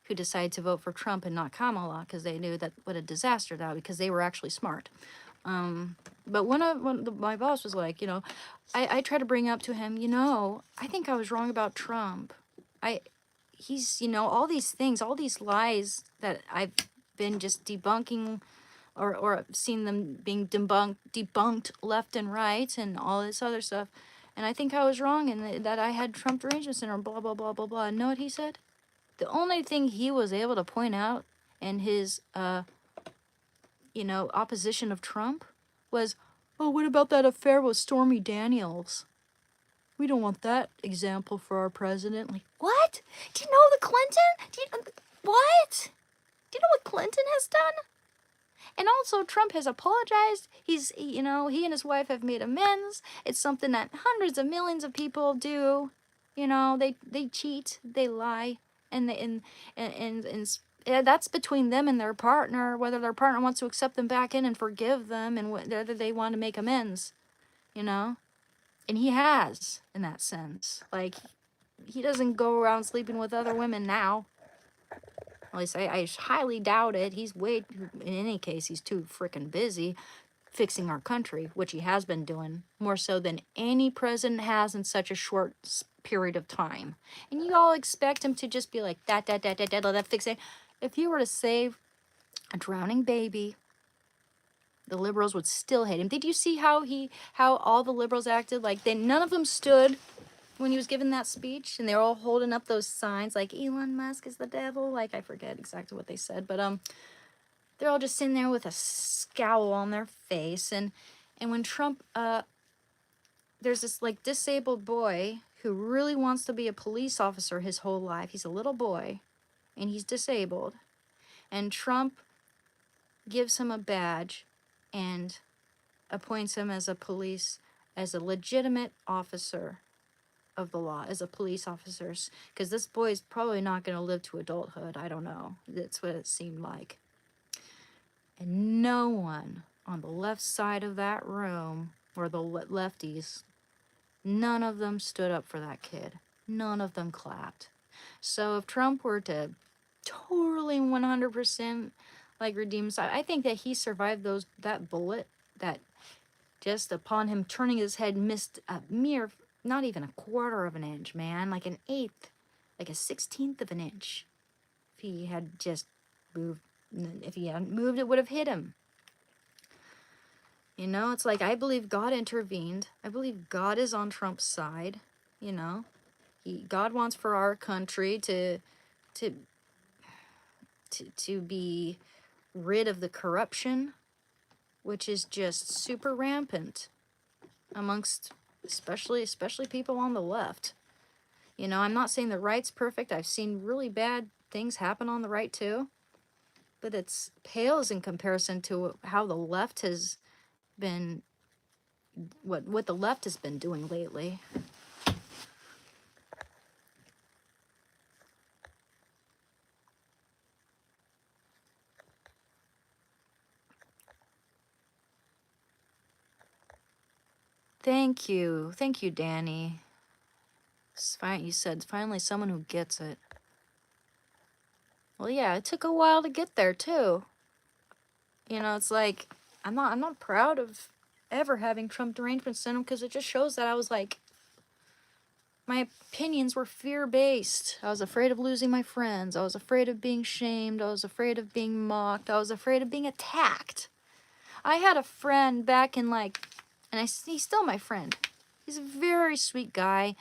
who decided to vote for Trump and not Kamala because they knew that what a disaster that would be, because they were actually smart. But my boss was like, you know, I try to bring up to him, you know, I think I was wrong about Trump. He's, you know, all these things, all these lies that I've been just debunking or seen them being debunked left and right and all this other stuff. And I think I was wrong and that I had Trump derangement syndrome, blah, blah, blah, blah, blah. And know what he said? The only thing he was able to point out in his, you know, opposition of Trump was, oh, what about that affair with Stormy Daniels? We don't want that example for our president. Like, what? Do you know the Clinton? What? Do you know what Clinton has done? And also, Trump has apologized. He's, you know, he and his wife have made amends. It's something that hundreds of millions of people do. You know, they cheat, they lie, and that's between them and their partner, whether their partner wants to accept them back in and forgive them, and whether they want to make amends, you know? And he has, in that sense. Like, he doesn't go around sleeping with other women now. At least I highly doubt it. In any case, he's too freaking busy fixing our country, which he has been doing more so than any president has in such a short period of time. And you all expect him to just be like, that, fix it. If he were to save a drowning baby, the liberals would still hate him. Did you see how all the liberals acted? Like, none of them stood when he was giving that speech, and they were all holding up those signs like Elon Musk is the devil. Like, I forget exactly what they said, but they're all just sitting there with a scowl on their face. And when Trump, there's this like disabled boy who really wants to be a police officer his whole life. He's a little boy, and he's disabled, and Trump gives him a badge and appoints him as a legitimate officer of the law, as a police officer, because this boy is probably not going to live to adulthood. I don't know. That's what it seemed like. And no one on the left side of that room, or the lefties, none of them stood up for that kid. None of them clapped. So if Trump were to totally 100% like redeem, I think that he survived that bullet, that just upon him turning his head, missed a mere, not even a quarter of an inch, man, like an eighth, like a 16th of an inch. If he had just moved, if he hadn't moved, it would have hit him. You know, it's like, I believe God intervened. I believe God is on Trump's side. You know, God wants for our country to be rid of the corruption, which is just super rampant amongst especially people on the left. You know, I'm not saying the right's perfect. I've seen really bad things happen on the right too, but it's pales in comparison to how the left has been, what the left has been doing lately. Thank you, Danny. It's fine. You said finally someone who gets it. Well, yeah, it took a while to get there too. You know, it's like, I'm not proud of ever having Trump derangement syndrome, because it just shows that I was like, my opinions were fear-based. I was afraid of losing my friends. I was afraid of being shamed. I was afraid of being mocked. I was afraid of being attacked. I had a friend back in he's still my friend. He's a very sweet guy,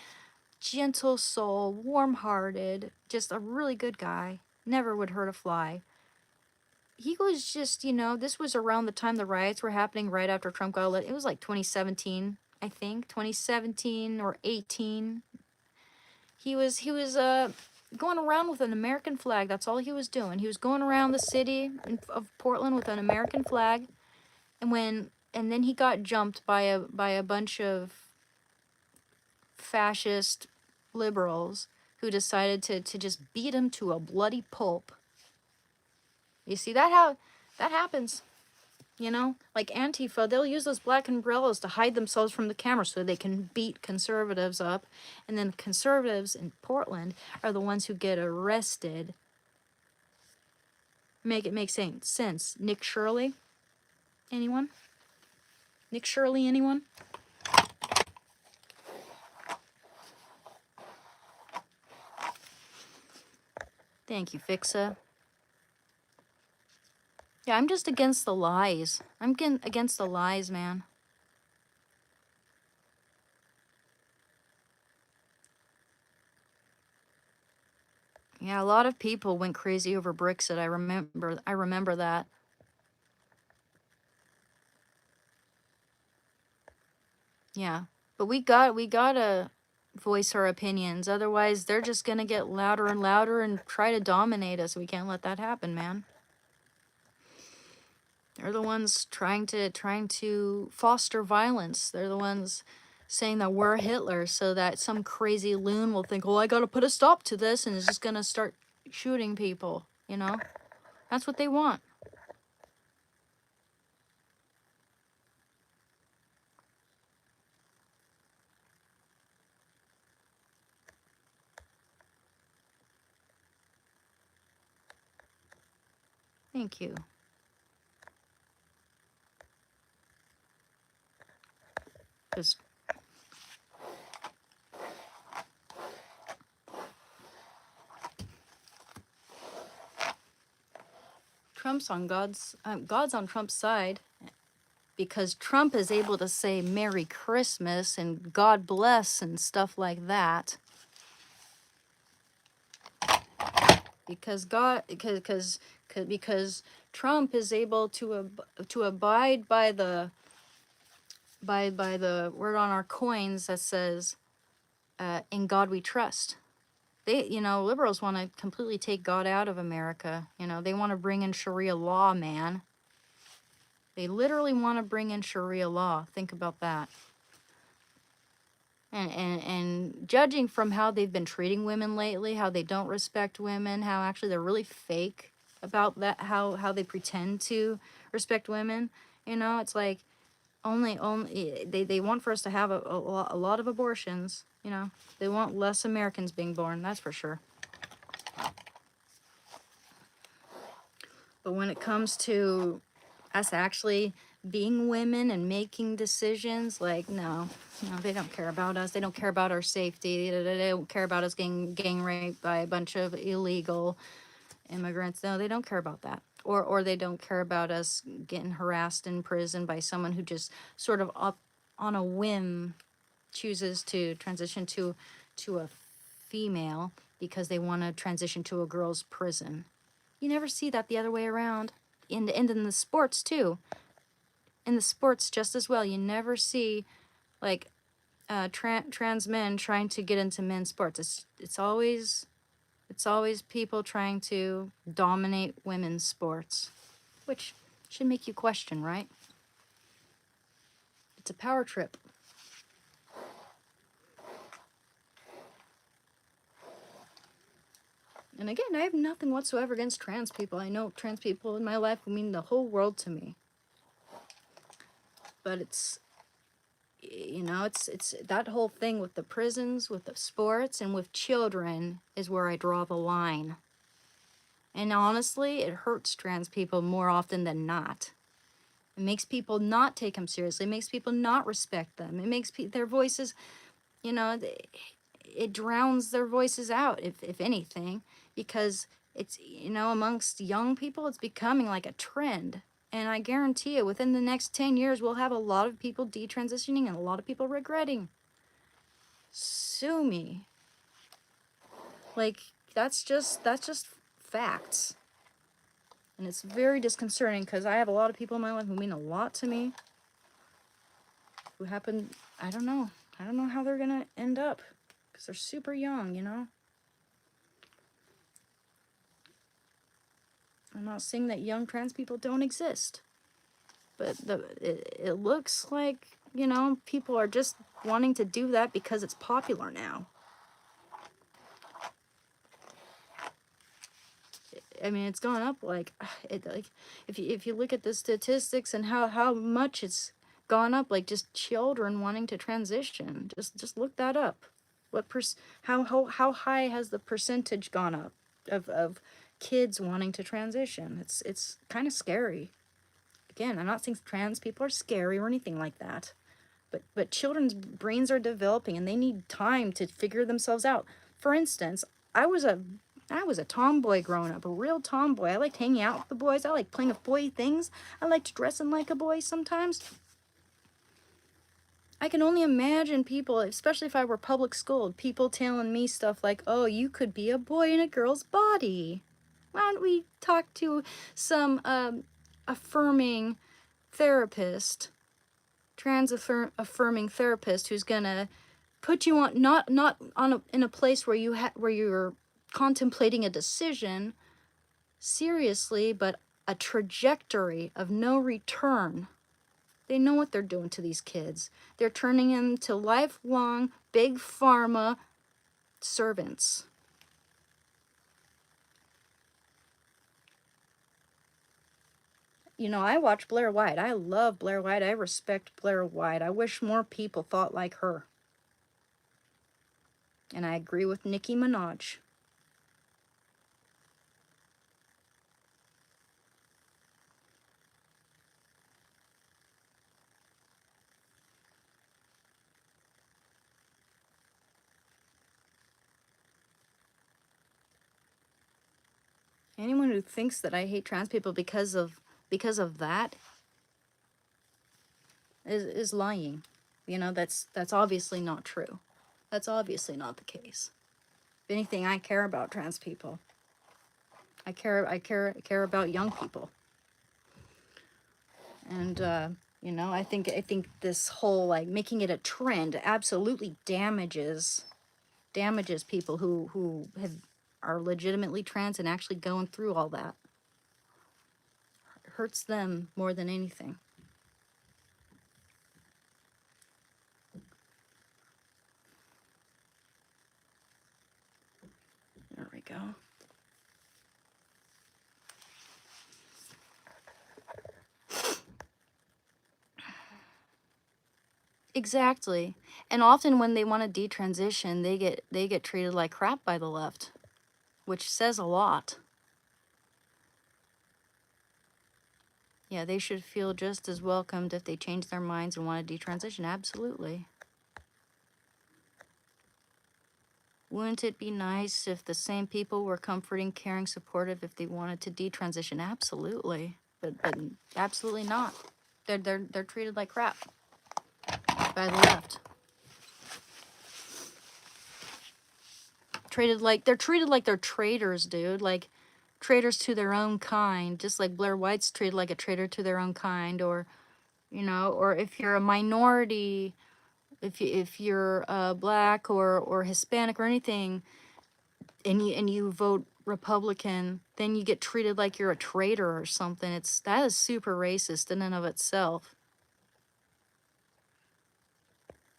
gentle soul, warm-hearted, just a really good guy. Never would hurt a fly. He was just, you know, this was around the time the riots were happening, right after Trump got elected. It was like 2017, I think, 2017 or 18. He was going around with an American flag. That's all he was doing. He was going around the city of Portland with an American flag, and then he got jumped by a bunch of fascist liberals who decided to just beat him to a bloody pulp. You see that happens, you know? Like Antifa, they'll use those black umbrellas to hide themselves from the camera so they can beat conservatives up. And then conservatives in Portland are the ones who get arrested. Make sense. Nick Shirley? Anyone? Nick Shirley, anyone? Thank you, Fixa. Yeah, I'm just against the lies. I'm against the lies, man. Yeah, a lot of people went crazy over Brexit. I remember that. Yeah, but we gotta voice our opinions. Otherwise, they're just gonna get louder and louder and try to dominate us. We can't let that happen, man. They're the ones trying to foster violence. They're the ones saying that we're Hitler, so that some crazy loon will think, "Oh, I gotta put a stop to this," and is just gonna start shooting people. You know, that's what they want. Thank you. Because Trump's on God's on Trump's side, because Trump is able to say Merry Christmas and God bless and stuff like that. Because Trump is able to abide by the word on our coins that says, "In God we trust." Liberals want to completely take God out of America. You know, they want to bring in Sharia law, man. They literally want to bring in Sharia law. Think about that. And judging from how they've been treating women lately, how they don't respect women, how actually they're really fake about that, how they pretend to respect women, it's like only they want for us to have a lot of abortions. They want less Americans being born, that's for sure. But when it comes to as to actually being women and making decisions, like, no, they don't care about us. They don't care about our safety. They don't care about us getting gang raped by a bunch of illegal immigrants. No, they don't care about that. Or they don't care about us getting harassed in prison by someone who just sort of up on a whim chooses to transition to a female because they want to transition to a girl's prison. You never see that the other way around. And in the sports too. In the sports just as well, you never see like trans men trying to get into men's sports. It's always people trying to dominate women's sports, which should make you question, right? It's a power trip. And again, I have nothing whatsoever against trans people. I know trans people in my life mean the whole world to me. But it's that whole thing with the prisons, with the sports, and with children is where I draw the line. And honestly, it hurts trans people more often than not. It makes people not take them seriously. It makes people not respect them. It makes their voices, it drowns their voices out, if anything, because it's, amongst young people, it's becoming like a trend. And I guarantee you, within the next 10 years, we'll have a lot of people detransitioning and a lot of people regretting. Sue me. Like, that's just facts. And it's very disconcerting because I have a lot of people in my life who mean a lot to me. Who happen, I don't know how they're going to end up. Because they're super young, I'm not saying that young trans people don't exist. But it looks like, people are just wanting to do that because it's popular now. I mean, it's gone up like if you look at the statistics and how much it's gone up, like just children wanting to transition. Just look that up. How high has the percentage gone up of kids wanting to transition? It's kind of scary. Again, I'm not saying trans people are scary or anything like that. But children's brains are developing and they need time to figure themselves out. For instance, I was a tomboy growing up, a real tomboy. I liked hanging out with the boys. I liked playing with boy things. I liked dressing like a boy sometimes. I can only imagine people, especially if I were public schooled, people telling me stuff like, oh, you could be a boy in a girl's body. Why don't we talk to some affirming therapist, affirming therapist who's gonna put you on not on in a place where you're contemplating a decision seriously, but a trajectory of no return. They know what they're doing to these kids. They're turning them to lifelong big pharma servants. I watch Blair White. I love Blair White. I respect Blair White. I wish more people thought like her. And I agree with Nicki Minaj. Anyone who thinks that I hate trans people because of that is lying. That's obviously not true. That's obviously not the case. If anything, I care about trans people. I care about young people. And I think this whole like making it a trend absolutely damages people who are legitimately trans and actually going through all that. It hurts them more than anything. There we go. Exactly. And often when they want to detransition, they get treated like crap by the left, which says a lot. Yeah, they should feel just as welcomed if they change their minds and want to detransition. Absolutely. Wouldn't it be nice if the same people were comforting, caring, supportive if they wanted to detransition? Absolutely. But absolutely not. They're treated like crap by the left. They're treated like they're traitors, dude. Like traitors to their own kind, just like Blair White's treated like a traitor to their own kind, or or if you're a minority, if you're black or Hispanic or anything, and you vote Republican, then you get treated like you're a traitor or something. That is super racist in and of itself.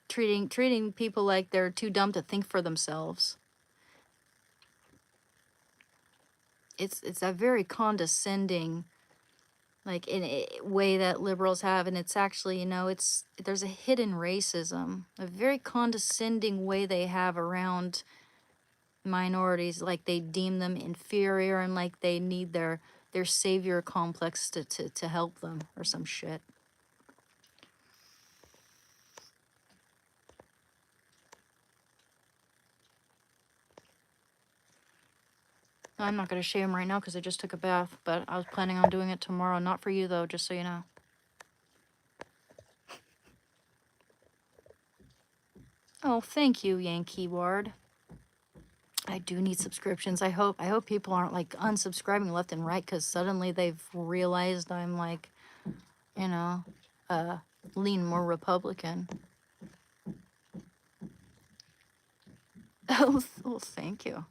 Treating people like they're too dumb to think for themselves. It's a very condescending, like in a way that liberals have, and it's actually, there's a hidden racism, a very condescending way they have around minorities, like they deem them inferior and like they need their savior complex to help them or some shit. I'm not going to shave him right now because I just took a bath, but I was planning on doing it tomorrow. Not for you, though, just so you know. Oh, thank you, Yankee Ward. I do need subscriptions. I hope people aren't like unsubscribing left and right because suddenly they've realized I'm like, lean more Republican. Oh, thank you.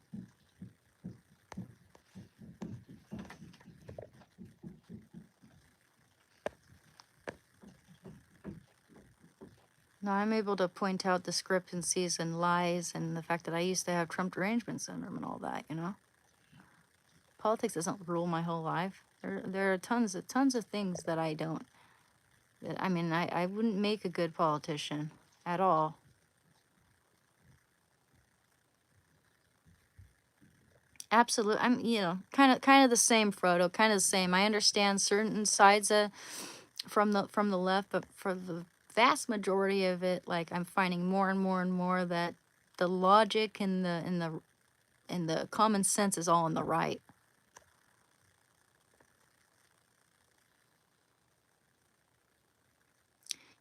No, I'm able to point out discrepancies and lies and the fact that I used to have Trump derangement syndrome and all that, Politics doesn't rule my whole life. There are tons of things that I don't. I mean, I wouldn't make a good politician at all. Absolutely. I'm, kind of the same, Frodo, kind of the same. I understand certain sides from the left, but for the vast majority of it, like I'm finding more and more and more that the logic and the common sense is all on the right.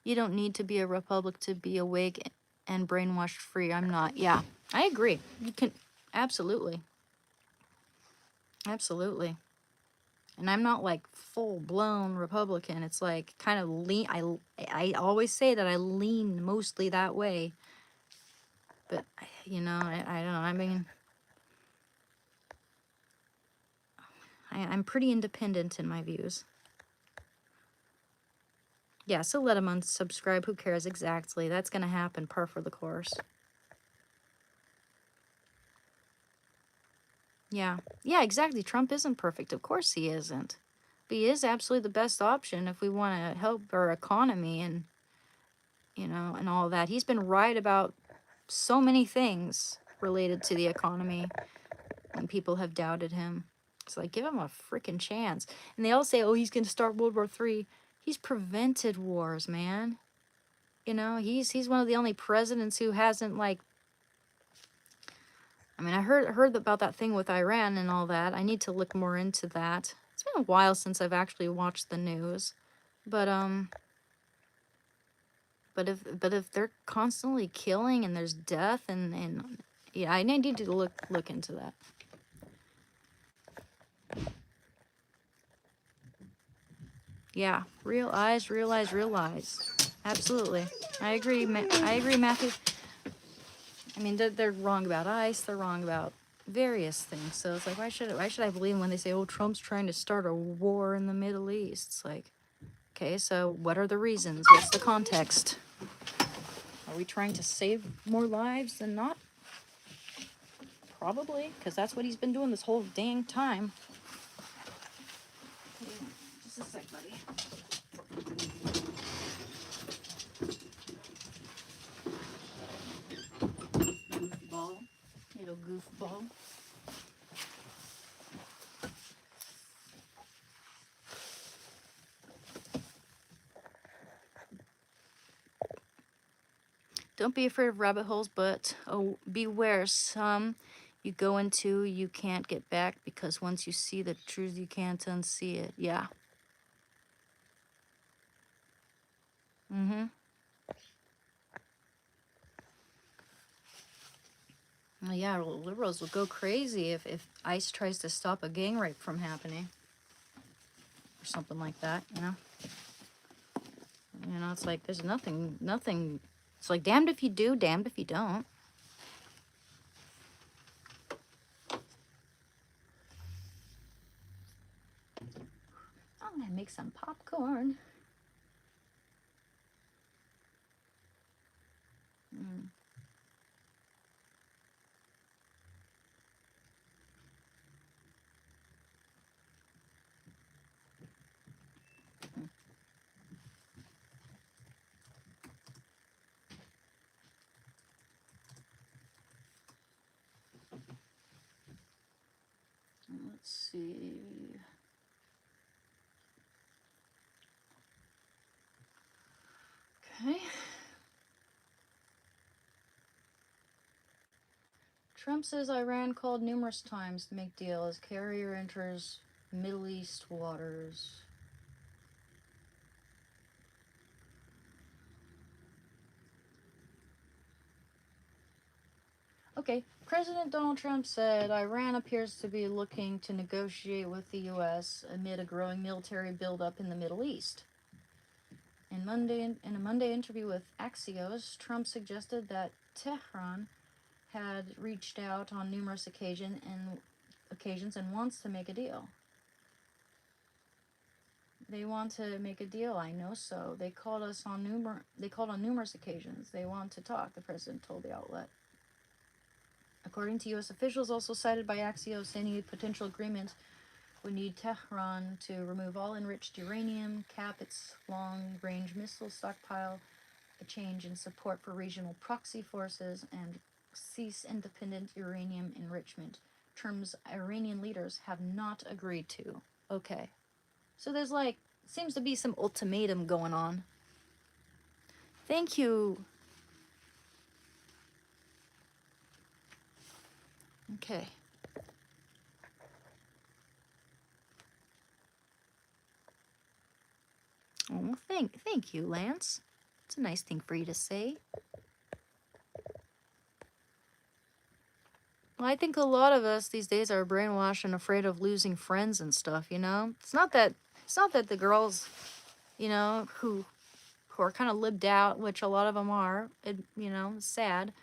You don't need to be a Republic to be awake and brainwashed free. I'm not. Yeah, I agree. You can absolutely. Absolutely. And I'm not like full blown Republican. It's like kind of lean. I always say that I lean mostly that way. But I don't know. I mean, I'm pretty independent in my views. Yeah, so let them unsubscribe. Who cares? Exactly. That's gonna happen par for the course. Yeah. Yeah, exactly. Trump isn't perfect. Of course he isn't. But he is absolutely the best option if we want to help our economy and, and all that. He's been right about so many things related to the economy when people have doubted him. It's like, give him a freaking chance. And they all say, oh, he's going to start World War III. He's prevented wars, man. He's one of the only presidents who hasn't, like, I mean, I heard about that thing with Iran and all that. I need to look more into that. It's been a while since I've actually watched the news. But if they're constantly killing and there's death and yeah, I need to look into that. Yeah, real eyes, real eyes, real eyes. Absolutely. I agree, Matthew. I mean, they're wrong about ICE. They're wrong about various things. So it's like, why should I believe them when they say, oh, Trump's trying to start a war in the Middle East? It's like, okay, so what are the reasons? What's the context? Are we trying to save more lives than not? Probably, because that's what he's been doing this whole dang time. Just a sec, buddy. Goofball. Little goofball. Don't be afraid of rabbit holes, but oh, beware. Some you go into, you can't get back because once you see the truth, you can't unsee it. Yeah. Mm-hmm. Well, yeah, liberals will go crazy if ICE tries to stop a gang rape from happening or something like that, you know? You know, it's like there's nothing. It's like damned if you do, damned if you don't. I'm gonna make some popcorn. Mm. Let's see. Okay. Trump says Iran called numerous times to make deal as carrier enters Middle East waters. Okay, President Donald Trump said Iran appears to be looking to negotiate with the U.S. amid a growing military buildup in the Middle East. In a Monday interview with Axios, Trump suggested that Tehran had reached out on numerous occasions and wants to make a deal. They want to make a deal, I know so. They called on numerous occasions. They want to talk, the president told the outlet. According to U.S. officials also cited by Axios, any potential agreement would need Tehran to remove all enriched uranium, cap its long-range missile stockpile, a change in support for regional proxy forces, and cease independent uranium enrichment, terms Iranian leaders have not agreed to. Okay. So there's like, seems to be some ultimatum going on. Thank you. Okay. Oh, thank you, Lance. It's a nice thing for you to say. Well, I think a lot of us these days are brainwashed and afraid of losing friends and stuff, you know? It's not that the girls, you know, who are kind of lived out, which a lot of them are, you know, sad.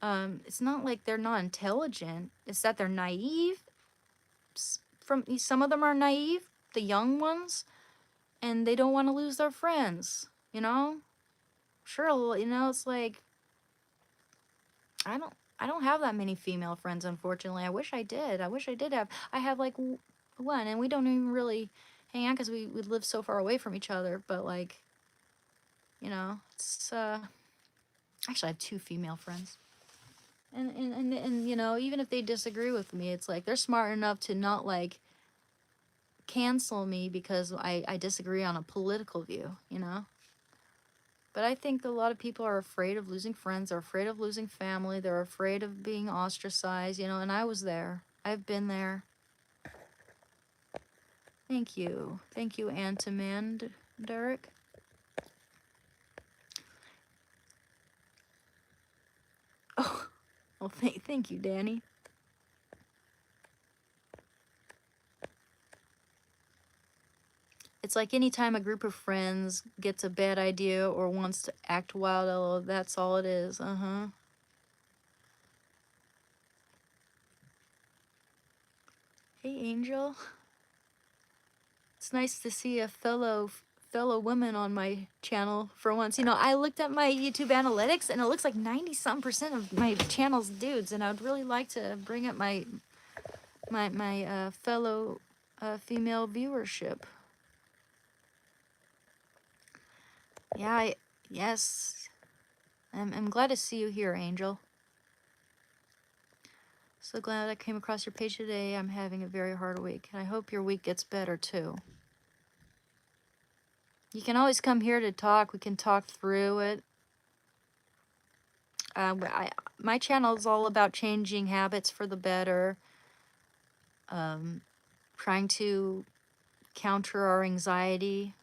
It's not like they're not intelligent. It's that they're naive. Some of them are naive, the young ones, and they don't want to lose their friends, you know? Sure, you know, it's like I don't have that many female friends, unfortunately. I wish I did. I have like one, and we don't even really hang out because we live so far away from each other. But like, you know, it's actually I have two female friends, and you know, even if they disagree with me, it's like they're smart enough to not like cancel me because I disagree on a political view, you know. But I think a lot of people are afraid of losing friends, they're afraid of losing family, they're afraid of being ostracized, you know, and I was there. I've been there. Thank you. Thank you, Antiman, Derek. Oh, well, thank you, Danny. It's like anytime a group of friends gets a bad idea or wants to act wild, that's all it is. Uh-huh. Hey, Angel. It's nice to see a fellow woman on my channel for once. You know, I looked at my YouTube analytics and it looks like 90-some% of my channel's dudes, and I would really like to bring up my fellow female viewership. Yeah, yes. I'm glad to see you here, Angel. So glad I came across your page today. I'm having a very hard week, and I hope your week gets better too. You can always come here to talk. We can talk through it. My channel is all about changing habits for the better, trying to counter our anxiety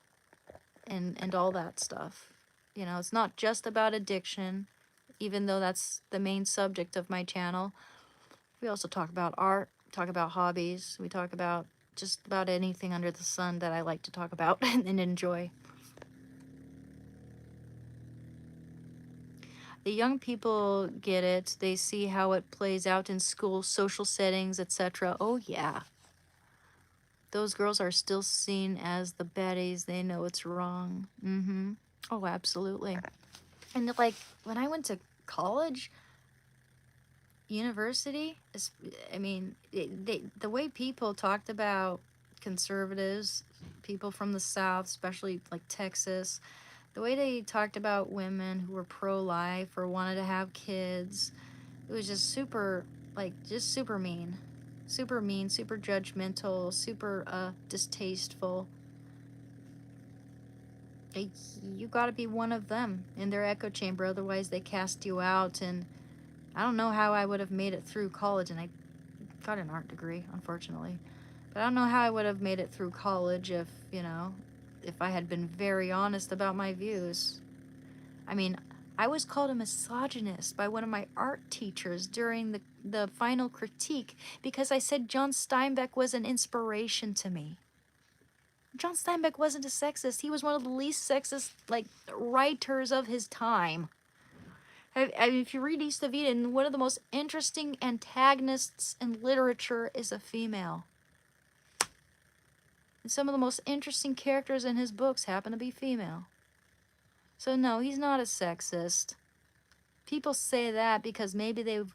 and all that stuff. You know, it's not just about addiction, even though that's the main subject of my channel. We also talk about art, talk about hobbies, we talk about just about anything under the sun that I like to talk about and enjoy. The young people get it. They see how it plays out in school, social settings, etc. Oh yeah. Those girls are still seen as the baddies. They know it's wrong. Mm-hmm. Oh, absolutely. And like when I went to college, university, I mean, the way people talked about conservatives, people from the South, especially like Texas, the way they talked about women who were pro-life or wanted to have kids, it was just super, like, just super mean. Super mean, super judgmental, super distasteful. You gotta be one of them in their echo chamber, otherwise they cast you out. And I don't know how I would have made it through college, and I got an art degree, unfortunately. But I don't know how I would have made it through college if, you know, if I had been very honest about my views. I mean, I was called a misogynist by one of my art teachers during the final critique because I said John Steinbeck was an inspiration to me. John Steinbeck wasn't a sexist. He was one of the least sexist, like, writers of his time. I mean, if you read East of Eden, one of the most interesting antagonists in literature is a female. And some of the most interesting characters in his books happen to be female. So no, he's not a sexist. People say that because maybe they've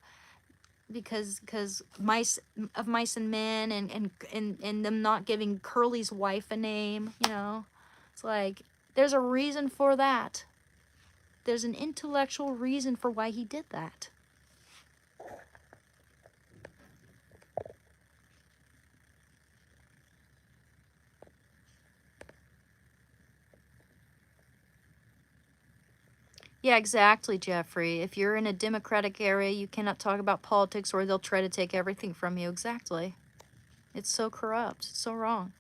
because mice and men and them not giving Curly's wife a name, you know. It's like there's a reason for that. There's an intellectual reason for why he did that. Yeah, exactly, Jeffrey. If you're in a Democratic area, you cannot talk about politics or they'll try to take everything from you. Exactly. It's so corrupt. It's so wrong.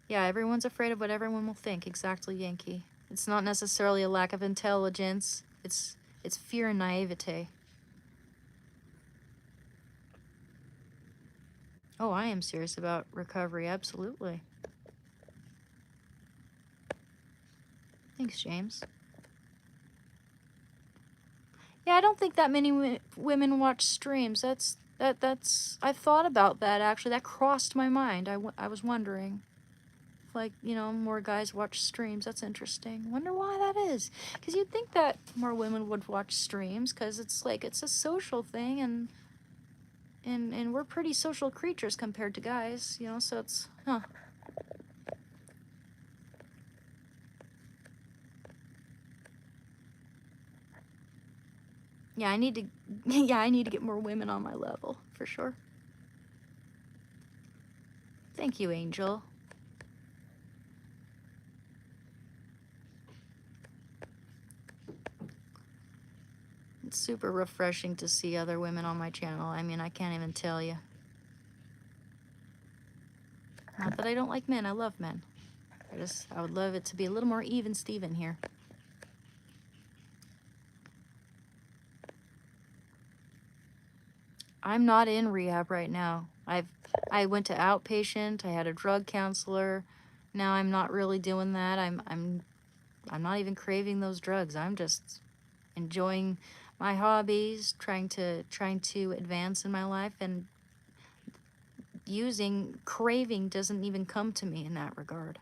Yeah, everyone's afraid of what everyone will think. Exactly, Yankee. It's not necessarily a lack of intelligence. It's fear and naivete. Oh, I am serious about recovery, absolutely. Thanks, James. Yeah, I don't think that many women watch streams. That's I've thought about that actually. That crossed my mind. I was wondering if, like, you know, more guys watch streams. That's interesting. Wonder why that is. Because you'd think that more women would watch streams because it's like it's a social thing and we're pretty social creatures compared to guys, you know, so it's Yeah, I need to I need to get more women on my level, for sure. Thank you, Angel. It's super refreshing to see other women on my channel. I mean, I can't even tell you. Not that I don't like men, I love men. I would love it to be a little more even Steven here. I'm not in rehab right now. I went to outpatient, I had a drug counselor. Now I'm not really doing that. I'm not even craving those drugs. I'm just enjoying my hobbies, trying to advance in my life, and craving doesn't even come to me in that regard.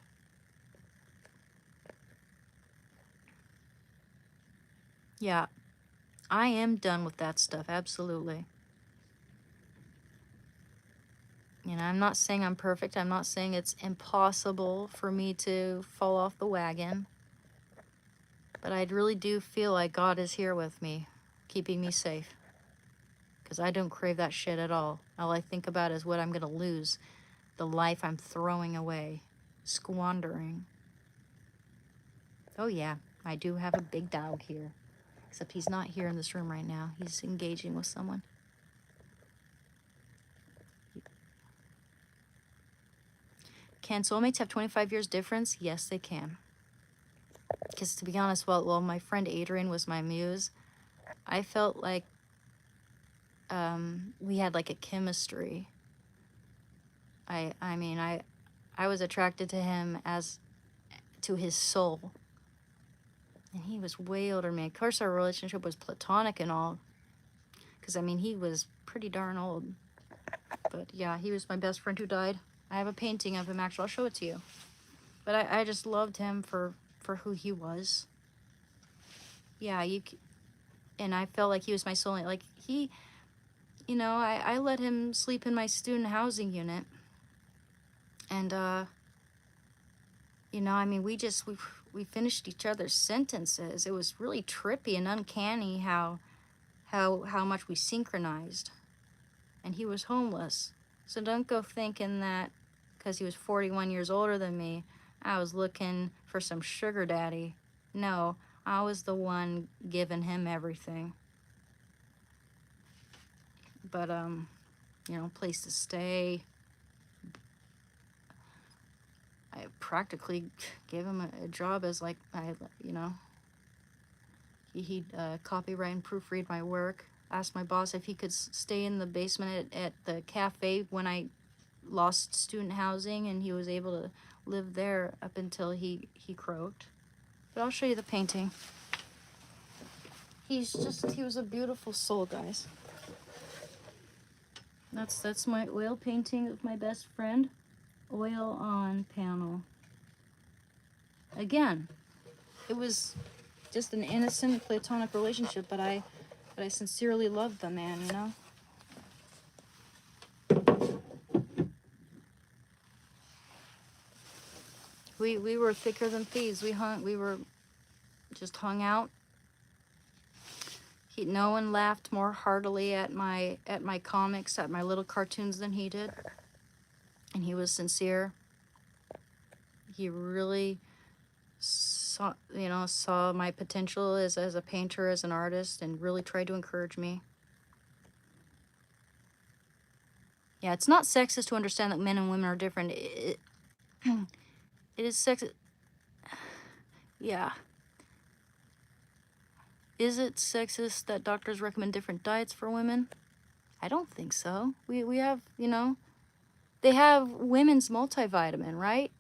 Yeah, I am done with that stuff, absolutely. You know, I'm not saying I'm perfect. I'm not saying it's impossible for me to fall off the wagon. But I really do feel like God is here with me, keeping me safe. Because I don't crave that shit at all. All I think about is what I'm going to lose. The life I'm throwing away, squandering. Oh yeah, I do have a big dog here. Except he's not here in this room right now. He's engaging with someone. Can soulmates have 25 years difference? Yes, they can. Because to be honest, while my friend Adrian was my muse, I felt like we had like a chemistry. I mean, I was attracted to him as to his soul. And he was way older than me. Of course, our relationship was platonic and all. Because, I mean, he was pretty darn old. But, yeah, he was my best friend who died. I have a painting of him, actually. I'll show it to you. But I just loved him for who he was. Yeah, and I felt like he was my soulmate. Like, he, you know, I let him sleep in my student housing unit. And, you know, I mean, we finished each other's sentences. It was really trippy and uncanny how much we synchronized. And he was homeless. So don't go thinking that because he was 41 years older than me, I was looking for some sugar daddy. No, I was the one giving him everything. But, you know, place to stay. I practically gave him a job as like, you know, he'd copyright and proofread my work. Asked my boss if he could stay in the basement at the cafe when I lost student housing, and he was able to live there up until he croaked. But I'll show you the painting. He was a beautiful soul, guys. That's my oil painting of my best friend. Oil on panel. Again, it was just an innocent platonic relationship, but I sincerely loved the man, you know? We were thicker than thieves. We were just hung out. No one laughed more heartily at my comics, at my little cartoons than he did. And he was sincere. He really saw my potential as a painter, as an artist, and really tried to encourage me. Yeah, it's not sexist to understand that men and women are different. It is sexist. Yeah. Is it sexist that doctors recommend different diets for women? I don't think so. We have, you know, they have women's multivitamin, right?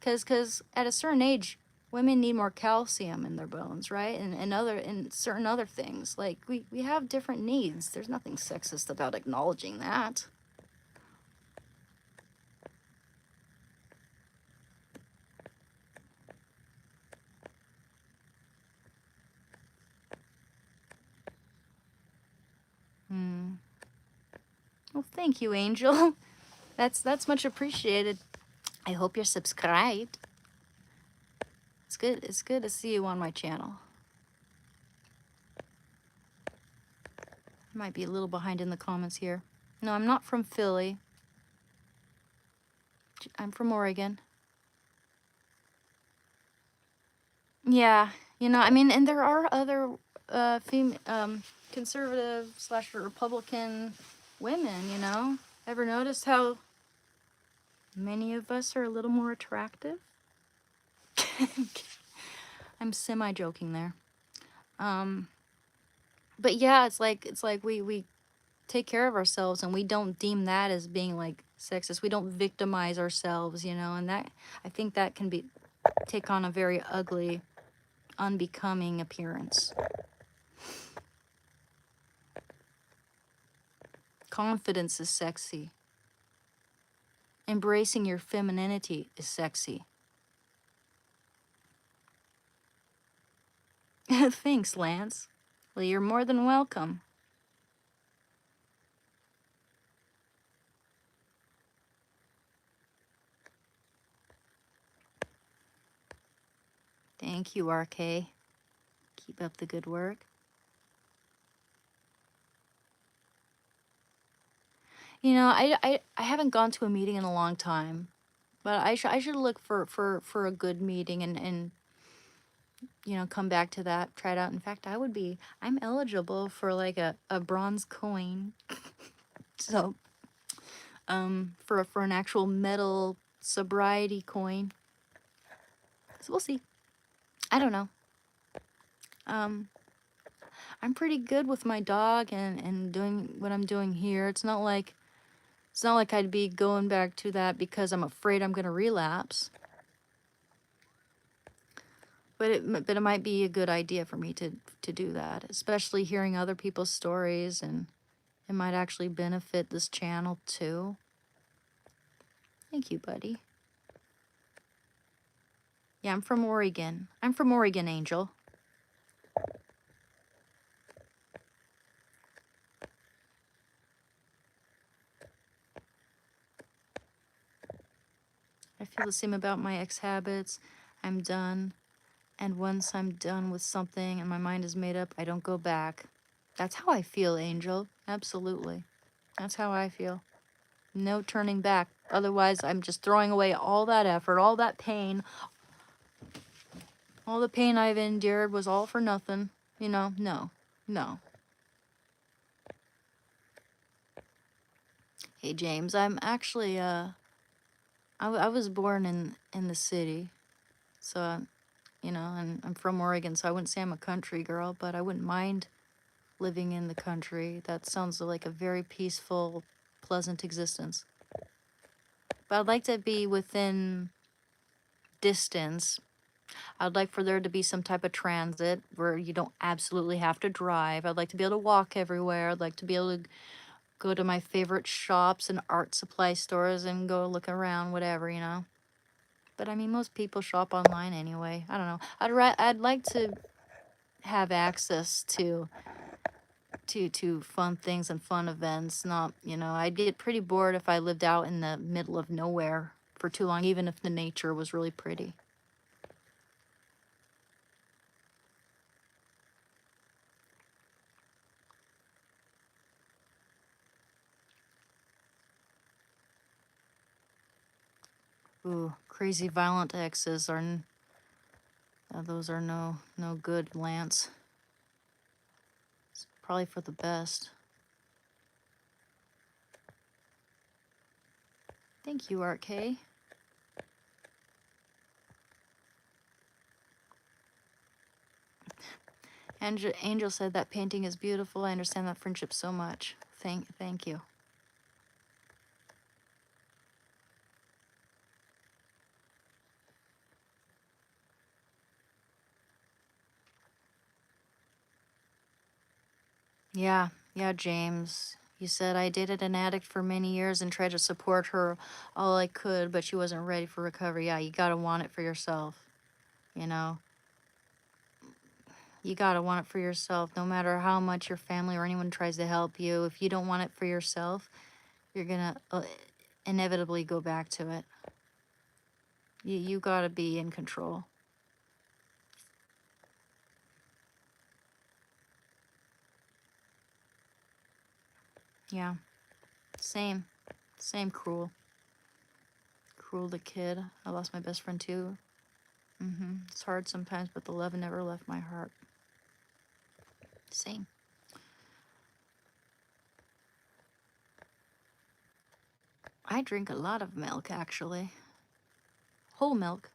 Because at a certain age, women need more calcium in their bones, right? And certain other things. Like, we have different needs. There's nothing sexist about acknowledging that. Well, thank you, Angel. That's much appreciated. I hope you're subscribed. It's good to see you on my channel. I might be a little behind in the comments here. No, I'm not from Philly. I'm from Oregon. Yeah, you know, I mean, and there are other conservative / Republican women, you know? Ever noticed how many of us are a little more attractive? I'm semi-joking there. But yeah, it's like we take care of ourselves, and we don't deem that as being like sexist. We don't victimize ourselves, you know, and that, I think that can take on a very ugly, unbecoming appearance. Confidence is sexy. Embracing your femininity is sexy. Thanks, Lance. Well, you're more than welcome. Thank you, RK. Keep up the good work. You know, I haven't gone to a meeting in a long time, but I should look for a good meeting and you know, come back to that, try it out. In fact, I'm eligible for like a bronze coin. So, for an actual metal sobriety coin. So we'll see. I don't know. Um, I'm pretty good with my dog and doing what I'm doing here. It's not like I'd be going back to that because I'm afraid I'm gonna relapse. But it might be a good idea for me to do that, especially hearing other people's stories, and it might actually benefit this channel too. Thank you, buddy. Yeah, I'm from Oregon. I'm from Oregon, Angel. I feel the same about my ex habits. I'm done. And once I'm done with something and my mind is made up, I don't go back. That's how I feel, Angel. Absolutely. That's how I feel. No turning back. Otherwise, I'm just throwing away all that effort, all that pain. All the pain I've endured was all for nothing. You know, no. No. Hey, James, I'm actually, I was born in the city. So, you know, and I'm from Oregon, so I wouldn't say I'm a country girl, but I wouldn't mind living in the country. That sounds like a very peaceful, pleasant existence. But I'd like to be within distance. I'd like for there to be some type of transit where you don't absolutely have to drive. I'd like to be able to walk everywhere. I'd like to be able to go to my favorite shops and art supply stores and go look around, whatever, you know. But I mean, most people shop online anyway. I don't know. I'd like to have access to fun things and fun events. Not, you know, I'd get pretty bored if I lived out in the middle of nowhere for too long, even if the nature was really pretty. Ooh, crazy violent exes are those are no good, Lance. It's probably for the best. Thank you, Art K. Angel said that painting is beautiful. I understand that friendship so much. Thank you. Yeah, James. You said I dated an addict for many years and tried to support her all I could, but she wasn't ready for recovery. Yeah, you gotta want it for yourself. You know, you gotta want it for yourself. No matter how much your family or anyone tries to help you, if you don't want it for yourself, you're gonna inevitably go back to it. You gotta be in control. Yeah, same, cruel. Cruel the kid. I lost my best friend too. It's hard sometimes, but the love never left my heart. Same. I drink a lot of milk, actually. Whole milk.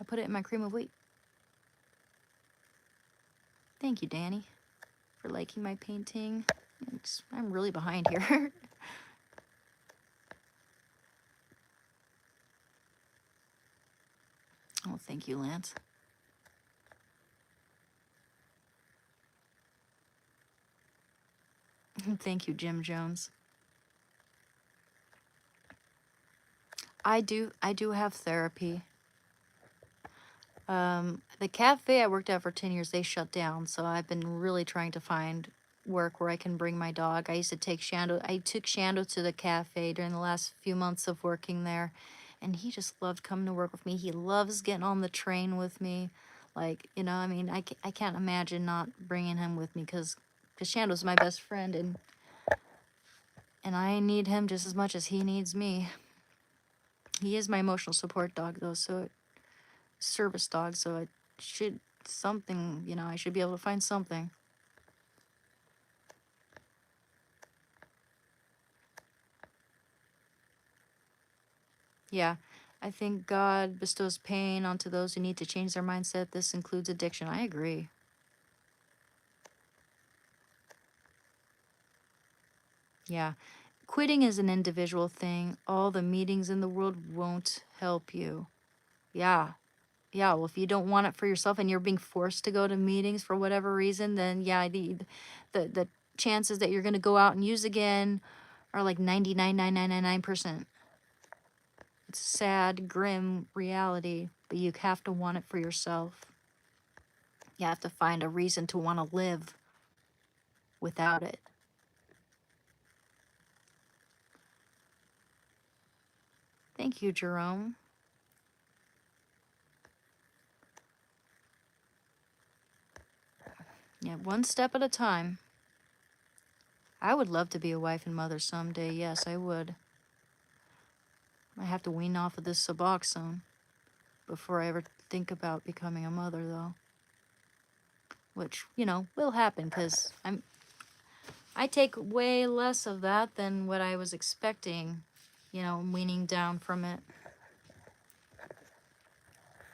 I put it in my cream of wheat. Thank you, Danny, for liking my painting. I'm really behind here. Oh, thank you, Lance. Thank you, Jim Jones. I do have therapy. The cafe I worked at for 10 years, they shut down, so I've been really trying to find work where I can bring my dog. I took Shando to the cafe during the last few months of working there, and he just loved coming to work with me. He loves getting on the train with me. Like, you know, I mean, I can't imagine not bringing him with me because Shando's my best friend, and I need him just as much as he needs me. He is my emotional support dog, though, so service dog, so should something, you know, I should be able to find something. Yeah, I think God bestows pain onto those who need to change their mindset. This includes addiction. I agree. Yeah. Quitting is an individual thing. All the meetings in the world won't help you. Yeah. Yeah, well, if you don't want it for yourself and you're being forced to go to meetings for whatever reason, then yeah, the chances that you're going to go out and use again are like 99.999%. It's a sad, grim reality, but you have to want it for yourself. You have to find a reason to want to live without it. Thank you, Jerome. Yeah, one step at a time. I would love to be a wife and mother someday. Yes, I would. I have to wean off of this Suboxone before I ever think about becoming a mother, though. Which, you know, will happen because I take way less of that than what I was expecting, you know, weaning down from it.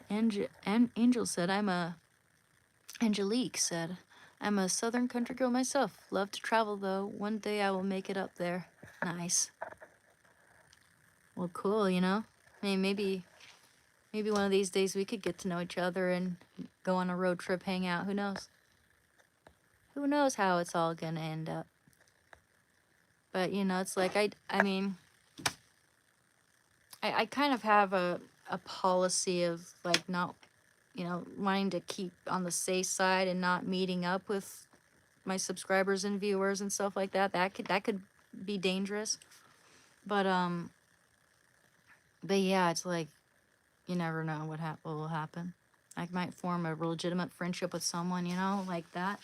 Angel said, Angelique said, I'm a southern country girl myself. Love to travel, though. One day I will make it up there. Nice. Well, cool, you know? I mean, maybe one of these days we could get to know each other and go on a road trip, hang out. Who knows? Who knows how it's all gonna end up? But, you know, it's like, I mean, I kind of have a policy of, like, not, you know, wanting to keep on the safe side and not meeting up with my subscribers and viewers and stuff like that. That could be dangerous. But yeah, it's like you never know what will happen. I might form a legitimate friendship with someone, you know, like that.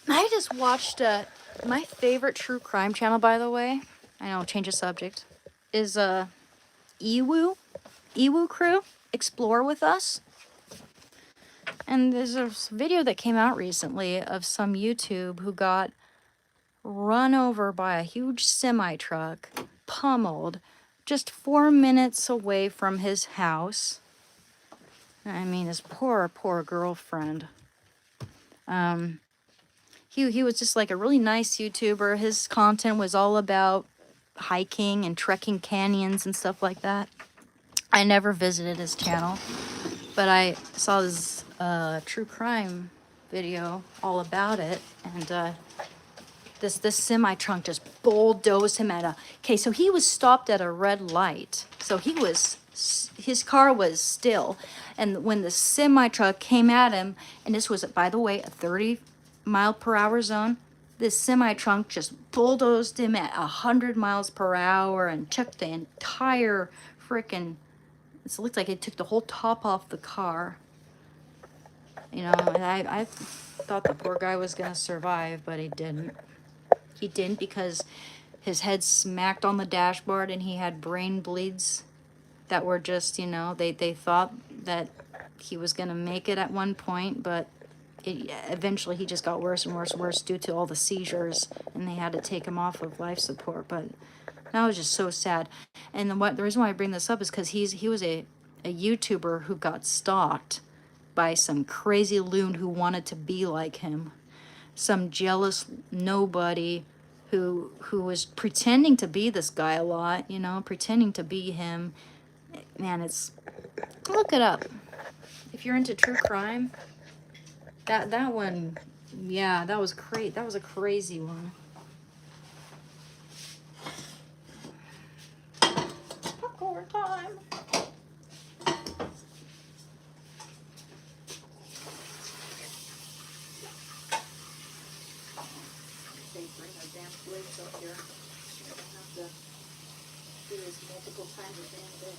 I just watched my favorite true crime channel, by the way. I know, change of subject. Is Ewu Crew Explore with Us. And there's a video that came out recently of some YouTube who got run over by a huge semi truck, pummeled, just 4 minutes away from his house. I mean, his poor girlfriend. He was just like a really nice YouTuber. His content was all about hiking and trekking canyons and stuff like that. I never visited his channel, but I saw this true crime video all about it, and this semi trunk just bulldozed him at a. Okay, so he was stopped at a red light. So his car was still, and when the semi truck came at him, and this was, by the way, a 30-mile-per-hour zone, this semi trunk just bulldozed him at 100 miles per hour and took the entire freaking. It looked like it took the whole top off the car. You know, and I thought the poor guy was gonna survive, but he didn't. He didn't because his head smacked on the dashboard and he had brain bleeds that were just, you know, they thought that he was going to make it at one point, but eventually he just got worse and worse and worse due to all the seizures, and they had to take him off of life support. But that was just so sad. And the reason why I bring this up is because he was a YouTuber who got stalked by some crazy loon who wanted to be like him. Some jealous nobody who was pretending to be this guy a lot, you know, pretending to be him. Man, look it up. If you're into true crime, that one, yeah, that was great. That was a crazy one. Popcorn time. They bring our damn plates up here. We don't have to do this multiple times a damn day.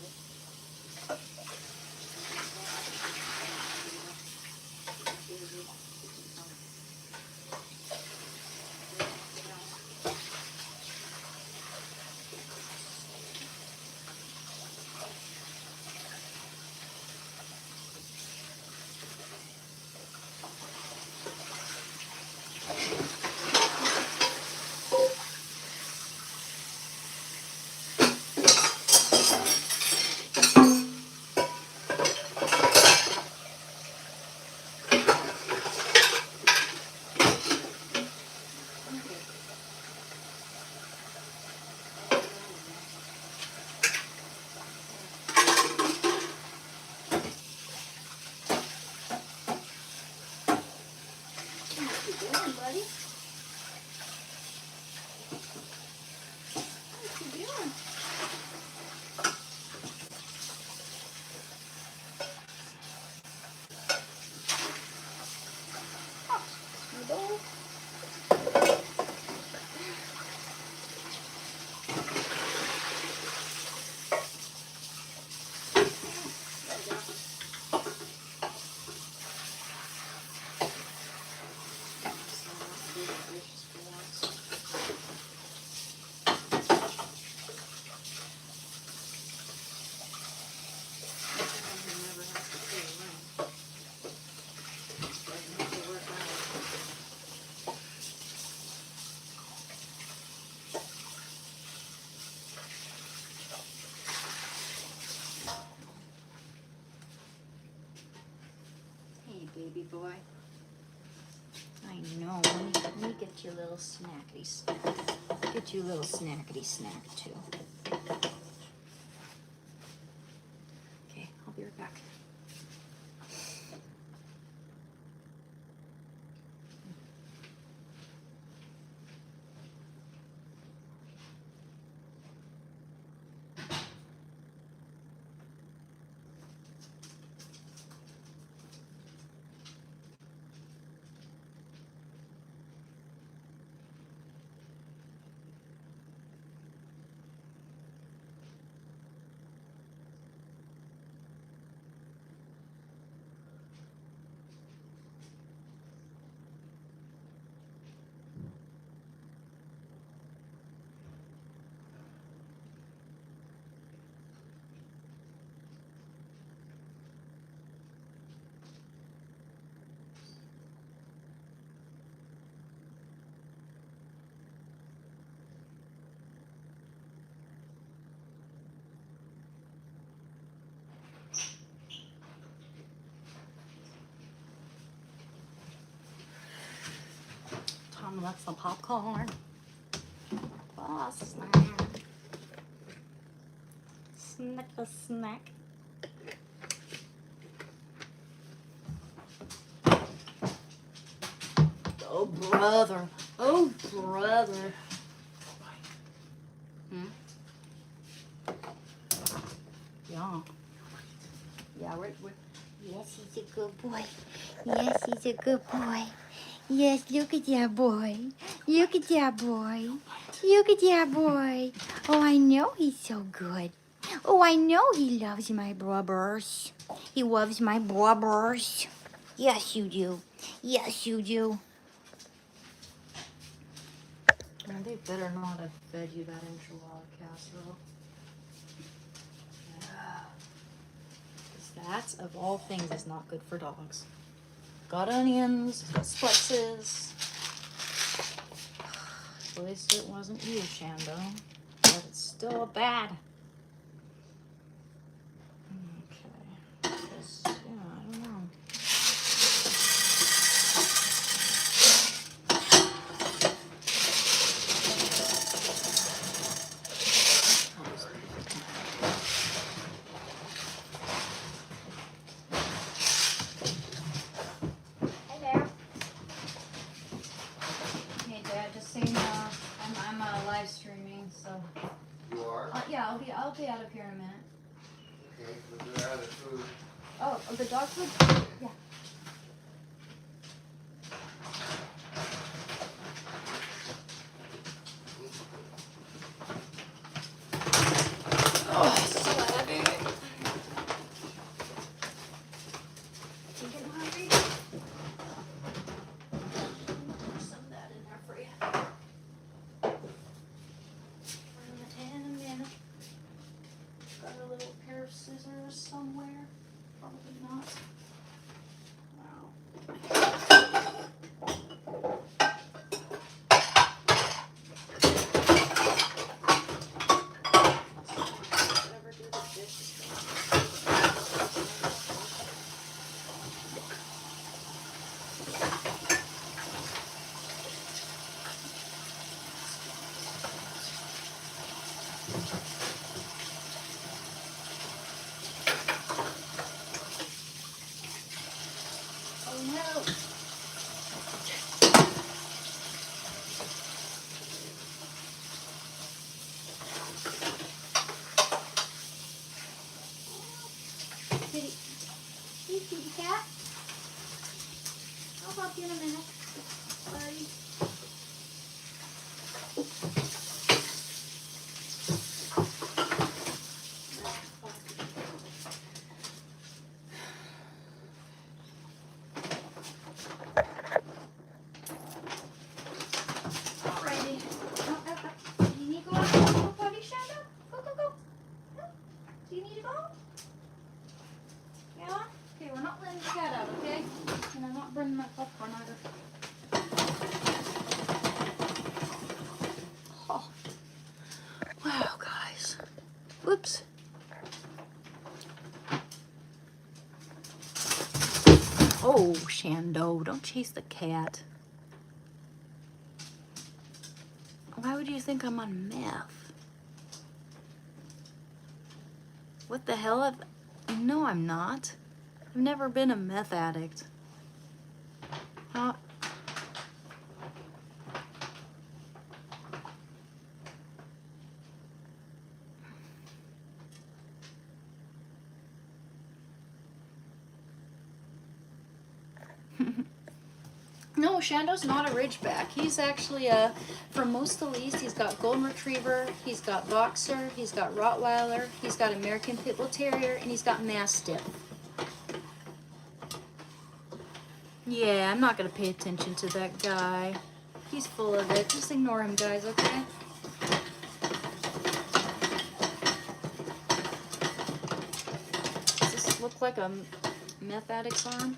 baby boy. I know. Let me get you a little snackety snack. Get you a little snackety snack too. Okay, I'll be right back. Tom left some popcorn. Oh, snack. Snack a snack. Oh, brother. Oh, brother. Hmm? Yeah. Yeah, we're... Yes, he's a good boy. Yes, he's a good boy. Yes, look at that boy. Look at that boy. Look at that boy. Oh, I know he's so good. Oh, I know he loves my brothers. He loves my brothers. Yes, you do. Yes, you do. Man, they better not have fed you that enchilada casserole. That, of all things, is not good for dogs. Got onions, got spices. At least it wasn't you, Shando. But it's still bad. Okay. Just, yeah, I don't know. Live streaming, so. You are? Yeah, I'll be out of here in a minute. Okay, we'll do that food. Oh, the dog food? Yeah. Oh, it's so heavy. You getting hungry? Put some of that in there for you. In a minute. Got a little pair of scissors somewhere. Probably not. Wow. Never do the dishes. Oh no. Kitty. Hey, kitty cat. I'll pop you in a minute. Sorry. Alrighty. Do you need to go out? Go potty, Shanda? Go, go, go. No? Do you need to go? Yeah? Okay, we're not letting the cat out, okay? And I'm not bringing my popcorn either. Oh. Wow, guys. Whoops. Oh, Shando, don't chase the cat. Why would you think I'm on meth? What the hell? No, I'm not. I've never been a meth addict. Uh, No, Shando's not a Ridgeback. He's actually from Mostal East. He's got Golden Retriever, he's got Boxer, he's got Rottweiler, he's got American Pit Bull Terrier, and he's got Mastiff. Yeah, I'm not gonna pay attention to that guy. He's full of it. Just ignore him, guys, okay? Does this look like a meth addict's arm?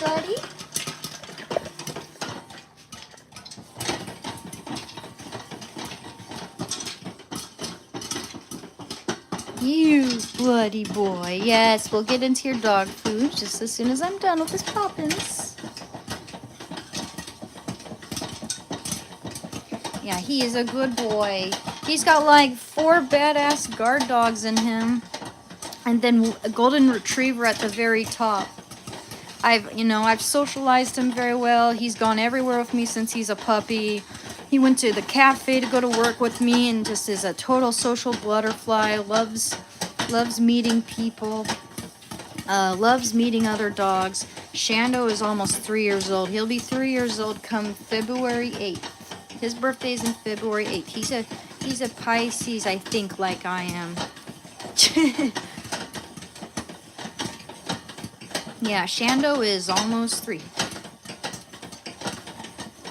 Buddy. You bloody boy. Yes, we'll get into your dog food just as soon as I'm done with this Poppins. Yeah, he is a good boy. He's got like 4 badass guard dogs in him. And then a golden retriever at the very top. I've socialized him very well. He's gone everywhere with me since he's a puppy. He went to the cafe to go to work with me and just is a total social butterfly. Loves meeting people. Loves meeting other dogs. Shando is almost 3 years old. He'll be 3 years old come February 8th. His birthday's in February 8th. He's a Pisces, I think, like I am. Yeah, Shando is almost 3.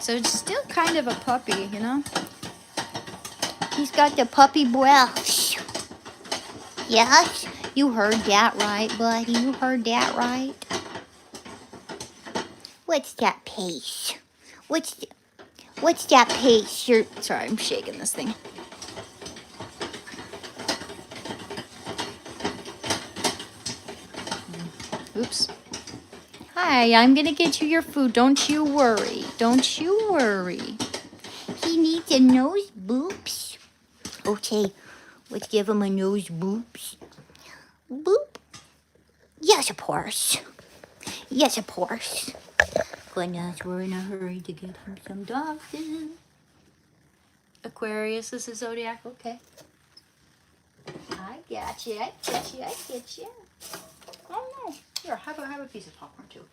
So it's still kind of a puppy, you know? He's got the puppy breath. Yes, you heard that right, buddy. You heard that right. What's that pace? What's that pace? Sorry, I'm shaking this thing. Oops. Hi, I'm gonna get you your food. Don't you worry. Don't you worry. He needs a nose boops. Okay, let's give him a nose boops. Boop. Yes, of course. Yes, of course. Goodness, we're in a hurry to get him some dog food. Aquarius, this is Zodiac. Okay. I got you. I get you. I get you. Oh no. Here, have a piece of popcorn too.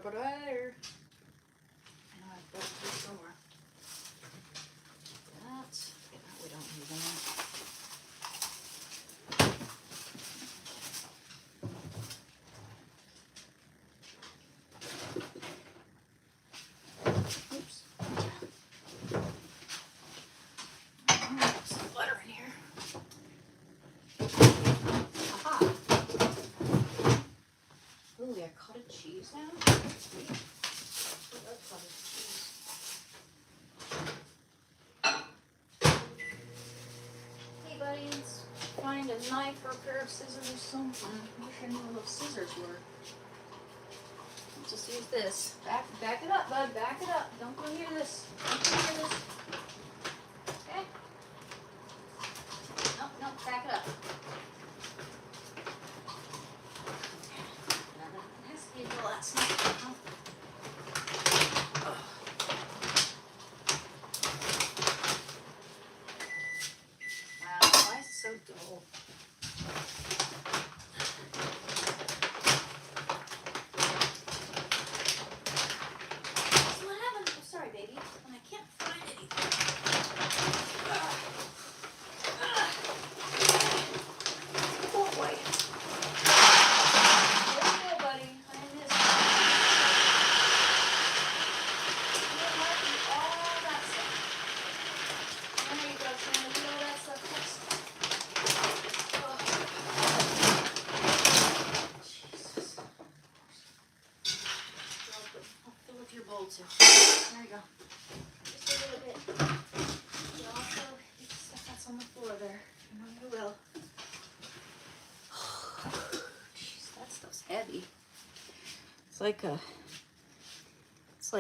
Butter. I know I've got it somewhere. We don't need that. Oops. Some butter in here. Aha. Ooh, we got cottage cheese now. Hey buddies, find a knife or a pair of scissors or something. I wish I knew where those scissors were. Just use this. Back it up, bud. Back it up. Don't go near this. Don't go near this. Okay? Nope, back it up. That has to be the last night. Wow, why is it so dull? What happened? Oh, sorry, baby. And I can't find anything. to. There you go. Just a little bit. You also eat stuff that's on the floor there. You know you will. Jeez, that stuff's heavy. It's like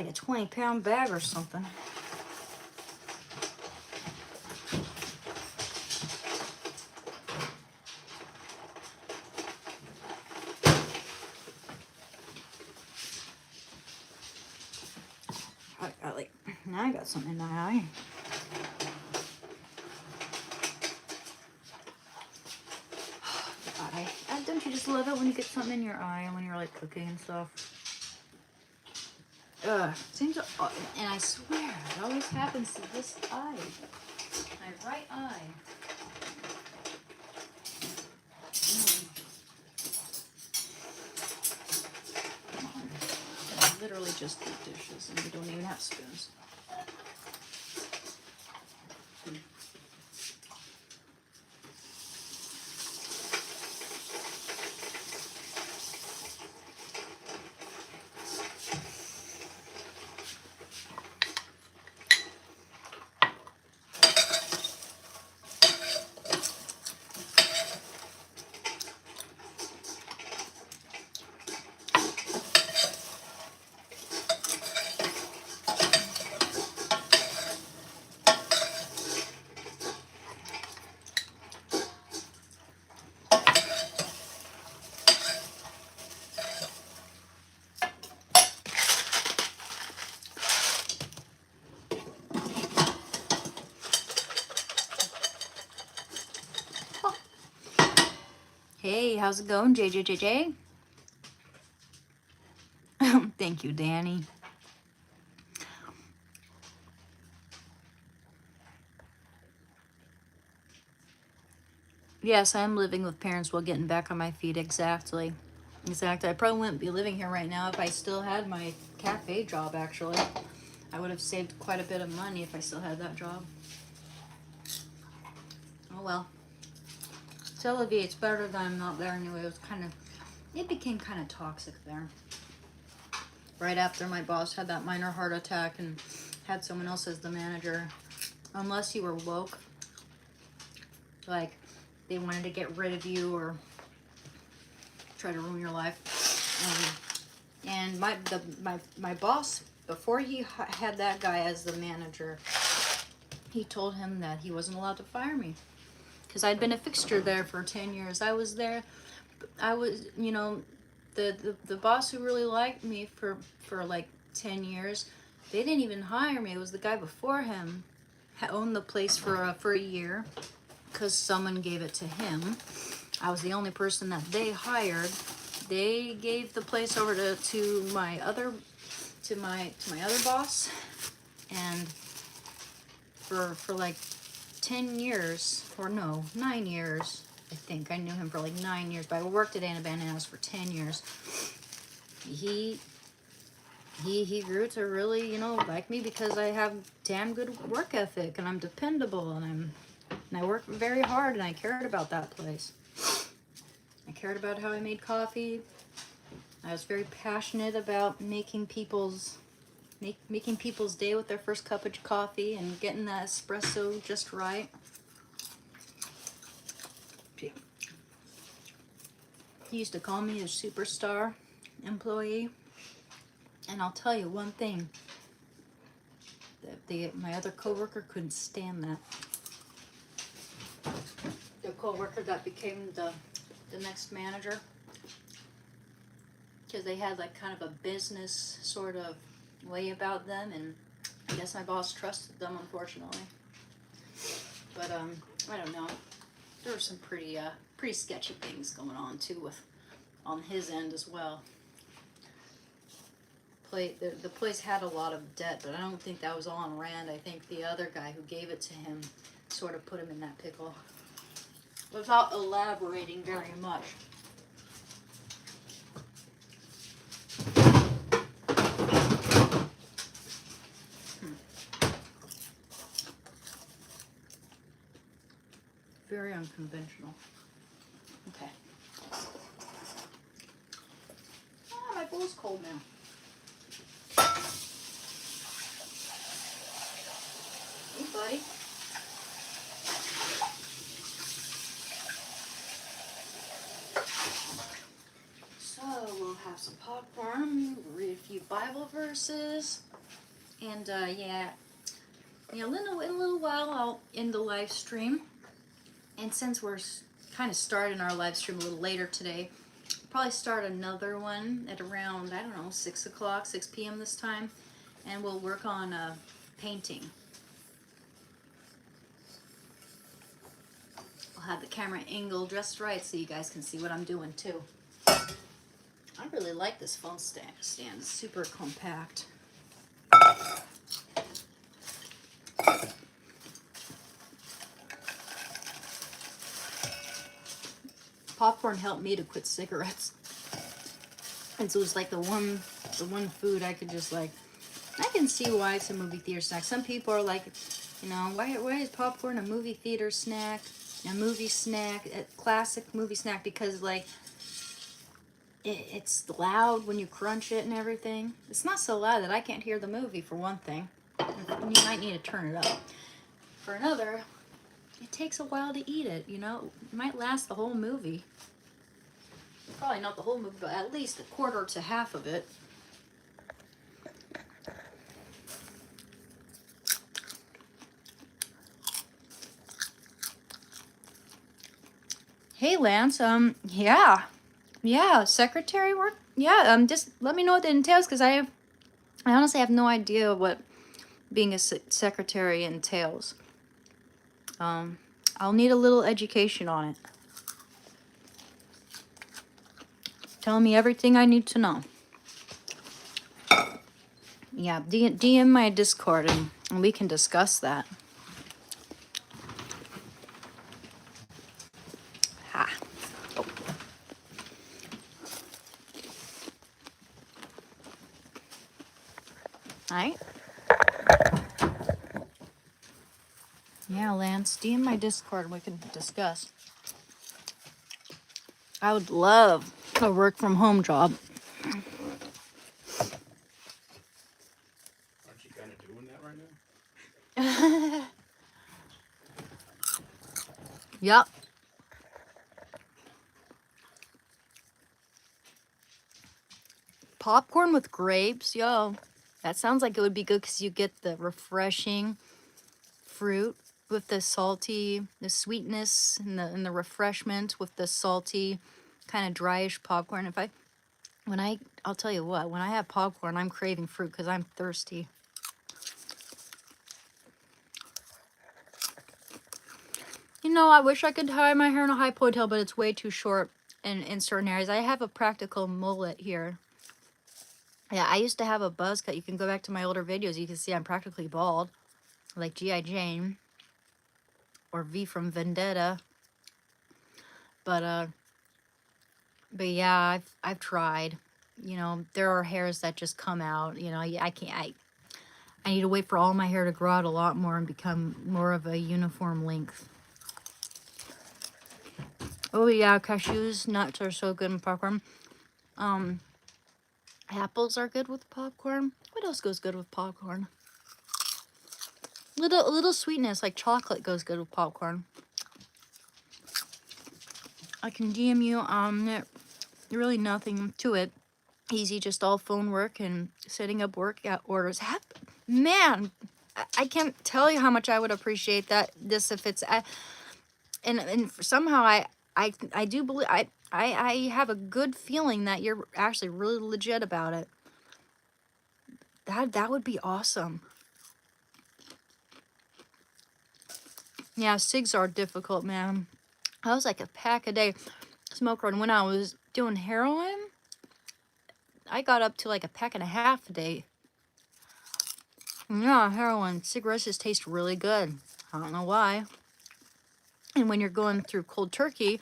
a 20-pound bag or something. Now I got something in my eye. God, don't you just love it when you get something in your eye and when you're like cooking and stuff? Seems to, and I swear it always happens to this eye, my right eye. Come on, I literally just do dishes and we don't even have spoons. Hey, how's it going, JJJJ? Thank you, Danny. Yes, I'm living with parents while getting back on my feet. Exactly. Exactly. I probably wouldn't be living here right now if I still had my cafe job, actually. I would have saved quite a bit of money if I still had that job. Oh well. Tel Aviv, it's better than I'm not there anyway. It became kind of toxic there. Right after my boss had that minor heart attack and had someone else as the manager. Unless you were woke, like they wanted to get rid of you or try to ruin your life. And my boss, before he had that guy as the manager, he told him that he wasn't allowed to fire me because I'd been a fixture there for 10 years. I was there. I was, you know, the boss who really liked me for like 10 years, they didn't even hire me. It was the guy before him owned the place for a year because someone gave it to him. I was the only person that they hired. They gave the place over to my other boss, and for like 10 years, or no, 9 years, I think. I knew him for like 9 years, but I worked at Anna Bananas for 10 years. He grew to really, you know, like me because I have damn good work ethic and I'm dependable and I work very hard and I cared about that place. I cared about how I made coffee. I was very passionate about making people's day with their first cup of coffee and getting that espresso just right. He used to call me a superstar employee. And I'll tell you one thing, that my other coworker couldn't stand that. The coworker that became the next manager, because they had like kind of a business sort of way about them, and I guess my boss trusted them, unfortunately. But I don't know. There were some pretty sketchy things going on too on his end as well. The place had a lot of debt, but I don't think that was all on Rand. I think the other guy who gave it to him sort of put him in that pickle. Without elaborating very much. Very unconventional. Okay. Ah, my bowl's cold now. Hey, buddy. So we'll have some popcorn, read a few Bible verses, and yeah, in a little while I'll end the live stream. And since we're kind of starting our live stream a little later today, probably start another one at around, I don't know, 6 o'clock, 6 p.m. this time, and we'll work on painting. I'll have the camera angle just right so you guys can see what I'm doing too. I really like this phone stand. It's super compact. Popcorn helped me to quit cigarettes. And so it was like the one food I could just like, I can see why it's a movie theater snack. Some people are like, you know, why is popcorn a movie theater snack? A movie snack, a classic movie snack, because like it's loud when you crunch it and everything. It's not so loud that I can't hear the movie, for one thing. You might need to turn it up. For another, it takes a while to eat it, you know. It might last the whole movie. Probably not the whole movie, but at least a quarter to half of it. Hey Lance, yeah, secretary work? Yeah, just let me know what that entails, because I honestly have no idea what being a secretary entails. I'll need a little education on it. Tell me everything I need to know. Yeah, DM my Discord and we can discuss that. Ha. Oh. Alright. Yeah, Lance, DM my Discord and we can discuss. I would love a work from home job. Aren't you kind of doing that right now? Yep. Popcorn with grapes, yo. That sounds like it would be good because you get the refreshing fruit with the salty, the sweetness and the refreshment with the salty, kind of dryish popcorn. I'll tell you what, when I have popcorn, I'm craving fruit because I'm thirsty. You know, I wish I could tie my hair in a high ponytail, but it's way too short in certain areas. I have a practical mullet here. Yeah, I used to have a buzz cut. You can go back to my older videos. You can see I'm practically bald. Like G.I. Jane. Or V from Vendetta. But yeah, I've tried. You know, there are hairs that just come out. You know, I need to wait for all my hair to grow out a lot more and become more of a uniform length. Oh yeah, cashews, nuts are so good in popcorn. Apples are good with popcorn. What else goes good with popcorn? Little sweetness, like chocolate goes good with popcorn. I can DM you really nothing to it. Easy, just all phone work and setting up workout orders. Man, I can't tell you how much I would appreciate this if it's and somehow I do believe I have a good feeling that you're actually really legit about it. That would be awesome. Yeah, cigs are difficult, man. I was like a pack a day smoker, and when I was doing heroin, I got up to like a pack and a half a day. Yeah, heroin. Cigarettes just taste really good. I don't know why. And when you're going through cold turkey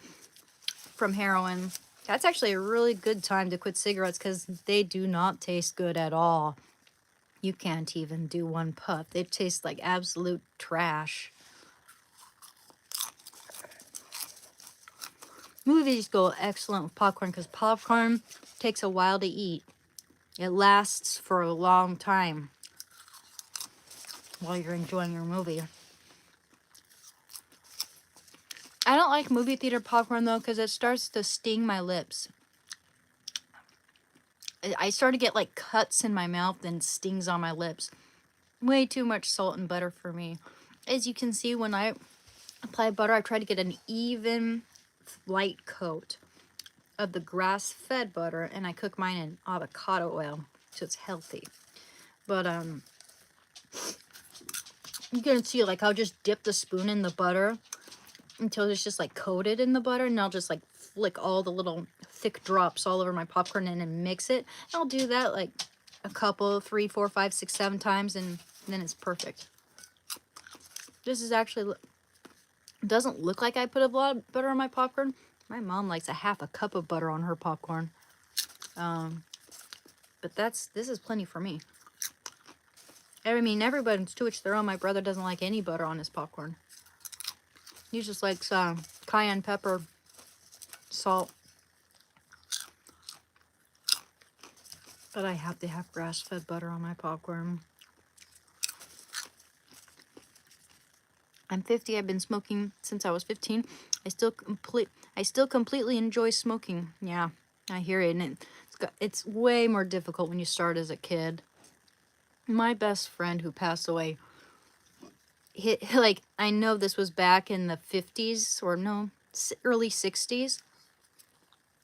from heroin, that's actually a really good time to quit cigarettes because they do not taste good at all. You can't even do one puff. They taste like absolute trash. Movies go excellent with popcorn because popcorn takes a while to eat. It lasts for a long time. while you're enjoying your movie. I don't like movie theater popcorn though because it starts to sting my lips. I start to get like cuts in my mouth and stings on my lips. Way too much salt and butter for me. As you can see, when I apply butter, I try to get an even light coat of the grass-fed butter, and I cook mine in avocado oil, so it's healthy. But you can see, like, I'll just dip the spoon in the butter until it's just like coated in the butter, and I'll just like flick all the little thick drops all over my popcorn and mix it. I'll do that like a couple, 3, 4, 5, 6, 7 times, and then it's perfect. This is actually, doesn't look like I put a lot of butter on my popcorn. My mom likes a half a cup of butter on her popcorn. But this is plenty for me. I mean, everybody's to each their own. My brother doesn't like any butter on his popcorn. He just likes cayenne pepper, salt. But I have to have grass-fed butter on my popcorn. I'm 50. I've been smoking since I was 15. I still completely enjoy smoking. Yeah, I hear it. And it's way more difficult when you start as a kid. My best friend who passed away, like, I know this was back in the 50s, or no, early 60s.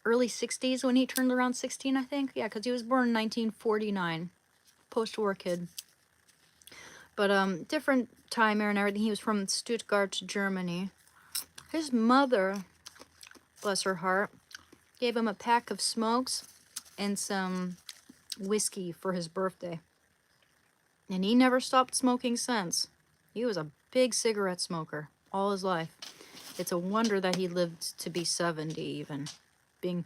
Early 60s when he turned around 16, I think. Yeah, because he was born in 1949. Post-war kid. But different time era and everything. He was from Stuttgart, Germany. His mother, bless her heart, gave him a pack of smokes and some whiskey for his birthday. And he never stopped smoking since. He was a big cigarette smoker all his life. It's a wonder that he lived to be 70 even. Being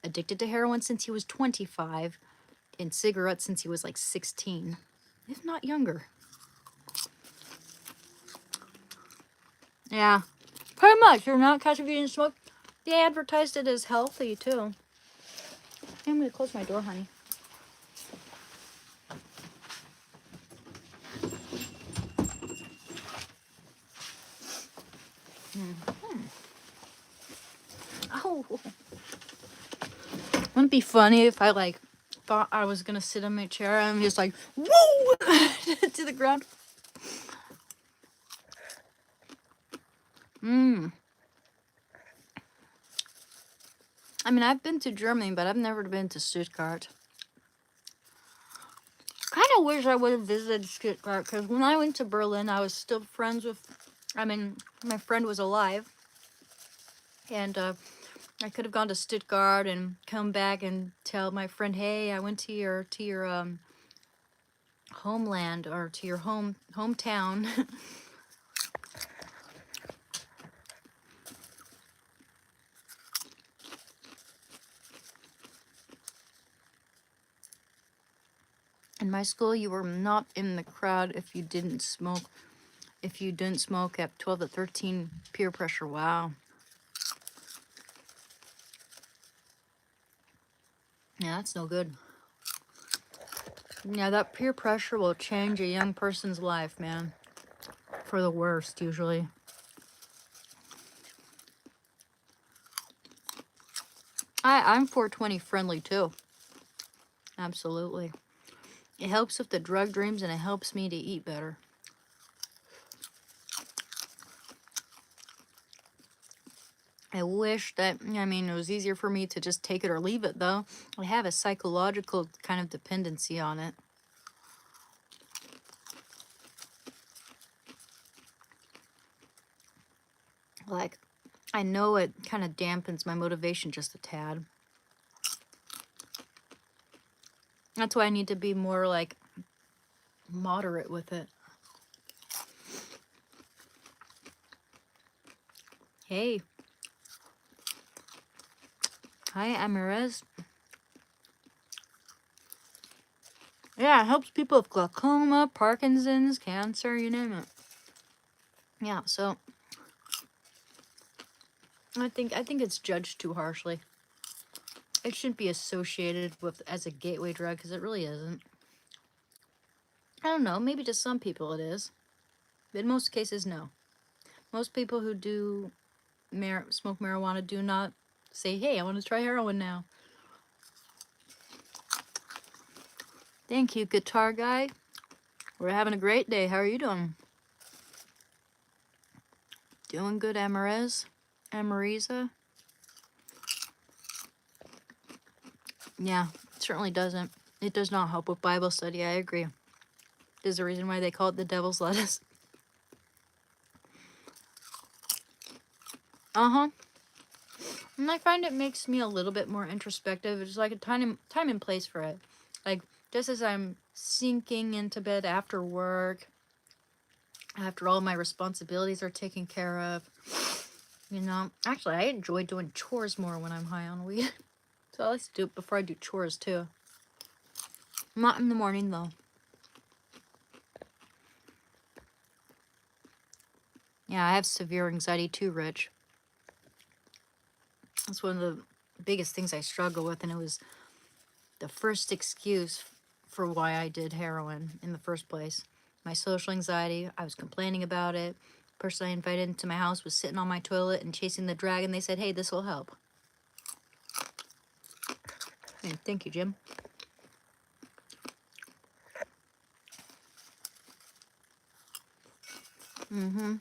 addicted to heroin since he was 25 and cigarettes since he was like 16, if not younger. Yeah, pretty much. You're not catching if you didn't smoke. They advertised it as healthy too. I'm gonna close my door, honey. Oh, wouldn't it be funny if I like thought I was gonna sit in my chair and I'm just like, whoa, to the ground. I mean, I've been to Germany, but I've never been to Stuttgart. Kind of wish I would have visited Stuttgart, because when I went to Berlin, I was still friends with, I mean, my friend was alive. And I could have gone to Stuttgart and come back and tell my friend, hey, I went to your homeland, or to your hometown. In my school, you were not in the crowd if you didn't smoke. If you didn't smoke at 12 to 13, peer pressure. Wow. Yeah, that's no good. Yeah, that peer pressure will change a young person's life, man. For the worst, usually. I'm 420 friendly, too. Absolutely. It helps with the drug dreams, and it helps me to eat better. I wish that, I mean, it was easier for me to just take it or leave it, though. I have a psychological kind of dependency on it. Like, I know it kind of dampens my motivation just a tad. That's why I need to be more, like, moderate with it. Hey. Hi, Amirez. Yeah, it helps people with glaucoma, Parkinson's, cancer, you name it. Yeah, so I think it's judged too harshly. It shouldn't be associated with as a gateway drug, because it really isn't. I don't know, maybe to some people it is. But in most cases, no. Most people who do smoke marijuana do not say, hey, I want to try heroin now. Thank you, guitar guy. We're having a great day. How are you doing? Doing good, Amariza? Yeah, it certainly doesn't. It does not help with Bible study, I agree. There's a reason why they call it the devil's lettuce. Uh-huh. And I find it makes me a little bit more introspective. It's like a time and place for it. Like, just as I'm sinking into bed after work, after all my responsibilities are taken care of, you know. Actually, I enjoy doing chores more when I'm high on weed. So I like to do it before I do chores, too. Not in the morning, though. Yeah, I have severe anxiety, too, Rich. That's one of the biggest things I struggle with, and it was the first excuse for why I did heroin in the first place. My social anxiety, I was complaining about it. The person I invited into my house was sitting on my toilet and chasing the dragon. They said, hey, this will help. Hey, thank you, Jim. Mm-hmm.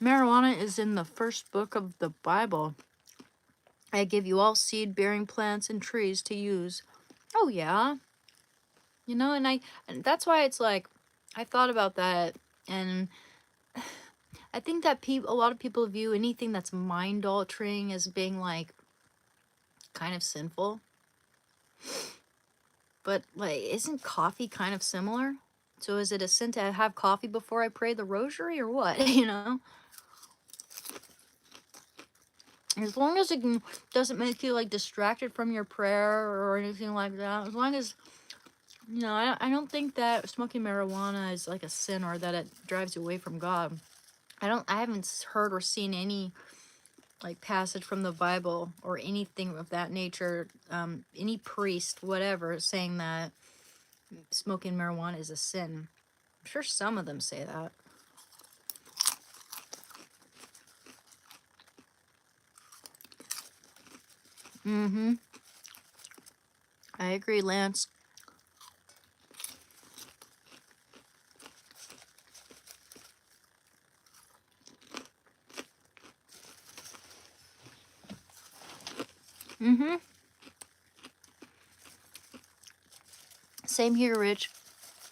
Marijuana is in the first book of the Bible. I give you all seed-bearing plants and trees to use. Oh, yeah. You know, and that's why it's like, I thought about that, and I think that a lot of people view anything that's mind-altering as being, like, kind of sinful. But, like, isn't coffee kind of similar? So is it a sin to have coffee before I pray the rosary, or what, you know? As long as it doesn't make you, like, distracted from your prayer or anything like that. As long as, you know, I don't think that smoking marijuana is, like, a sin or that it drives you away from God. I haven't heard or seen any, like, passage from the Bible or anything of that nature, any priest, whatever, saying that smoking marijuana is a sin. I'm sure some of them say that. Mm-hmm. I agree, Lance. Mm-hmm. Same here, Rich.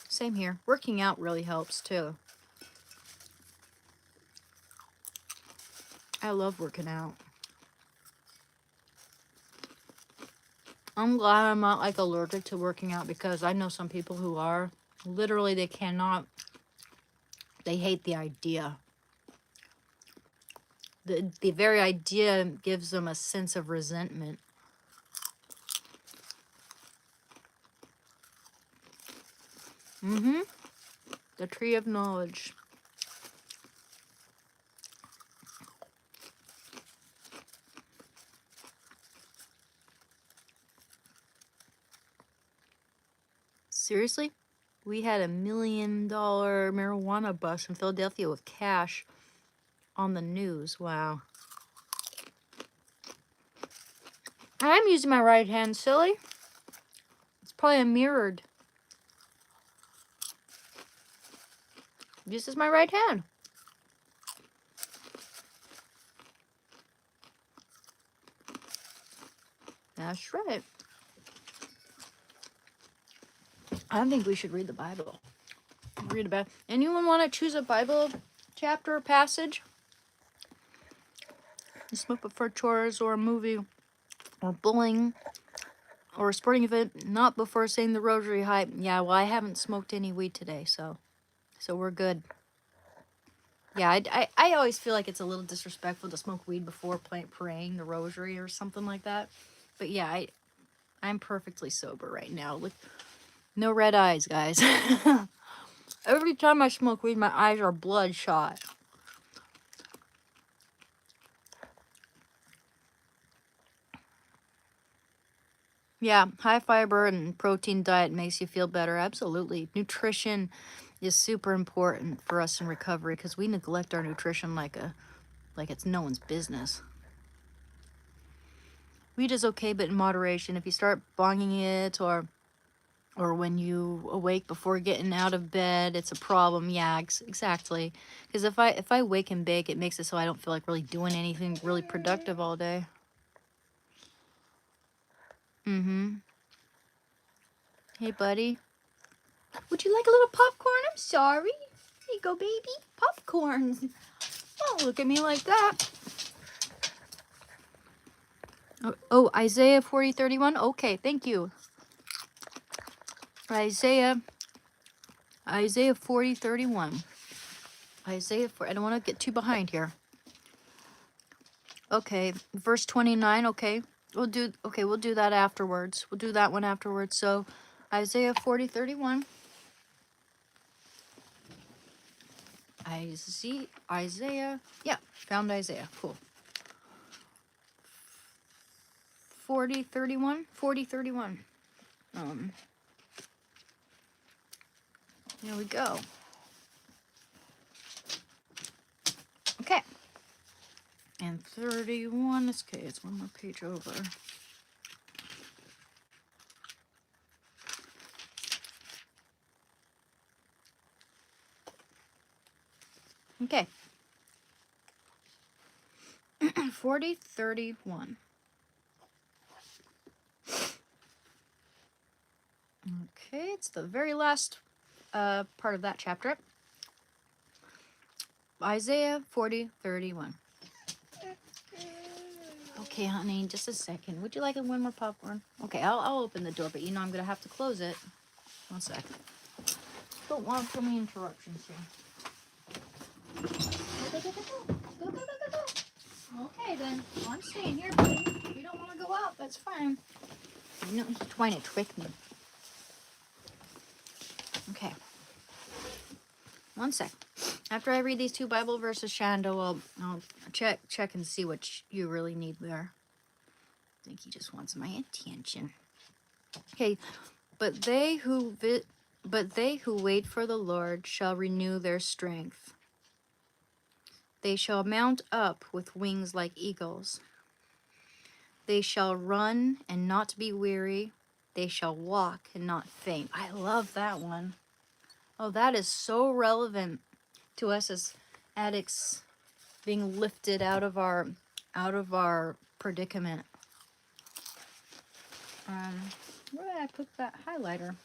Same here. Working out really helps, too. I love working out. I'm glad I'm not, like, allergic to working out, because I know some people who are. Literally, they cannot. They hate the idea. The very idea gives them a sense of resentment. Mm-hmm. The tree of knowledge. Seriously? We had $1 million marijuana bust in Philadelphia with cash on the news. Wow. I'm using my right hand, silly. It's probably a mirrored. This is my right hand. That's right. I think we should read the Bible. Read about. Anyone want to choose a Bible chapter or passage? You smoke before chores or a movie or bowling or a sporting event, not before saying the rosary hype. Yeah, well, I haven't smoked any weed today, so we're good. Yeah, I always feel like it's a little disrespectful to smoke weed before praying the rosary or something like that. But yeah, I'm perfectly sober right now. Look, no red eyes, guys. Every time I smoke weed, my eyes are bloodshot. Yeah, high fiber and protein diet makes you feel better. Absolutely. Nutrition is super important for us in recovery because we neglect our nutrition like it's no one's business. Weed is okay, but in moderation. If you start bonging it or when you awake before getting out of bed, it's a problem. Yeah, exactly. Because if I wake and bake, it makes it so I don't feel like really doing anything really productive all day. Mm-hmm. Hey, buddy. Would you like a little popcorn? I'm sorry. Here you go, baby. Popcorns. Don't look at me like that. Oh, Isaiah 40:31. Okay, thank you. Isaiah 40:31. Isaiah 4. I don't want to get too behind here. Okay, verse 29. Okay, we'll do that afterwards. We'll do that one afterwards. So, Isaiah 40:31. Isaiah. Yeah, found Isaiah. Cool. 40:31. 40:31. Here we go. Okay. And 31. Okay, it's one more page over. Okay. 40:31. Okay, it's the very last part of that chapter. Isaiah 40:31. Okay, honey, just a second. Would you like one more popcorn? Okay, I'll open the door, but you know I'm gonna have to close it. 1 sec. Don't want too many interruptions here. Go. Okay then, well, I'm staying here, buddy. If you don't want to go out, that's fine. You know he's trying to trick me. Okay. 1 sec. After I read these 2 Bible verses, Shando, I'll check and see what you really need there. I think he just wants my attention. Okay, but they who wait for the Lord shall renew their strength. They shall mount up with wings like eagles. They shall run and not be weary. They shall walk and not faint. I love that one. Oh, that is so relevant to us as addicts being lifted out of our predicament. Where did I put that highlighter?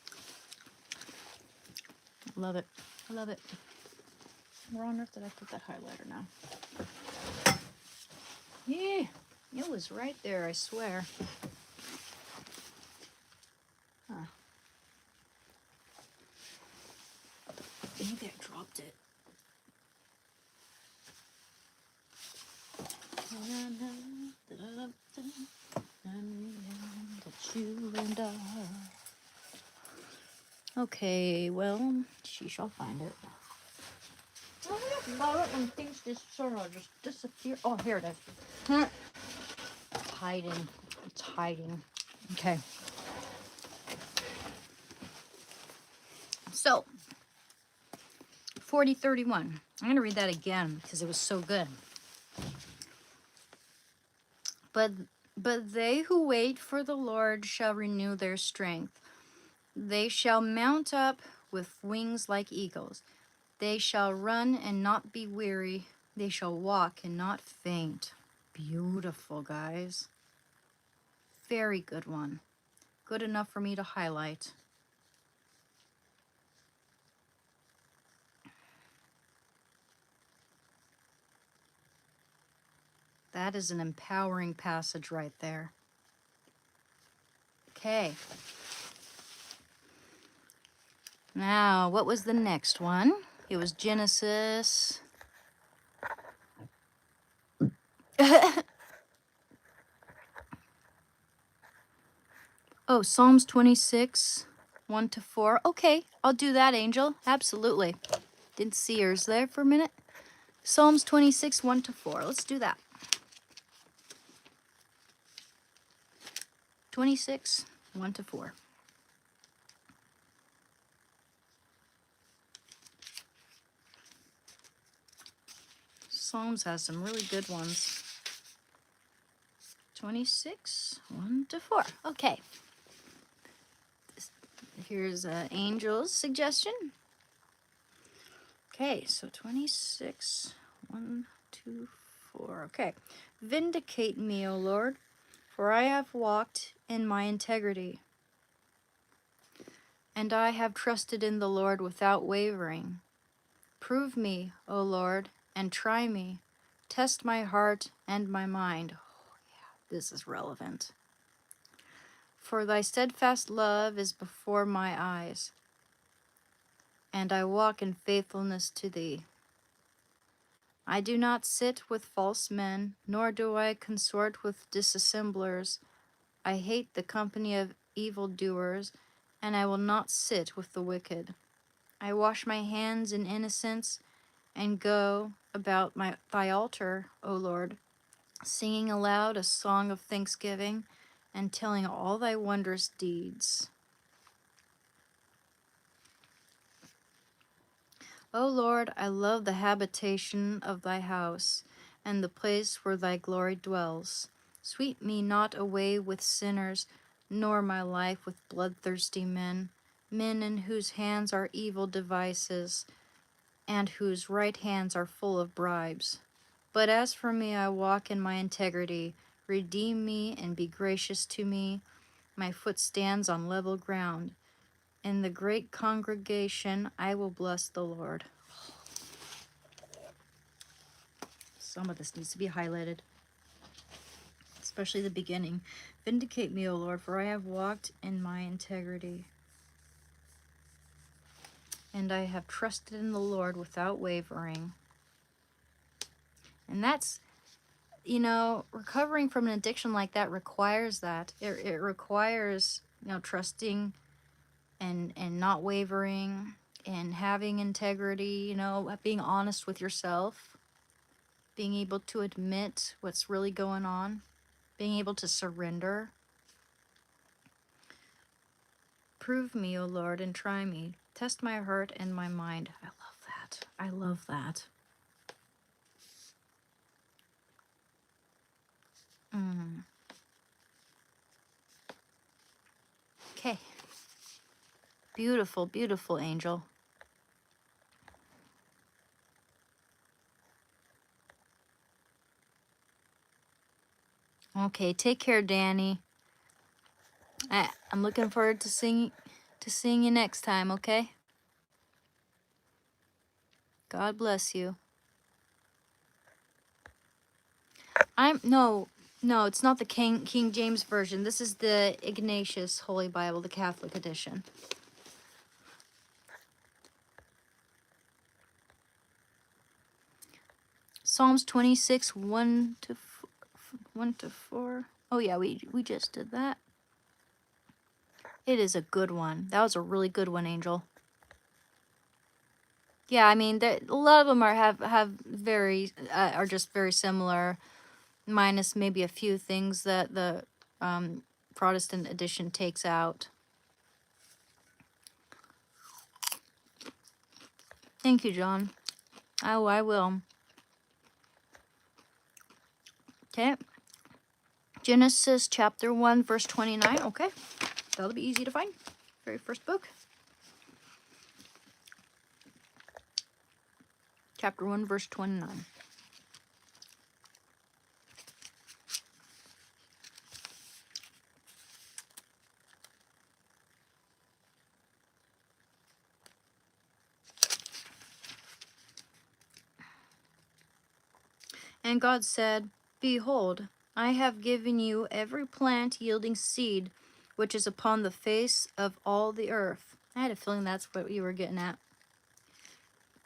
Love it. I love it. Where on earth did I put that highlighter now? Yeah, it was right there, I swear. Huh. Maybe I dropped it. You and I. Okay, well, she shall find it. I love it when things just sort of just disappear. Oh, here it is. It's hiding. It's hiding. Okay. So, 40:31. I'm going to read that again because it was so good. But they who wait for the Lord shall renew their strength. They shall mount up with wings like eagles. They shall run and not be weary. They shall walk and not faint. Beautiful, guys. Very good one. Good enough for me to highlight. That is an empowering passage right there. Okay. Now, what was the next one? It was Genesis. Oh, Psalms 26, 1-4. Okay, I'll do that, Angel. Absolutely. Didn't see yours there for a minute. Psalms 26, 1-4. Let's do that. 26, 1 to 4. Psalms has some really good ones. 26, 1 to 4. Okay. Here's Angel's suggestion. Okay, so 26, 1, 2, 4. Okay. Vindicate me, O Lord, for I have walked in my integrity, and I have trusted in the Lord without wavering. Prove me, O Lord, and try me. Test my heart and my mind. Oh, yeah, this is relevant. For thy steadfast love is before my eyes, and I walk in faithfulness to thee. I do not sit with false men, nor do I consort with dissemblers. I hate the company of evildoers, and I will not sit with the wicked. I wash my hands in innocence, and go about thy altar, O Lord, singing aloud a song of thanksgiving, and telling all thy wondrous deeds. O Lord, I love the habitation of thy house, and the place where thy glory dwells. Sweep me not away with sinners, nor my life with bloodthirsty men, men in whose hands are evil devices, and whose right hands are full of bribes. But as for me, I walk in my integrity. Redeem me and be gracious to me. My foot stands on level ground. In the great congregation, I will bless the Lord. Some of this needs to be highlighted, especially the beginning. Vindicate me, O Lord, for I have walked in my integrity, and I have trusted in the Lord without wavering. And that's, recovering from an addiction like that requires that. It requires, trusting and not wavering and having integrity, being honest with yourself, being able to admit what's really going on, being able to surrender. Prove me, O Lord, and try me. Test my heart and my mind. I love that. I love that. Okay. Beautiful, beautiful angel. Okay, take care, Danny. I'm looking forward to seeing you next time, okay? God bless you. No, it's not the King James version. This is the Ignatius Holy Bible, the Catholic edition. Psalms 26, 1 to 4. Oh yeah, we just did that. It is a good one. That was a really good one, Angel. Yeah, I mean, a lot of them are just very similar, minus maybe a few things that the Protestant edition takes out. Thank you, John. Oh, I will. Okay. Genesis chapter 1, verse 29. Okay. That'll be easy to find. Very first book. Chapter 1, verse 29. And God said, Behold, I have given you every plant yielding seed, which is upon the face of all the earth. I had a feeling that's what you were getting at.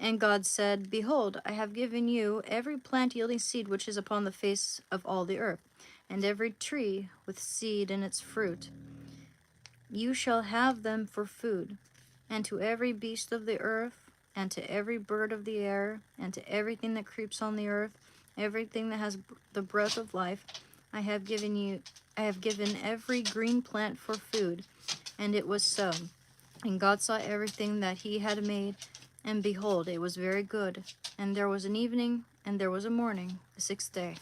And God said, Behold, I have given you every plant yielding seed which is upon the face of all the earth, and every tree with seed in its fruit. You shall have them for food, and to every beast of the earth, and to every bird of the air, and to everything that creeps on the earth, everything that has the breath of life, I have given every green plant for food. And it was so. And God saw everything that he had made, and behold, it was very good. And there was an evening, and there was a morning, the sixth day.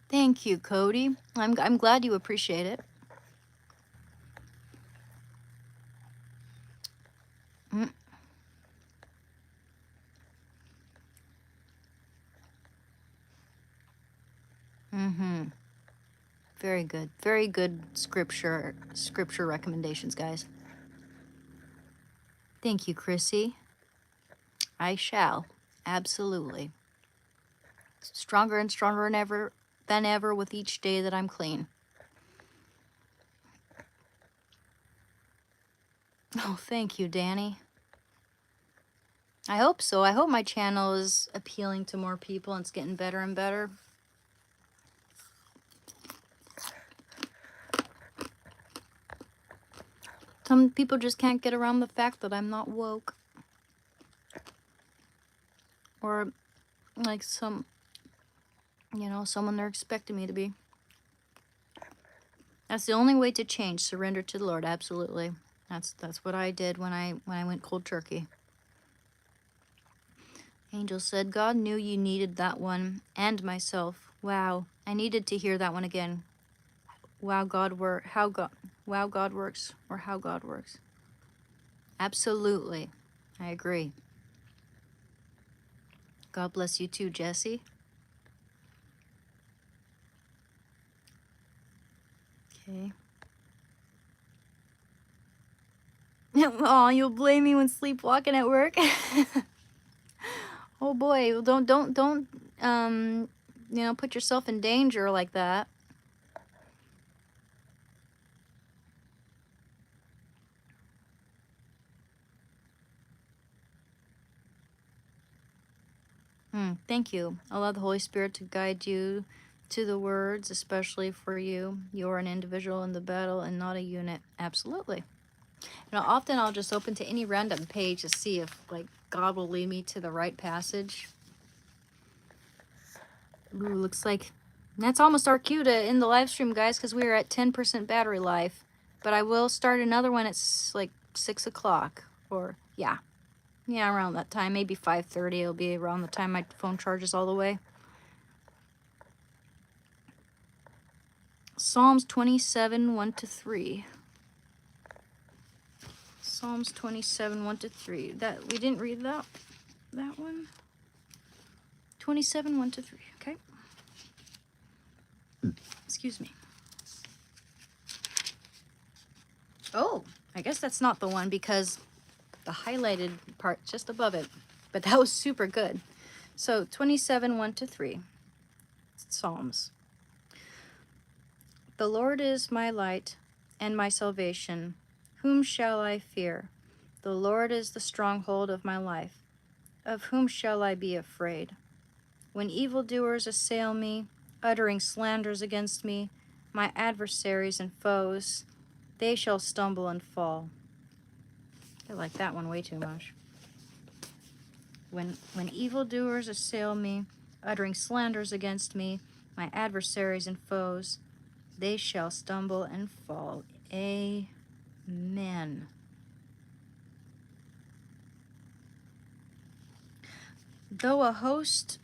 Thank you, Cody. I'm glad you appreciate it. Mm-hmm. Very good. Very good scripture recommendations, guys. Thank you, Chrissy. I shall. Absolutely. Stronger and stronger than ever with each day that I'm clean. Oh, thank you, Danny. I hope so. I hope my channel is appealing to more people and it's getting better and better. Some people just can't get around the fact that I'm not woke. Or like someone they're expecting me to be. That's the only way to change. Surrender to the Lord. Absolutely. That's what I did when I went cold turkey. Angel said, God knew you needed that one and myself. Wow. I needed to hear that one again. Wow, how God works. Absolutely. I agree. God bless you too, Jesse. Okay. Oh, you'll blame me when sleepwalking at work. Oh boy, well, don't put yourself in danger like that. Thank you. Allow the Holy Spirit to guide you to the words, especially for you. You're an individual in the battle and not a unit. Absolutely. Often I'll just open to any random page to see if, like, God will lead me to the right passage. Ooh, looks like that's almost our cue to end the live stream, guys, because we are at 10% battery life. But I will start another one at, like, 6 o'clock. Or, yeah, around that time. Maybe 5:30. It'll be around the time my phone charges all the way. Psalms 27, 1-3. Psalms 27, 1-3. That we didn't read that one. 27, 1-3. Okay. Excuse me. Oh, I guess that's not the one because the highlighted part just above it. But that was super good. So 27, 1-3. Psalms. The Lord is my light and my salvation. Whom shall I fear? The Lord is the stronghold of my life. Of whom shall I be afraid? When evildoers assail me, uttering slanders against me, my adversaries and foes, they shall stumble and fall. I like that one way too much. When evildoers assail me, uttering slanders against me, my adversaries and foes, they shall stumble and fall. Amen. Though a host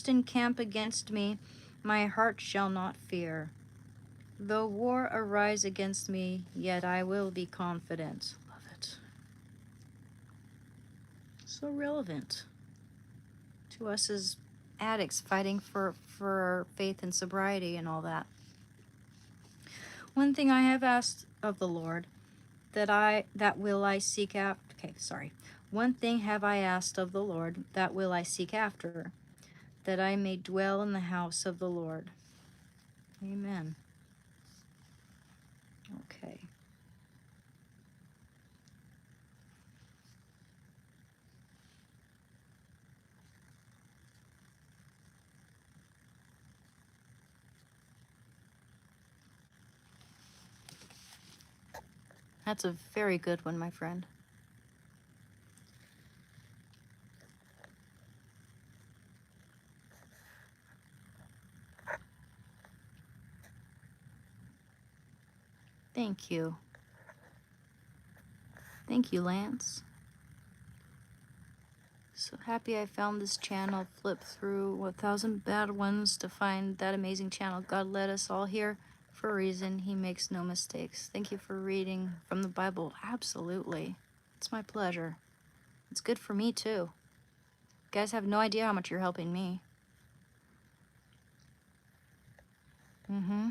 encamp against me, my heart shall not fear. Though war arise against me, yet I will be confident. Love it. So relevant to us as addicts fighting for our faith and sobriety and all that. One thing I have asked of the Lord, that will I seek after. Okay, sorry. One thing have I asked of the Lord, that will I seek after, that I may dwell in the house of the Lord. Amen. Okay. That's a very good one, my friend. Thank you. Thank you, Lance. So happy I found this channel. Flip through 1,000 bad ones to find that amazing channel. God led us all here for a reason. He makes no mistakes. Thank you for reading from the Bible. Absolutely. It's my pleasure. It's good for me, too. You guys have no idea how much you're helping me. Mm-hmm.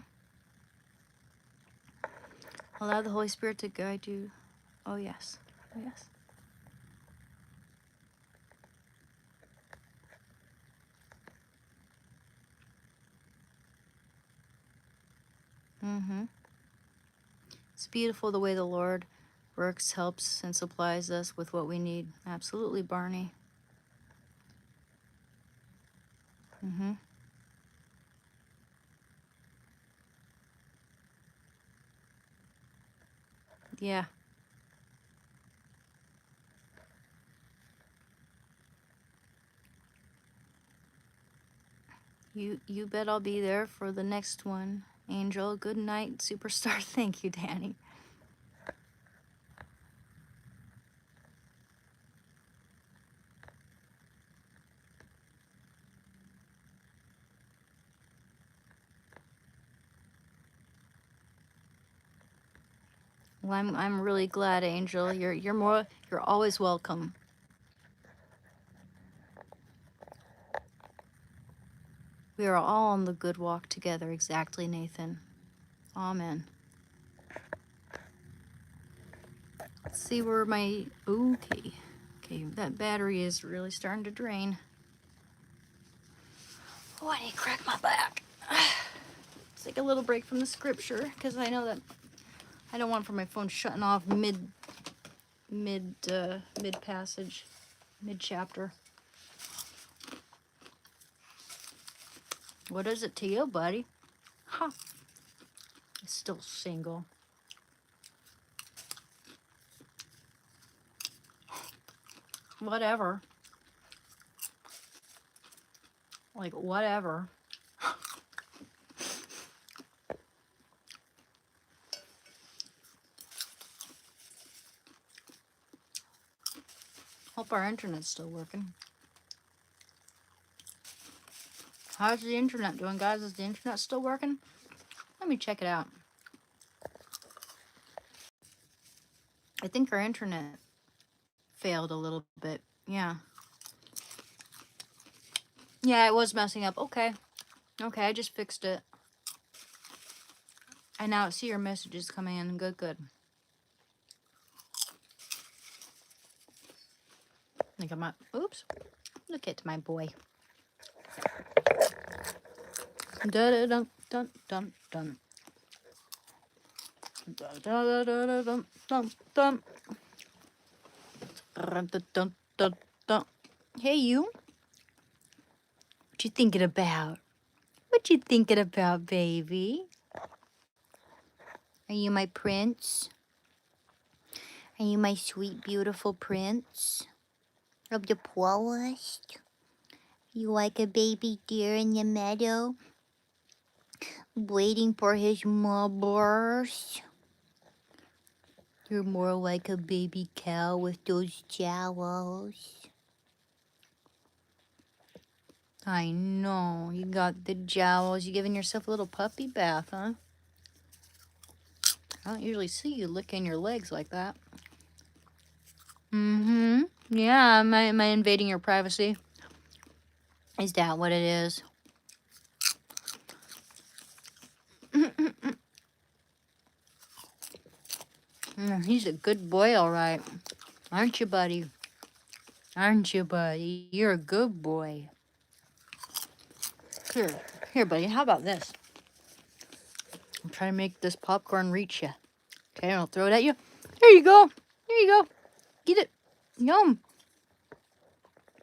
Allow the Holy Spirit to guide you. Oh, yes. Oh, yes. Mm-hmm. It's beautiful the way the Lord works, helps, and supplies us with what we need. Absolutely, Barney. Mm-hmm. Yeah. You bet I'll be there for the next one. Angel, good night, superstar. Thank you, Danny. Well, I'm really glad, Angel. You're always welcome. We are all on the good walk together. Exactly, Nathan. Amen. Let's see where my okay. Okay, that battery is really starting to drain. Oh, I need to crack my back. Take a little break from the scripture because I know that I don't want for my phone shutting off mid passage, mid chapter. What is it to you, buddy? Huh. It's still single. Whatever. Like, whatever. Hope our internet's still working. How's the internet doing, guys? Is the internet still working? Let me check it out. I think our internet failed a little bit. Yeah. Yeah, it was messing up. Okay. Okay, I just fixed it. I now see your messages coming in. Good, good. Look at my, oops. Look at my boy. Da da dum dum dum dum. Da da da da dum dum dum. Dum dum dum dum. Hey you. What you thinking about? What you thinking about, baby? Are you my prince? Are you my sweet, beautiful prince of the forest? You like a baby deer in the meadow, waiting for his mothers? You're more like a baby cow with those jowls. I know, you got the jowls. You giving yourself a little puppy bath, huh? I don't usually see you licking your legs like that. Mm-hmm. Yeah, am I invading your privacy? Is that what it is? He's a good boy, all right. Aren't you, buddy? Aren't you, buddy? You're a good boy. Here, buddy. How about this? I'm trying to make this popcorn reach you. Okay, I'll throw it at you. There you go. There you go. Get it. Yum.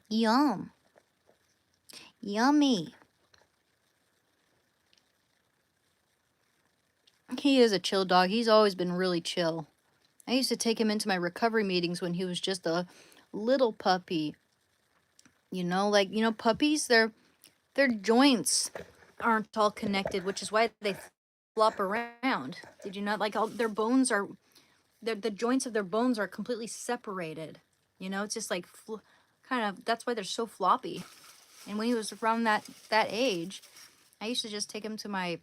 Yum. Yummy. He is a chill dog. He's always been really chill. I used to take him into my recovery meetings when he was just a little puppy. You know, like, you know, puppies, their joints aren't all connected, which is why they flop around. Did you not? Like, all their bones are, the joints of their bones are completely separated. You know, it's just like kind of, that's why they're so floppy. And when he was around that age, I used to just take him to my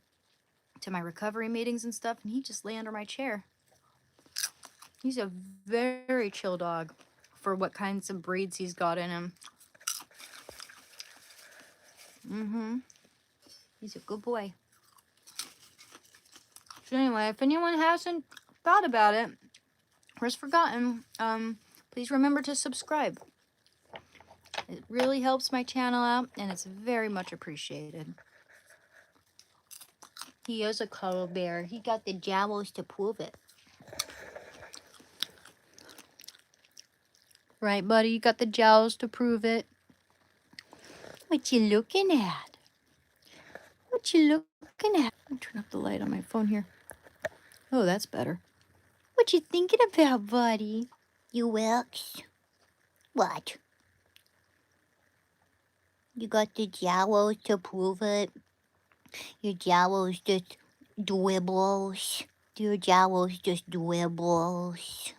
recovery meetings and stuff, and he'd just lay under my chair. He's a very chill dog for what kinds of breeds he's got in him. He's a good boy. So anyway, if anyone hasn't thought about it or has forgotten, please remember to subscribe. It really helps my channel out, and it's very much appreciated. He is a cuddle bear. He got the jowls to prove it. Right, buddy? You got the jowls to prove it. What you looking at? What you looking at? I'll turn up the light on my phone here. Oh, that's better. What you thinking about, buddy? You Wilkes? What? You got the jowls to prove it? Your jowls just dribbles. Your jowls just dribbles.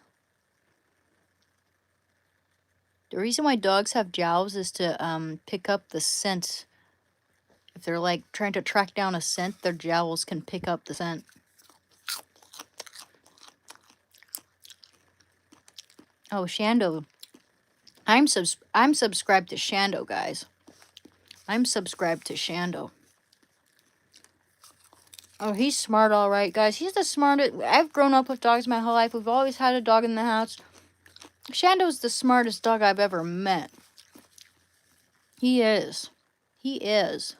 The reason why dogs have jowls is to pick up the scent. If they're like trying to track down a scent, their jowls can pick up the scent. Oh, Shando. I'm subscribed to Shando, guys. I'm subscribed to Shando. Oh, he's smart, all right, guys. He's the smartest. I've grown up with dogs my whole life. We've always had a dog in the house. Shando's the smartest dog I've ever met. He is. He is.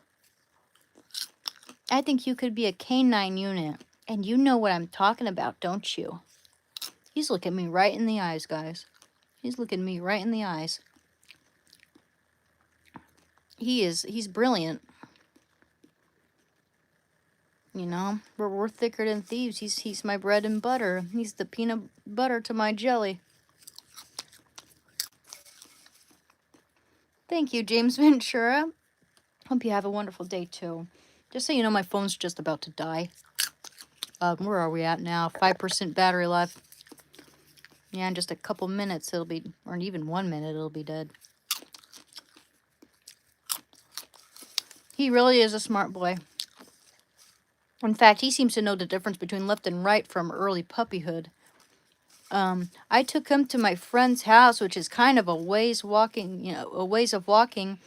I think you could be a canine unit. And you know what I'm talking about, don't you? He's looking me right in the eyes, guys. He's looking me right in the eyes. He's brilliant. You know, we're thicker than thieves. He's my bread and butter. He's the peanut butter to my jelly. Thank you, James Ventura. Hope you have a wonderful day, too. Just so you know, my phone's just about to die. Where are we at now? 5% battery life. Yeah, in just a couple minutes, it'll be, or even 1 minute, it'll be dead. He really is a smart boy. In fact, he seems to know the difference between left and right from early puppyhood. I took him to my friend's house, which is kind of a ways walking, you know, a ways of walking.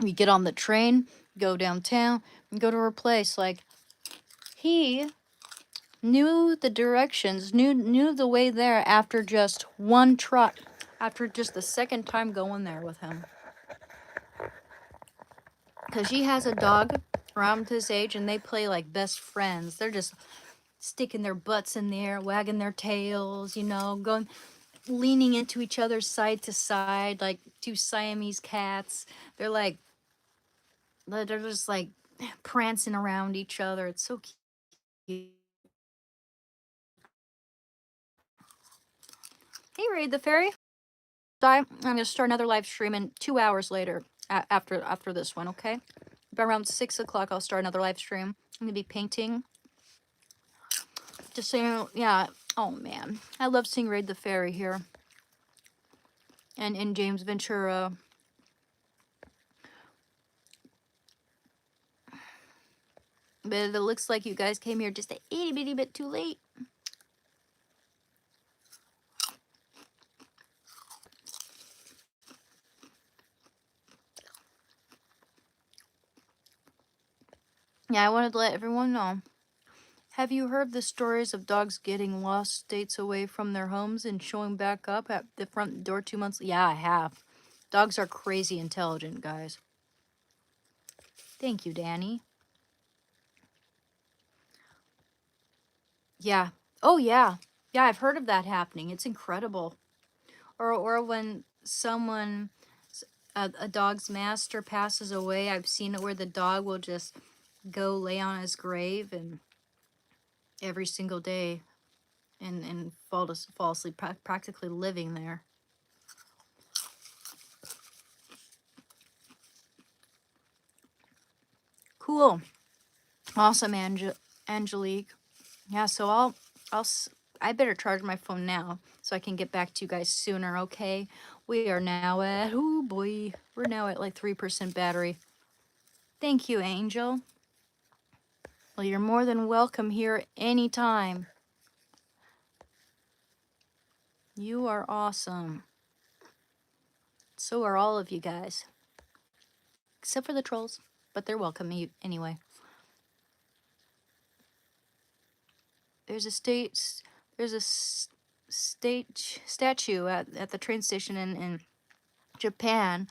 We get on the train, go downtown, and go to her place. Like, he knew the directions, knew the way there after just one trot, after just the second time going there with him. Because she has a dog around his age, and they play like best friends. They're just sticking their butts in the air, wagging their tails, you know, going, leaning into each other side to side, like two Siamese cats. They're just like prancing around each other. It's so cute. Hey, Raid the Fairy. I'm going to start another live stream in 2 hours later after this one, okay? By around 6 o'clock, I'll start another live stream. I'm going to be painting. Just so you know, yeah. Oh, man. I love seeing Raid the Fairy here. And James Ventura. But it looks like you guys came here just a itty bitty bit too late. Yeah, I wanted to let everyone know. Have you heard the stories of dogs getting lost states away from their homes and showing back up at the front door 2 months? Yeah, I have. Dogs are crazy intelligent, guys. Thank you, Danny. Yeah. Oh, yeah. Yeah, I've heard of that happening. It's incredible. Or when someone, a dog's master passes away, I've seen it where the dog will just go lay on his grave, and every single day and fall asleep, practically living there. Cool. Awesome, Angelique. Yeah, so I better charge my phone now so I can get back to you guys sooner, okay? We are now at, oh boy, we're now at like 3% battery. Thank you, Angel. Well, you're more than welcome here anytime. You are awesome. So are all of you guys. Except for the trolls, but they're welcome anyway. There's a state statue at the train station in Japan.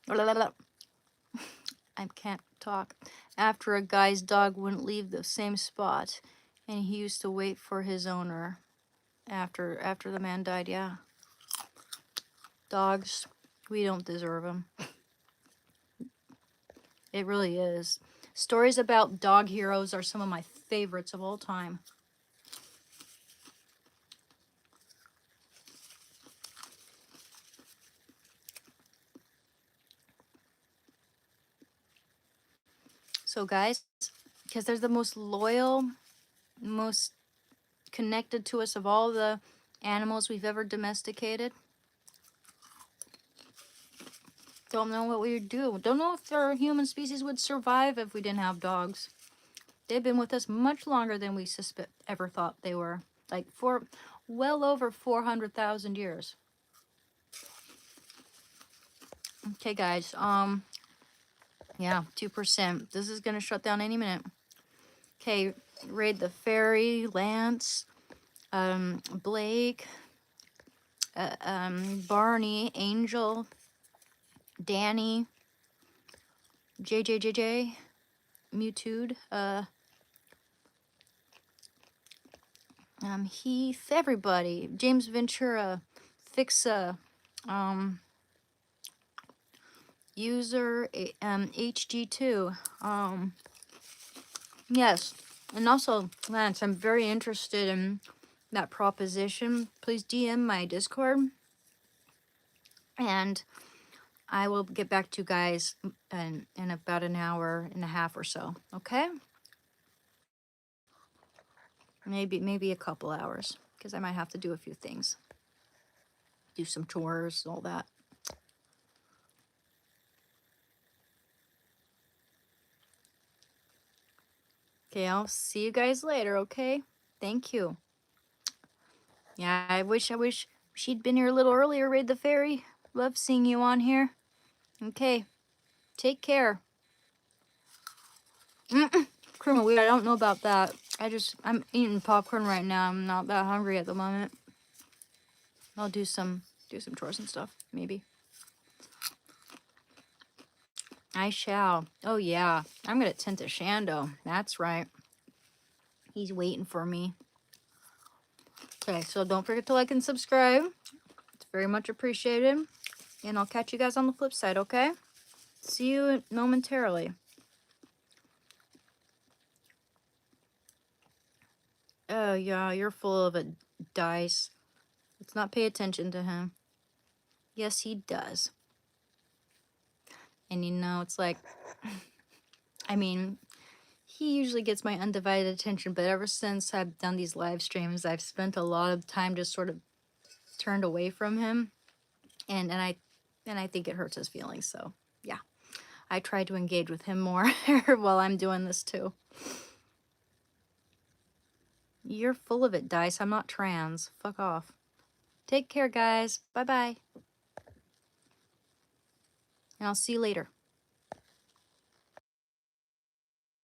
I can't talk. After a guy's dog wouldn't leave the same spot, and he used to wait for his owner after the man died. Yeah, dogs, we don't deserve them. It really is. Stories about dog heroes are some of my favorites of all time. So guys, because they're the most loyal, most connected to us of all the animals we've ever domesticated. Don't know what we would do. Don't know if our human species would survive if we didn't have dogs. They've been with us much longer than we ever thought they were. Like for well over 400,000 years. Okay, guys. Yeah, 2%. This is gonna shut down any minute. Okay, raid the fairy, Lance, Blake, Barney, Angel, Danny, JJJJ, Mewtwo'd, Heath, everybody, James Ventura, Fixa, user, HG2, yes, and also, Lance, I'm very interested in that proposition. Please DM my Discord, and I will get back to you guys in about an hour and a half or so, okay? Maybe a couple hours, because I might have to do a few things. Do some chores, all that. Okay, I'll see you guys later, okay? Thank you. Yeah, I wish she'd been here a little earlier, Raid the Fairy. Love seeing you on here. Okay, take care. Criminal weed, I don't know about that. I'm eating popcorn right now. I'm not that hungry at the moment. I'll do some chores and stuff, maybe. I shall. Oh yeah, I'm gonna tend to Shando. That's right. He's waiting for me. Okay, so don't forget to like and subscribe. It's very much appreciated. And I'll catch you guys on the flip side, okay? See you momentarily. Oh yeah, you're full of a dice. Let's not pay attention to him. Yes, he does. And you know, it's like, I mean, he usually gets my undivided attention, but ever since I've done these live streams, I've spent a lot of time just sort of turned away from him. And I think it hurts his feelings, so yeah. I try to engage with him more while I'm doing this too. You're full of it, Dice. I'm not trans. Fuck off. Take care, guys. Bye-bye. And I'll see you later.